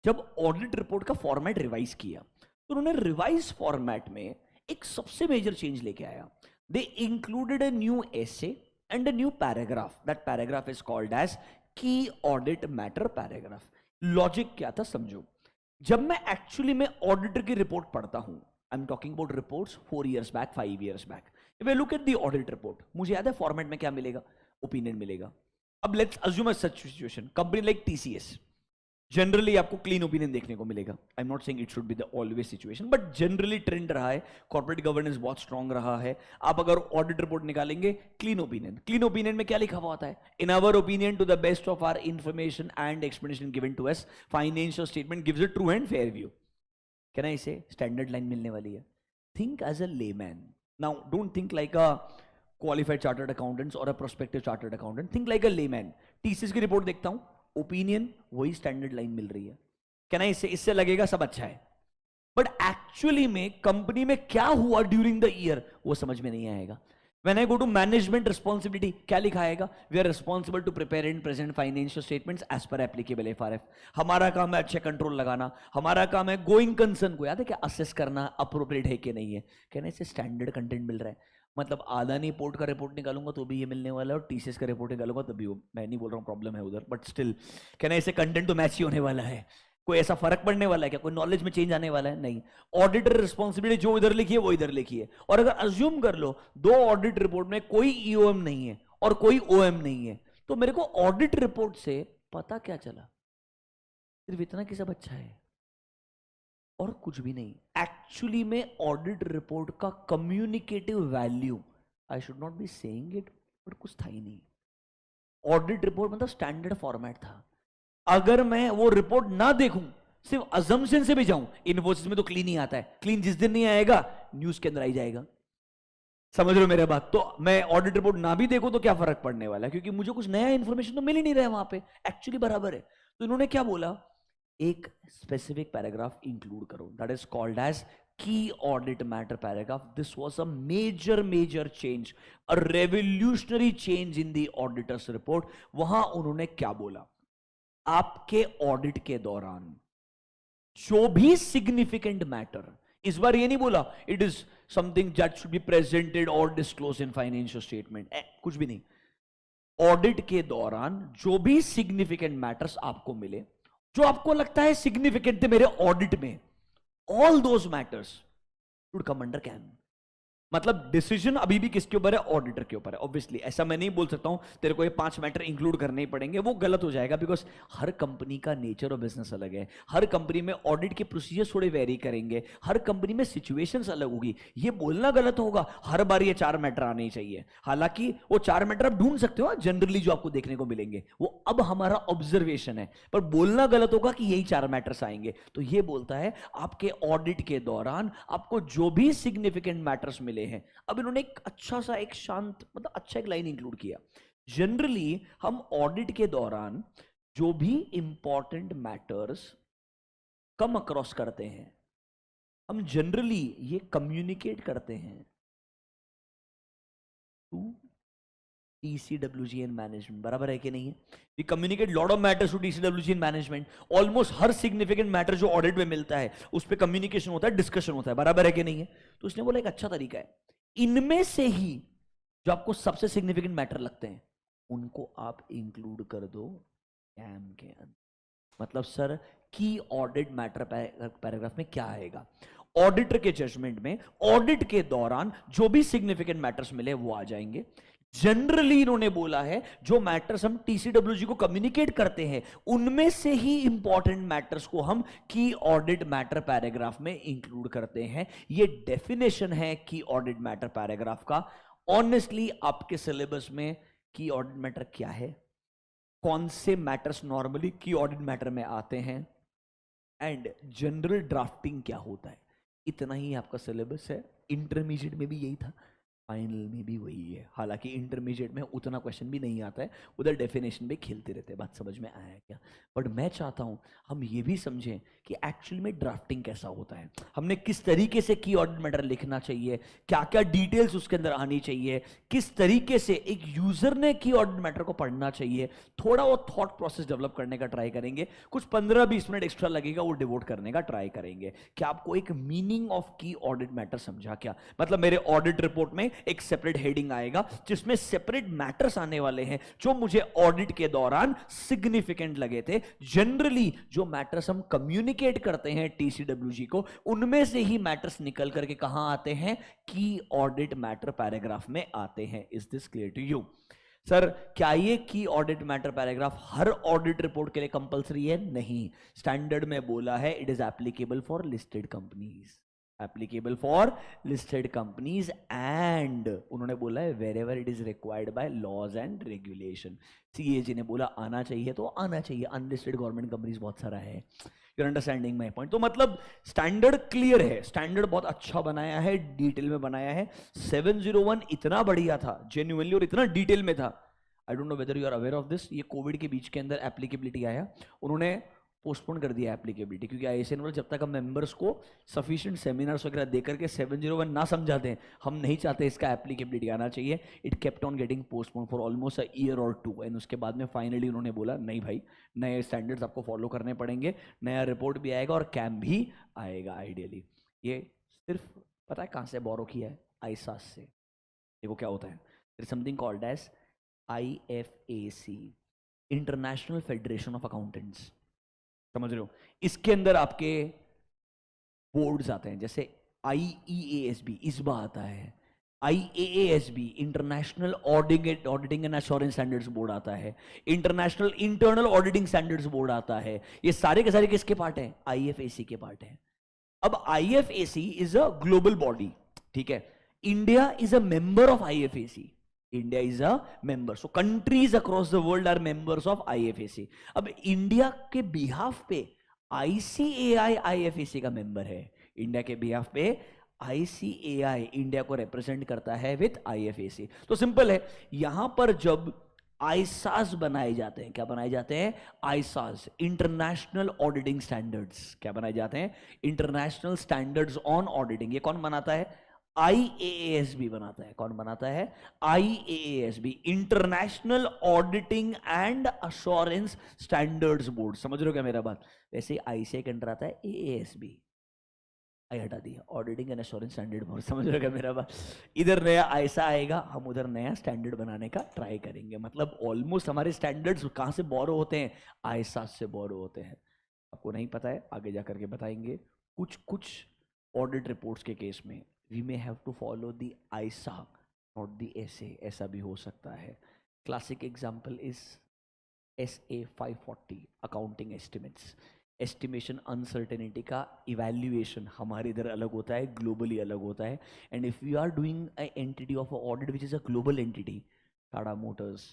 जब ऑडिट रिपोर्ट का फॉर्मेट रिवाइज किया तो उन्होंने रिवाइज फॉर्मेट में एक सबसे मेजर चेंज लेके आया। They included a new SA and a new paragraph, that paragraph is called as key audit matter paragraph. Logic क्या था समझो। जब मैं एक्चुअली में ऑडिटर की रिपोर्ट पढ़ता हूं, I am talking about reports 4 years back, 5 years back, if I look at the audit report, मुझे याद है फॉर्मेट में क्या मिलेगा? ओपिनियन मिलेगा। अब let's assume a such situation, company like TCS, generally आपको क्लीन ओपिनियन देखने को मिलेगा। I am not saying it should be the always situation, but generally trend रहा है, कॉर्पोरेट गवर्नेंस बहुत स्ट्रांग रहा है। आप अगर ऑडिट रिपोर्ट निकालेंगे, क्लीन ओपिनियन, क्लीन ओपिनियन में क्या लिखा हुआ होता है? In our opinion, to the best of our information and explanation given to us, financial statement gives a true and fair view. Can I say standard line मिलने वाली है? Think as a layman now, don't think like a qualified chartered accountants और a prospective chartered accountant, think like a layman. TCS की report देखता हूं, opinion वही standard line मिल रही है, क्या ना? इससे लगेगा सब अच्छा है, बट एक्चुअली में कंपनी में क्या हुआ ड्यूरिंग द ईयर वो समझ में नहीं आएगा। When I go to management responsibility, क्या लिखा आएगा? We are responsible to prepare and present financial statements as per applicable FRF. हमारा काम है अच्छे कंट्रोल लगाना, हमारा काम है गोइंग कंसर्न को, याद है क्या, असेस करना अप्रोप्रिएट है कि नहीं है। कहने से स्टैंडर्ड कंटेंट मिल रहा है, मतलब आदानी पोर्ट का रिपोर्ट निकालूंगा तो भी ये मिलने वाला है, और टीसीएस का रिपोर्ट निकालूंगा तो भी, मैं नहीं बोल रहा हूँ प्रॉब्लम है उधर, बट स्टिल कहना ऐसे कंटेंट तो मैच ही होने वाला है। कोई ऐसा फर्क पड़ने वाला है क्या? कोई नॉलेज में चेंज आने वाला है? नहीं। ऑडिटर रिस्पॉन्सिबिलिटी जो इधर लिखी है वो इधर लिखी है, और अगर अज्यूम कर लो दो ऑडिट रिपोर्ट में कोई ईओएम नहीं है और कोई ओएम नहीं है, तो मेरे को ऑडिट रिपोर्ट से पता क्या चला? सिर्फ इतना कि सब अच्छा है और कुछ भी नहीं। एक्चुअली में ऑडिट रिपोर्ट का communicative value, I should not be saying it, but कुछ था ही नहीं। ऑडिट रिपोर्ट मतलब स्टैंडर्ड फॉर्मेट था। अगर मैं वो रिपोर्ट ना देखूं, सिर्फ अजम्पशन से भी जाऊं, इन्फोसिस में तो क्लीन ही आता है, क्लीन जिस दिन नहीं आएगा न्यूज के अंदर आई जाएगा, समझ रहे हो मेरे बात? तो मैं ऑडिट रिपोर्ट ना भी देखूं तो क्या फर्क पड़ने वाला है, क्योंकि मुझे कुछ नया इंफॉर्मेशन तो मिल ही नहीं रहा है वहां पे, एक्चुअली बराबर है। तो इन्होंने क्या बोला एक स्पेसिफिक पैराग्राफ इंक्लूड करो, that is called as key audit matter paragraph. This was a major change, a revolutionary change in the auditor's report. वहां उन्होंने क्या बोला, आपके ऑडिट के दौरान जो भी सिग्निफिकेंट मैटर, इस बार ये नहीं बोला it is something that should be presented और डिस्क्लोज इन फाइनेंशियल स्टेटमेंट, कुछ भी नहीं. ऑडिट के दौरान जो भी सिग्निफिकेंट मैटर्स आपको मिले, जो आपको लगता है सिग्निफिकेंट थे मेरे ऑडिट में, all those matters should come under can. मतलब डिसीजन अभी भी किसके ऊपर है, ऑडिटर के ऊपर है. ऑब्वियसली ऐसा मैं नहीं बोल सकता हूं तेरे को ये 5 मैटर इंक्लूड करने ही पड़ेंगे, वो गलत हो जाएगा. बिकॉज हर कंपनी का नेचर और बिजनेस अलग है, हर कंपनी में ऑडिट के प्रोसीजर थोड़े वेरी करेंगे, हर कंपनी में सिचुएशंस अलग होगी. ये बोलना गलत होगा हर बार ये 4 मैटर आने ही चाहिए. हालांकि वो 4 मैटर आप ढूंढ सकते हो जनरली जो आपको देखने को मिलेंगे, वो अब हमारा ऑब्जर्वेशन है, पर बोलना गलत होगा कि यही 4 मैटर्स आएंगे. तो ये बोलता है आपके ऑडिट के दौरान आपको जो भी सिग्निफिकेंट मैटर्स मिले हैं. अब इन्होंने एक अच्छा सा एक शांत मतलब अच्छा एक लाइन इंक्लूड किया. जनरली हम ऑडिट के दौरान जो भी इंपॉर्टेंट मैटर्स कम अक्रॉस करते हैं, हम जनरली ये कम्युनिकेट करते हैं टू TCWG एंड मैनेजमेंट. बराबर है कि नहीं है? We communicate lot of matters to TCWG and management. Almost हर सिग्निफिकेंट मैटर जो ऑडिट में मिलता है उस पर कम्युनिकेशन होता है, डिस्कशन होता है. बराबर है कि नहीं है? तो उसने बोला एक अच्छा तरीका है, इनमें से ही जो आपको सबसे सिग्निफिकेंट मैटर लगते हैं उनको आप इंक्लूड कर दो कैम के अंदर. मतलब सर की ऑडिट मैटर पैराग्राफ में क्या आएगा, ऑडिटर के जजमेंट में ऑडिट के दौरान जो भी सिग्निफिकेंट मैटर्स मिले वो आ जाएंगे. जनरली इन्होंने बोला है जो मैटर्स हम TCWG को कम्युनिकेट करते हैं उनमें से ही इंपॉर्टेंट मैटर्स को हम की ऑडिट मैटर पैराग्राफ में इंक्लूड करते हैं. ये डेफिनेशन है की ऑडिट मैटर पैराग्राफ का. ऑनेस्टली आपके सिलेबस में की ऑडिट मैटर क्या है, कौन से मैटर्स नॉर्मली की ऑडिट मैटर में आते हैं, एंड जनरल ड्राफ्टिंग क्या होता है, इतना ही आपका सिलेबस है. इंटरमीडिएट में भी यही था, फाइनल में भी वही है. हालांकि इंटरमीडिएट में उतना क्वेश्चन भी नहीं आता है, उधर डेफिनेशन भी खेलते रहते हैं. बात समझ में आया क्या? बट मैं चाहता हूं हम ये भी समझें कि एक्चुअली में ड्राफ्टिंग कैसा होता है, हमने किस तरीके से की ऑडिट मैटर लिखना चाहिए, क्या क्या डिटेल्स उसके अंदर आनी चाहिए, किस तरीके से एक यूजर ने की ऑडिट मैटर को पढ़ना चाहिए. थोड़ा वो थॉट प्रोसेस डेवलप करने का ट्राई करेंगे. कुछ 15-20 मिनट एक्स्ट्रा लगेगा वो डिवोट करने का ट्राई करेंगे. क्या आपको एक meaning of key audit matter समझा क्या? मतलब मेरे ऑडिट रिपोर्ट में एक सेपरेट हेडिंग आएगा जिसमें सेपरेट मैटर्स आने वाले हैं जो मुझे ऑडिट के दौरान सिग्निफिकेंट लगे थे. जनरली जो मैटर्स हम कम्युनिकेट करते हैं TCWG को, उनमें से ही मैटर्स निकल करके कहां आते हैं, की ऑडिट मैटर पैराग्राफ में आते हैं. Is this clear to you? Sir क्या ये की ऑडिट मैटर पैराग्राफ हर ऑडिट रिपोर्ट के लिए कंपलसरी है? नहीं. स्टैंडर्ड में बोला है it is applicable for listed companies, applicable for listed companies, and उन्होंने बोला है wherever it is required by laws and regulation. CAG ने बोला आना चाहिए तो आना चाहिए. अनलिस्टेड गवर्नमेंट कंपनीज बहुत सारा है. Your understanding my point? तो मतलब स्टैंडर्ड क्लियर है, स्टैंडर्ड बहुत अच्छा बनाया है, डिटेल में बनाया है. 701 इतना बढ़िया था जेन्युइनली और इतना डिटेल में था. I don't know whether you are aware of this. ये कोविड के बीच के अंदर एप्लीकेबिलिटी आया, उन्होंने पोस्टपोन कर दिया एप्लीकेबिलिटी, क्योंकि ISN वाले जब तक हम मेंबर्स को सफिशिएंट सेमिनार्स वगैरह देकर के 701 ना समझाते हैं, हम नहीं चाहते इसका एप्लीकेबिलिटी आना चाहिए. It kept on getting postpone for almost a year और 2, एंड उसके बाद में फाइनली उन्होंने बोला नहीं भाई, नए स्टैंडर्ड्स आपको फॉलो करने पड़ेंगे, नया रिपोर्ट भी आएगा और कैम भी आएगा. आइडियली ये सिर्फ पता है कहाँ से बोरो किया है? ISAS से. देखो क्या होता है, there is something called as IFAC, international federation of accountants. समझ रहे हो? इसके अंदर आपके बोर्ड्स आते हैं, जैसे IEASB ISBA आता है, IAASB international auditing and assurance standards board आता है, international internal auditing standards board आता है. ये सारे के सारे किसके पार्ट हैं? IFAC के पार्ट हैं. अब IFAC is a global body, ठीक है. India is a member of IFAC. India is a member, so countries across the world are members of IFAC. अब इंडिया के बिहाफ पे ICAI IFAC का मेंबर है. इंडिया के बिहाफ पे ICAI India को रिप्रेजेंट करता है विद IFAC. तो सिंपल है, यहां पर जब आईसास बनाए जाते हैं। क्या बनाए जाते हैं? आईसास, इंटरनेशनल ऑडिटिंग स्टैंडर्ड्स। क्या बनाए जाते हैं? International standards on auditing. ये कौन बनाता है? IAASB बनाता है। कौन बनाता है? IAASB, international auditing and assurance standards board. समझ रहे हो क्या मेरा बात? वैसे ICAI के अंडर आता है AASB। आई हटा दिया, auditing and assurance standard board. समझ रहे हो क्या मेरा बात? इधर नया ऐसा आएगा, हम उधर नया स्टैंडर्ड बनाने का ट्राई करेंगे। मतलब ऑलमोस्ट हमारे स्टैंडर्ड्स कहाँ से बोरो होते हैं? आईसा से बोरो होते हैं। आपको नहीं पता है, आगे जाकर के बताएंगे। कुछ कुछ ऑडिट रिपोर्ट्स के केस में we may have to follow the ISA, not the SA. ऐसा भी हो सकता है। Classic example is SA 540, accounting estimates. Estimation uncertainty का इवैल्यूएशन हमारे इधर अलग होता है, ग्लोबली अलग होता है। And if you are doing a entity of a audit which is a global entity, Tata Motors,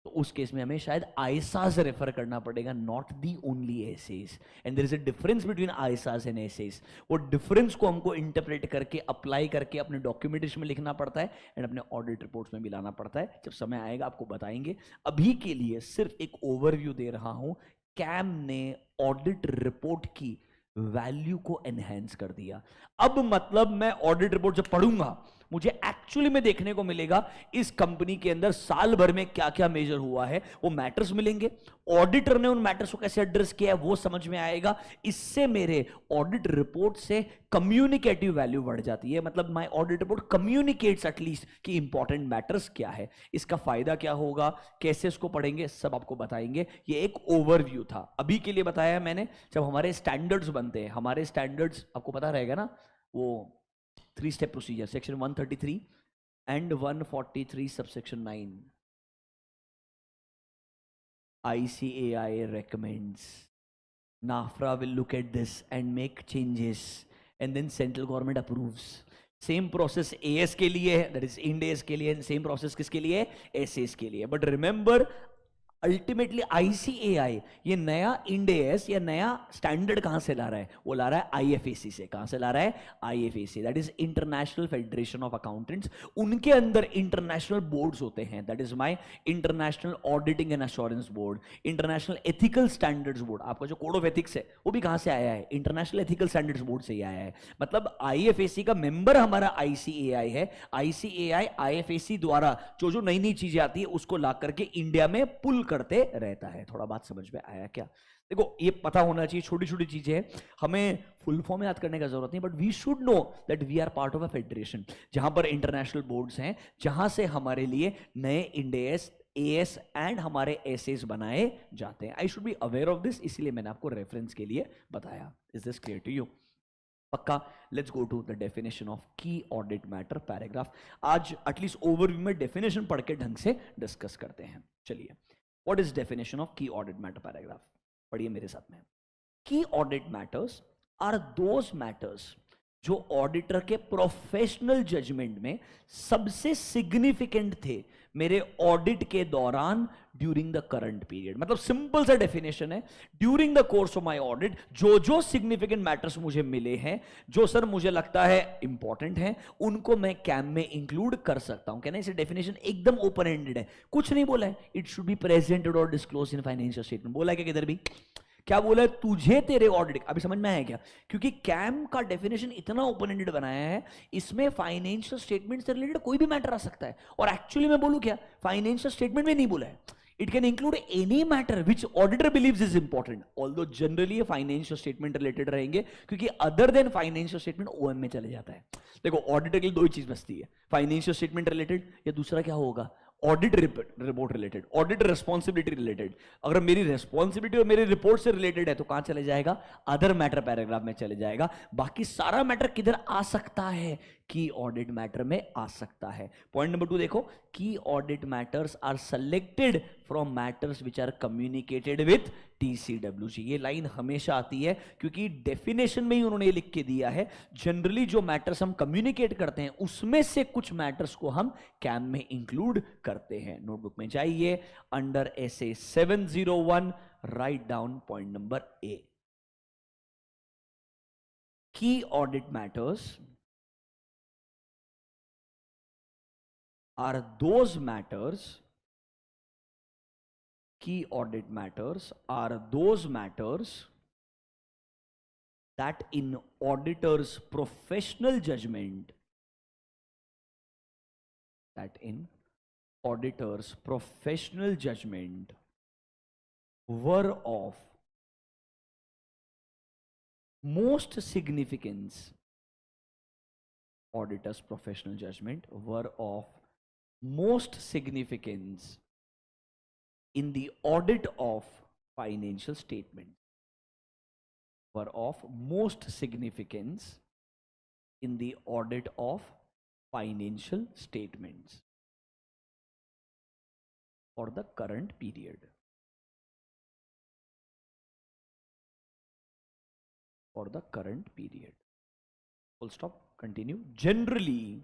तो उस केस में हमें शायद आईसा से रेफर करना पड़ेगा, not the only SAs. And there is a difference between ISAs and SAs. वो difference को हमको इंटरप्रेट करके, अप्लाई करके अपने डॉक्यूमेंटेशन में लिखना पड़ता है एंड अपने ऑडिट रिपोर्ट्स में भी लाना पड़ता है। जब समय आएगा आपको बताएंगे। अभी के लिए सिर्फ एक ओवरव्यू दे रहा हूं। कैम ने ऑडिट रिपोर्ट की वैल्यू को एनहेंस कर दिया। अब मतलब मैं ऑडिट रिपोर्ट जब पढ़ूंगा, मुझे एक्चुअली में देखने को मिलेगा इस कंपनी के अंदर साल भर में क्या क्या मेजर हुआ है, वो मैटर्स मिलेंगे। ऑडिटर ने उन मैटर्स को कैसे एड्रेस किया है वो समझ में आएगा। इससे मेरे ऑडिट रिपोर्ट से कम्युनिकेटिव वैल्यू बढ़ जाती है। मतलब my audit report communicates at least कि इंपॉर्टेंट मैटर्स क्या है, इसका फायदा क्या होगा, कैसे इसको पढ़ेंगे, सब आपको बताएंगे। ये एक ओवरव्यू था, अभी के लिए बताया मैंने। जब हमारे स्टैंडर्ड्स बनते हैं, हमारे स्टैंडर्ड्स आपको पता रहेगा ना, वो 3 step procedure, section 133 and 143 subsection 9, ICAI recommends, NAFRA will look at this and make changes and then central government approves. Same process AS के लिए है, दैट इज इंड AS के लिए, सेम प्रोसेस किसके लिए? SAS के लिए। बट रिमेंबर, अल्टीमेटली ICAI ये नया इंड AS या नया स्टैंडर्ड कहां से ला रहा है? वो ला रहा है IFAC से। कहां से ला रहा है? IFAC, that is international federation of accountants. उनके अंदर इंटरनेशनल बोर्ड्स होते हैं, that is my international auditing and assurance board, international ethical standards board. आपका जो कोड ऑफ एथिक्स है वो भी कहां से आया है? इंटरनेशनल एथिकल स्टैंडर्ड्स बोर्ड से ही आया है। मतलब IFAC का मेंबर हमारा ICAI है। ICAI IFAC द्वारा जो जो नई नई चीजें आती है उसको ला करके इंडिया में पुल करते रहता है। थोड़ा बात समझ में आया क्या? देखो, ये पता होना चाहिए, छोटी छोटी चीजें हैं, हमें फुल फॉर्म याद करने का जरूरत नहीं, but we should know that we are part of a federation जहां पर इंटरनेशनल बोर्ड्स हैं, जहां से हमारे लिए नए इंडेस AS एंड हमारे एसेस बनाए जाते हैं। I should be aware of this, इसलिए मैंने आपको रेफरेंस के लिए बताया। Is this clear to you? पक्का? Let's go to the definition of key audit matter paragraph. आज एटलीस्ट ओवरव्यू में डेफिनेशन पढ़ के ढंग से डिस्कस करते हैं। चलिए, what is definition of key audit matter paragraph? पढ़िए मेरे साथ में। Key audit matters are those matters जो ऑडिटर के प्रोफेशनल जजमेंट में सबसे सिग्निफिकेंट थे मेरे ऑडिट के दौरान ड्यूरिंग द करंट पीरियड। मतलब सिंपल सा डेफिनेशन है, during the course of my audit जो जो सिग्निफिकेंट मैटर्स मुझे मिले हैं, जो सर मुझे लगता है इंपॉर्टेंट है, उनको मैं कैम में इंक्लूड कर सकता हूं। कहना इसे डेफिनेशन एकदम ओपन एंडेड है, कुछ नहीं बोला है इट शुड बी प्रेजेंटेड और डिस्क्लोज इन फाइनेंशियल स्टेटमेंट। बोला है क्या किधर भी? क्या बोला है? तुझे तेरे ऑडिट, अभी समझ में आया क्या? क्योंकि कैम का डेफिनेशन इतना ओपन एंडेड बनाया है, इसमें फाइनेंशियल स्टेटमेंट से रिलेटेड कोई भी मैटर आ सकता है। और एक्चुअली मैं बोलूं क्या, फाइनेंशियल स्टेटमेंट में नहीं बोला है, it can include any matter which auditor believes is important, although generally financial statement related रहेंगे, क्योंकि other than financial statement OM में चले जाता है। देखो, ऑडिटर के लिए दो ही चीज बचती है, फाइनेंशियल स्टेटमेंट रिलेटेड या दूसरा क्या होगा? Audit report related, audit responsibility related. अगर मेरी रिस्पॉन्सिबिलिटी और मेरी रिपोर्ट से रिलेटेड है तो कहां चले जाएगा? अदर मैटर पैराग्राफ में चले जाएगा। बाकी सारा मैटर किधर आ सकता है? की ऑडिट मैटर में आ सकता है। पॉइंट नंबर 2 देखो, key audit matters are selected from matters which are communicated with TCWG। ये लाइन हमेशा आती है क्योंकि डेफिनेशन में ही उन्होंने लिख के दिया है, जनरली जो मैटर्स हम कम्युनिकेट करते हैं उसमें से कुछ मैटर्स को हम कैम में इंक्लूड करते हैं। नोटबुक में जाइए, under SA 701 right down point number A, की audit matters are those matters key audit matters are those matters that in auditor's professional judgment, were of most significance. Auditor's professional judgment were of most significance in the audit of financial statements. Were of most significance in the audit of financial statements for the current period. For the current period. Full stop. Continue. Generally,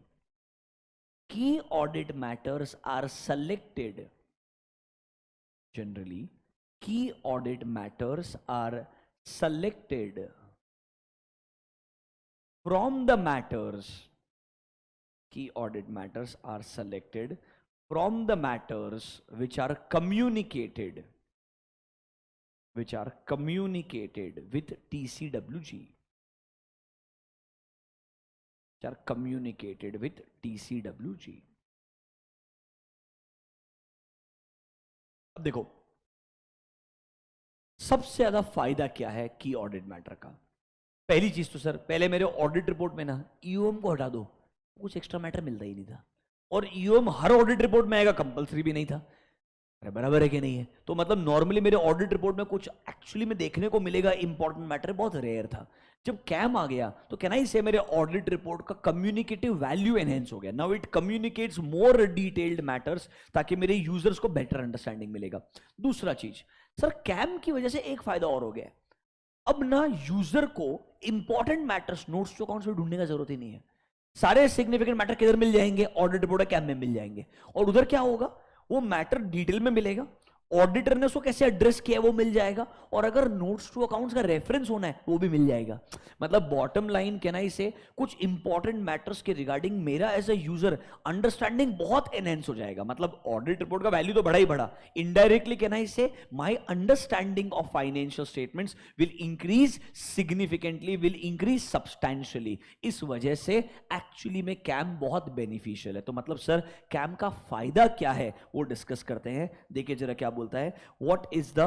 key audit matters are selected. Generally, key audit matters are selected from the matters. Key audit matters are selected from the matters which are communicated with TCWG. Are communicated with TCWG. अब देखो सबसे ज्यादा फायदा क्या है की audit matter का। पहली चीज तो सर पहले मेरे ऑडिट रिपोर्ट में ना ईओएम को हटा दो, कुछ एक्स्ट्रा मैटर मिलता ही नहीं था, और ईओएम हर ऑडिट रिपोर्ट में आएगा कंपलसरी भी नहीं था। अरे बराबर है कि नहीं है? तो मतलब नॉर्मली मेरे ऑडिट रिपोर्ट में कुछ एक्चुअली में देखने को मिलेगा इंपॉर्टेंट मैटर बहुत रेयर था। जब कैम आ गया तो कैन आई से मेरे ऑडिट रिपोर्ट का कम्युनिकेटिव वैल्यू एनहेंस हो गया। Now it communicates more detailed matters ताकि मेरे यूजर्स को बेटर अंडरस्टैंडिंग मिलेगा। दूसरा चीज सर कैम की वजह से एक फायदा और हो गया, अब ना यूजर को important matters notes to accounts में ढूंढने का जरूरत ही नहीं है। सारे सिग्निफिकेंट मैटर किधर मिल जाएंगे? ऑडिट रिपोर्ट कैम में मिल जाएंगे। और उधर क्या होगा, वो मैटर डिटेल में मिलेगा, ऑडिटर ने उसको कैसे एड्रेस किया वो मिल जाएगा, और अगर नोट्स टू अकाउंट्स का रेफरेंस होना है वो भी मिल जाएगा। मतलब बॉटम लाइन कैन आई से कुछ इंपॉर्टेंट मैटर्स के रिगार्डिंग मेरा एज अ यूजर अंडरस्टैंडिंग बहुत एनहेंस हो जाएगा। मतलब ऑडिट रिपोर्ट का वैल्यू तो बढ़ा ही बढ़ा, इनडायरेक्टली कैन आई से my understanding of financial statements will increase significantly, will increase substantially. इस वजह से एक्चुअली में कैम बहुत बेनिफिशियल है। तो मतलब सर कैम का फायदा क्या है वो डिस्कस करते हैं। देखिए जरा क्या बोलता है, what is the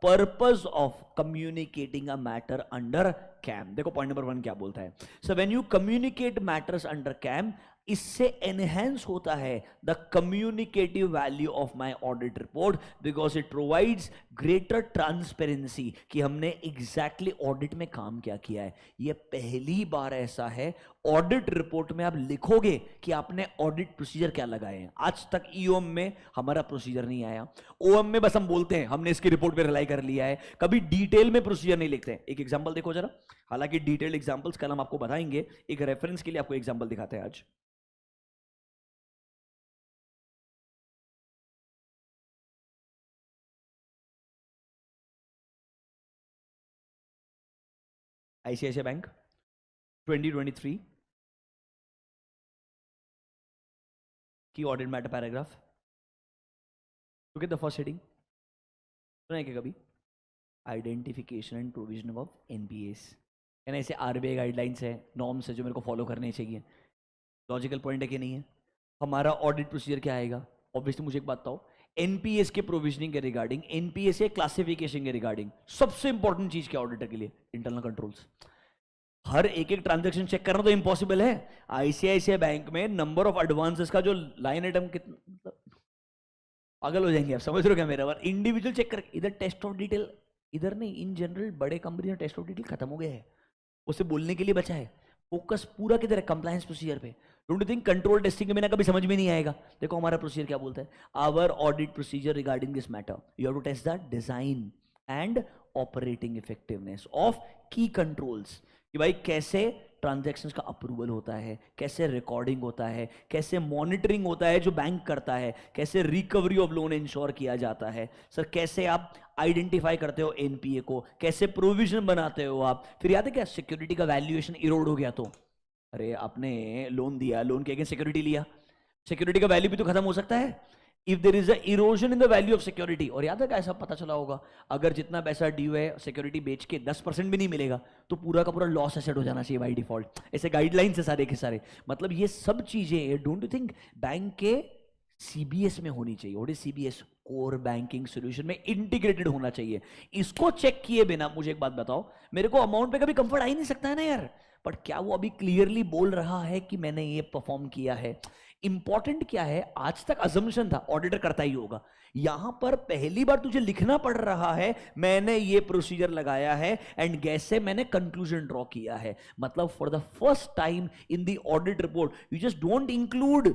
purpose of communicating a matter under KAM. देखो पॉइंट नंबर 1 क्या बोलता है, so when you communicate matters under KAM, इससे एनहेंस होता है the communicative value of my audit report because it provides greater transparency कि हमने exactly audit में काम क्या किया है। ये पहली बार ऐसा है ऑडिट रिपोर्ट में आप लिखोगे कि आपने ऑडिट प्रोसीजर क्या लगाए हैं। आज तक ईओएम में हमारा प्रोसीजर नहीं आया, ओएम में बस हम बोलते हैं हमने इसकी रिपोर्ट पे रिलाई कर लिया है, कभी डिटेल में प्रोसीजर नहीं लिखते हैं। एक एग्जांपल देखो जरा, हालांकि डिटेल्ड एग्जांपल्स कल हम आपको बताएंगे, एक रेफरेंस के लिए आपको एग्जांपल दिखाते हैं आज। ICICI बैंक 2023 की audit matter paragraph, look at the first heading. सुना है क्या कभी? Identification and provision of NPS. यानी ऐसे आरबीआई गाइडलाइंस है, नॉर्म्स है जो मेरे को फॉलो करने चाहिए। लॉजिकल पॉइंट है कि नहीं है? हमारा ऑडिट प्रोसीजर क्या आएगा? ऑब्वियसली मुझे एक बात बताओ, एनपीएस के प्रोविजनिंग के रिगार्डिंग, एनपीएस के क्लासिफिकेशन के रिगार्डिंग सबसे इंपॉर्टेंट चीज क्या ऑडिटर के लिए? Internal controls. हर एक एक ट्रांजैक्शन चेक करना तो इंपॉसिबल है। आईसीआईसीआई बैंक में नंबर ऑफ एडवांसेस का जो लाइन आइटम कितना, मतलब पागल हो जाएंगे आप, समझ रहे हो क्या मेरा बात? इंडिविजुअल चेक कर, इधर टेस्ट ऑफ डिटेल, इधर नहीं, इन जनरल बड़े कंपनी में टेस्ट ऑफ डिटेल खत्म हो गया है, उसे बोलने के लिए बचा है। फोकस पूरा किधर है? कंप्लायंस प्रोसीजर पे। Don't you think control testing के बिना कभी समझ में नहीं आएगा? देखो हमारा प्रोसीजर क्या बोलता है, our audit procedure regarding this matter, you have to test the design and operating effectiveness of key controls, कि भाई कैसे ट्रांजैक्शंस का अप्रूवल होता है, कैसे रिकॉर्डिंग होता है, कैसे मॉनिटरिंग होता है जो बैंक करता है, कैसे रिकवरी ऑफ लोन इंश्योर किया जाता है, सर कैसे आप आइडेंटिफाई करते हो एनपीए को, कैसे प्रोविजन बनाते हो आप। फिर याद है क्या, सिक्योरिटी का वैल्यूएशन इरोड हो गया तो, अरे आपने लोन दिया, लोन के अगेंस्ट सिक्योरिटी लिया, सिक्योरिटी का वैल्यू भी तो खत्म हो सकता है। If there is a erosion in the value of security, और याद है कैसा पता चला होगा, अगर जितना पैसा ड्यू है सिक्योरिटी बेच के 10% भी नहीं मिलेगा तो पूरा का पूरा लॉस एसेट हो जाना चाहिए बाई डिफॉल्ट। ऐसे गाइडलाइंस है सारे के सारे। मतलब ये सब चीजें डोंट यू थिंक बैंक के सीबीएस में होनी चाहिए। What is CBS? Core banking solution में इंटीग्रेटेड होना चाहिए। इसको चेक किए बिना मुझे एक बात बताओ, मेरे को अमाउंट पे कभी कंफर्ट आ ही नहीं सकता है ना यार, बट क्या वो अभी क्लियरली बोल रहा है कि मैंने ये परफॉर्म किया है? इंपॉर्टेंट क्या है, आज तक अजम्पशन था ऑडिटर करता ही होगा, यहां पर पहली बार तुझे लिखना पड़ रहा है मैंने ये प्रोसीजर लगाया है एंड गैस से मैंने कंक्लूजन ड्रॉ किया है। मतलब for the first time in the audit report you just don't include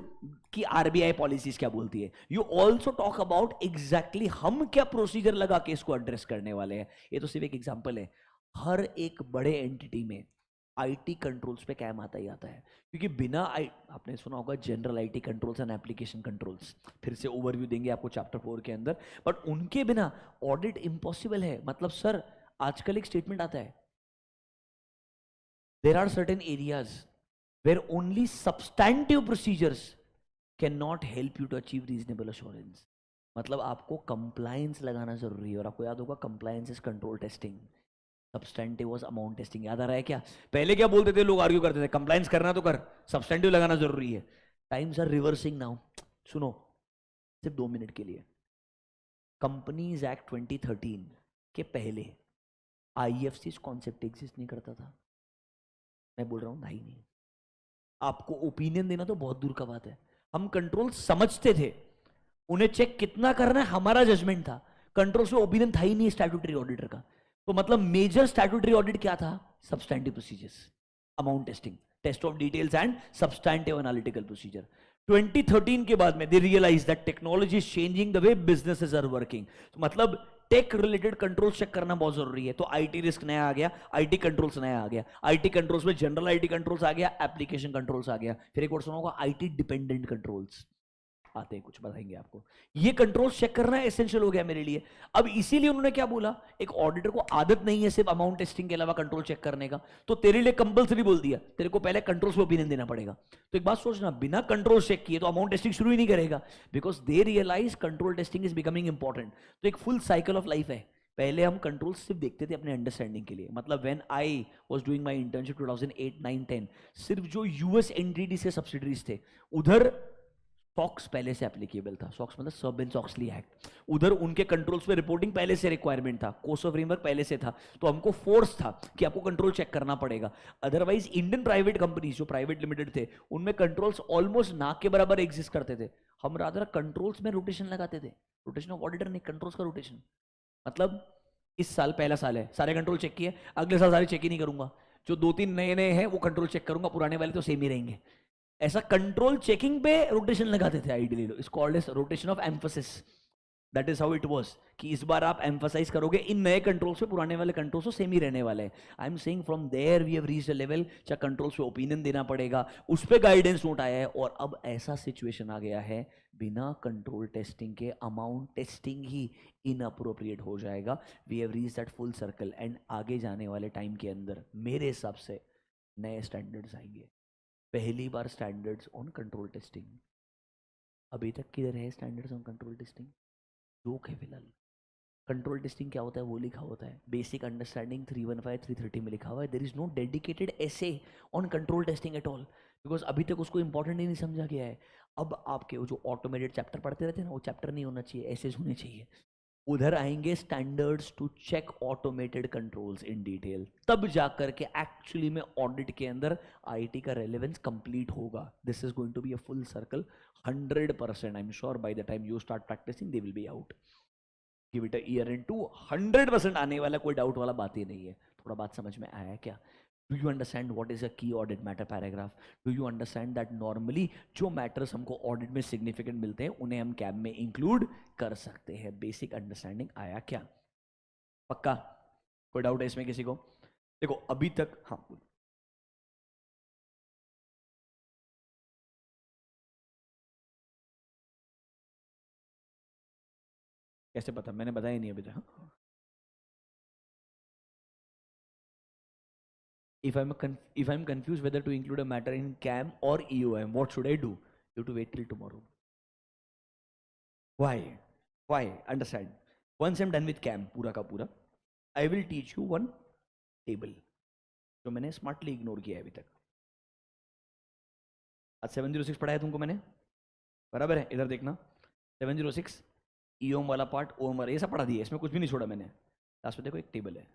कि आरबीआई पॉलिसीज क्या बोलती है, you also talk about exactly हम क्या प्रोसीजर लगा के इसको एड्रेस करने वाले हैं। ये तो सिर्फ एक एग्जाम्पल है। हर एक बड़े एंटिटी में आईटी कंट्रोल्स पे कैम आता ही आता है, क्योंकि बिना आपने सुना होगा general IT controls and application controls, फिर से ओवरव्यू देंगे आपको चैप्टर 4 के अंदर, बट उनके बिना ऑडिट इम्पॉसिबल है। मतलब सर आजकल एक स्टेटमेंट आता है, there are certain areas where only substantive procedures can not help you to achieve reasonable assurance. मतलब आपको कंप्लायंस लगाना जरूरी है, और आपको याद होगा compliance is control testing, substantive was amount testing. याद आ रहा है क्या? पहले क्या बोलते थे लोग, आर्ग्यू करते थे कंप्लायंस करना तो कर, सब्सटेंटिव लगाना जरूरी है। Times are reversing now. सुनो सिर्फ 2 मिनट के लिए, कंपनीज एक्ट 2013 के पहले आईएफसी कॉन्सेप्ट एग्जिस्ट नहीं करता था। मैं बोल रहा हूं नहीं नहीं, आपको ओपिनियन देना तो बहुत दूर का बात है, हम कंट्रोल समझते थे, उन्हें चेक कितना करना है हमारा जजमेंट था, कंट्रोल से ओपिनियन था ही नहीं स्टैट्यूटरी ऑडिटर का। तो मतलब मेजर स्टैट्यूटरी ऑडिट क्या था? Substantive procedures, amount testing, test of details and substantive analytical procedure. 2013 के बाद में they realise that technology is changing the way businesses are working. तो मतलब टेक रिलेटेड कंट्रोल चेक करना बहुत जरूरी है। तो आईटी रिस्क नया आ गया, आईटी कंट्रोल्स नया आ गया, आईटी कंट्रोल्स में जनरल आईटी कंट्रोल्स आ गया, एप्लीकेशन कंट्रोल्स आ गया, फिर एक और सुना होगा आईटी डिपेंडेंट कंट्रोल्स आते हैं, कुछ बताएंगे आपको। ये कंट्रोल चेक करना एसेंशियल हो गया मेरे लिए। अब इसीलिए उन्होंने क्या बोला, एक ऑडिटर को आदत नहीं है सिर्फ अमाउंट टेस्टिंग के अलावा कंट्रोल चेक करने का, तो तेरे लिए कंपलसरी बोल दिया, तेरे को पहले कंट्रोल पे ओपिनियन देना पड़ेगा। तो एक बात सोचना, बिना कंट्रोल चेक किए तो अमाउंट टेस्टिंग शुरू ही नहीं करेगा, because they realize control testing is becoming important. तो एक फुल साइकिल ऑफ लाइफ है। पहले हम कंट्रोल सिर्फ देखते थे अपने अंडरस्टैंडिंग के लिए, मतलब when I was doing my internship 2008 9 10, सिर्फ जो यूएस एनटीटी से सब्सिडरीज थे उधर सॉक्स पहले से एप्लीकेबल था, सॉक्स मतलब सर्बिन ऑक्सली एक्ट, उधर उनके कंट्रोल्स पे रिपोर्टिंग पहले से रिक्वायरमेंट था, कोसो फ्रेमवर्क पहले से था, तो हमको फोर्स था कि आपको कंट्रोल चेक करना पड़ेगा। अदरवाइज इंडियन प्राइवेट कंपनीज जो प्राइवेट लिमिटेड थे उनमें कंट्रोल्स ऑलमोस्ट ना के बराबर एग्जिस्ट करते थे। हम रादर कंट्रोल्स में रोटेशन लगाते थे, रोटेशन ऑफ ऑडिटर नहीं, कंट्रोल्स का रोटेशन। मतलब इस साल पहला साल है, सारे कंट्रोल चेक किए, अगले साल सारे चेक ही नहीं करूंगा, जो 2-3 नए नए हैं वो कंट्रोल चेक करूंगा, पुराने वाले तो सेम ही रहेंगे। ऐसा कंट्रोल चेकिंग पे रोटेशन लगाते थे आइडियली लोग, it's called as rotation of emphasis. That is how it was कि इस बार आप एम्फोसाइज करोगे इन नए कंट्रोल्स पे, पुराने वाले कंट्रोल्स तो सेम ही रहने वाले हैं। I am saying from there we have reached a level जहां कंट्रोल्स पे ओपिनियन देना पड़ेगा, उस पे गाइडेंस नोट आया है, और अब ऐसा सिचुएशन आ गया है बिना कंट्रोल टेस्टिंग के अमाउंट टेस्टिंग ही इनअप्रोप्रिएट हो जाएगा। We have reached that full circle, and आगे जाने वाले टाइम के अंदर मेरे हिसाब से नए स्टैंडर्ड्स आएंगे। पहली बार स्टैंडर्ड्स ऑन कंट्रोल टेस्टिंग, अभी तक किधर है standards on control testing? Joke है फिलहाल। कंट्रोल टेस्टिंग क्या होता है वो लिखा होता है, बेसिक अंडरस्टैंडिंग 315 330 में लिखा हुआ है। There is no dedicated essay on control testing at all, because अभी तक उसको इंपॉर्टेंट ही नहीं समझा गया है। अब आपके वो जो ऑटोमेटेड चैप्टर पढ़ते रहते हैं ना, वो चैप्टर नहीं होना चाहिए, ऐसे होने चाहिए। उधर आएंगे standards to check automated controls in detail, तब जाकर के एक्चुअली में ऑडिट के अंदर आईटी का रेलेवेंस कंप्लीट होगा। This is going to be a full circle 100%। I am sure by the time you start practicing they will be out. Give it a year and two, 100% आने वाला, कोई doubt वाला बात ही नहीं है। थोड़ा बात समझ में आया क्या? Do you understand what is a key audit matter paragraph? Do you understand that normally जो मैटर्स हमको ऑडिट में सिग्निफिकेंट मिलते हैं उन्हें हम कैब में इंक्लूड कर सकते हैं? बेसिक अंडरस्टैंडिंग आया क्या? पक्का? कोई डाउट है इसमें किसी को? देखो अभी तक, हाँ कैसे पता? मैंने बताया नहीं अभी तक। हाँ? if I'm confused whether to include a matter in CAM or EOM, what should I do? You have to wait till tomorrow. Why understand. Once I am done with KAM पूरा का पूरा, I will teach you one table जो मैंने smartly ignore किया है अभी तक. आज 706 पढ़ाया तुमको मैंने, बराबर है. इधर देखना 706 ईओम वाला पार्ट, ओम वाला, ये सब पढ़ा दिया, इसमें कुछ भी नहीं छोड़ा मैंने. लास्ट में देखो एक टेबल है,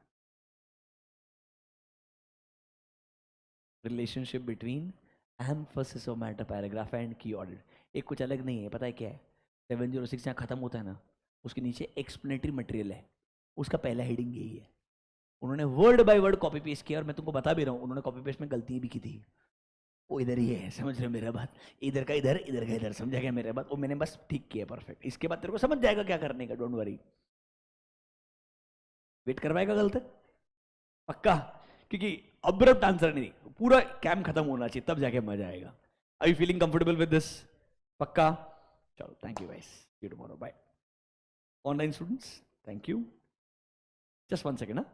relationship between emphasis of matter paragraph and की ऑर्डर. एक कुछ अलग नहीं है, पता है क्या है. 706 यहाँ खत्म होता है ना, उसके नीचे एक्सप्लेनेटरी मटेरियल है, उसका पहला हेडिंग यही है. उन्होंने word by word copy paste किया, और मैं तुमको बता भी रहा हूँ उन्होंने कॉपी पेस्ट में गलती भी की थी. वो इधर ही है, समझ रहे हो मेरा बात. इधर का इधर, इधर का इधर, समझा क्या मेरा बात. वो मैंने बस ठीक किया परफेक्ट. इसके बाद तेरे को समझ जाएगा क्या करने का, डोंट वरी. वेट करवाएगा कल तक पक्का, क्योंकि अब्रप्ट आंसर नहीं, पूरा कैम खत्म होना चाहिए तब जाके मजा आएगा. Are you feeling comfortable with this? पक्का. चलो thank you guys, see you tomorrow, bye. Online students thank you. Just 1 second.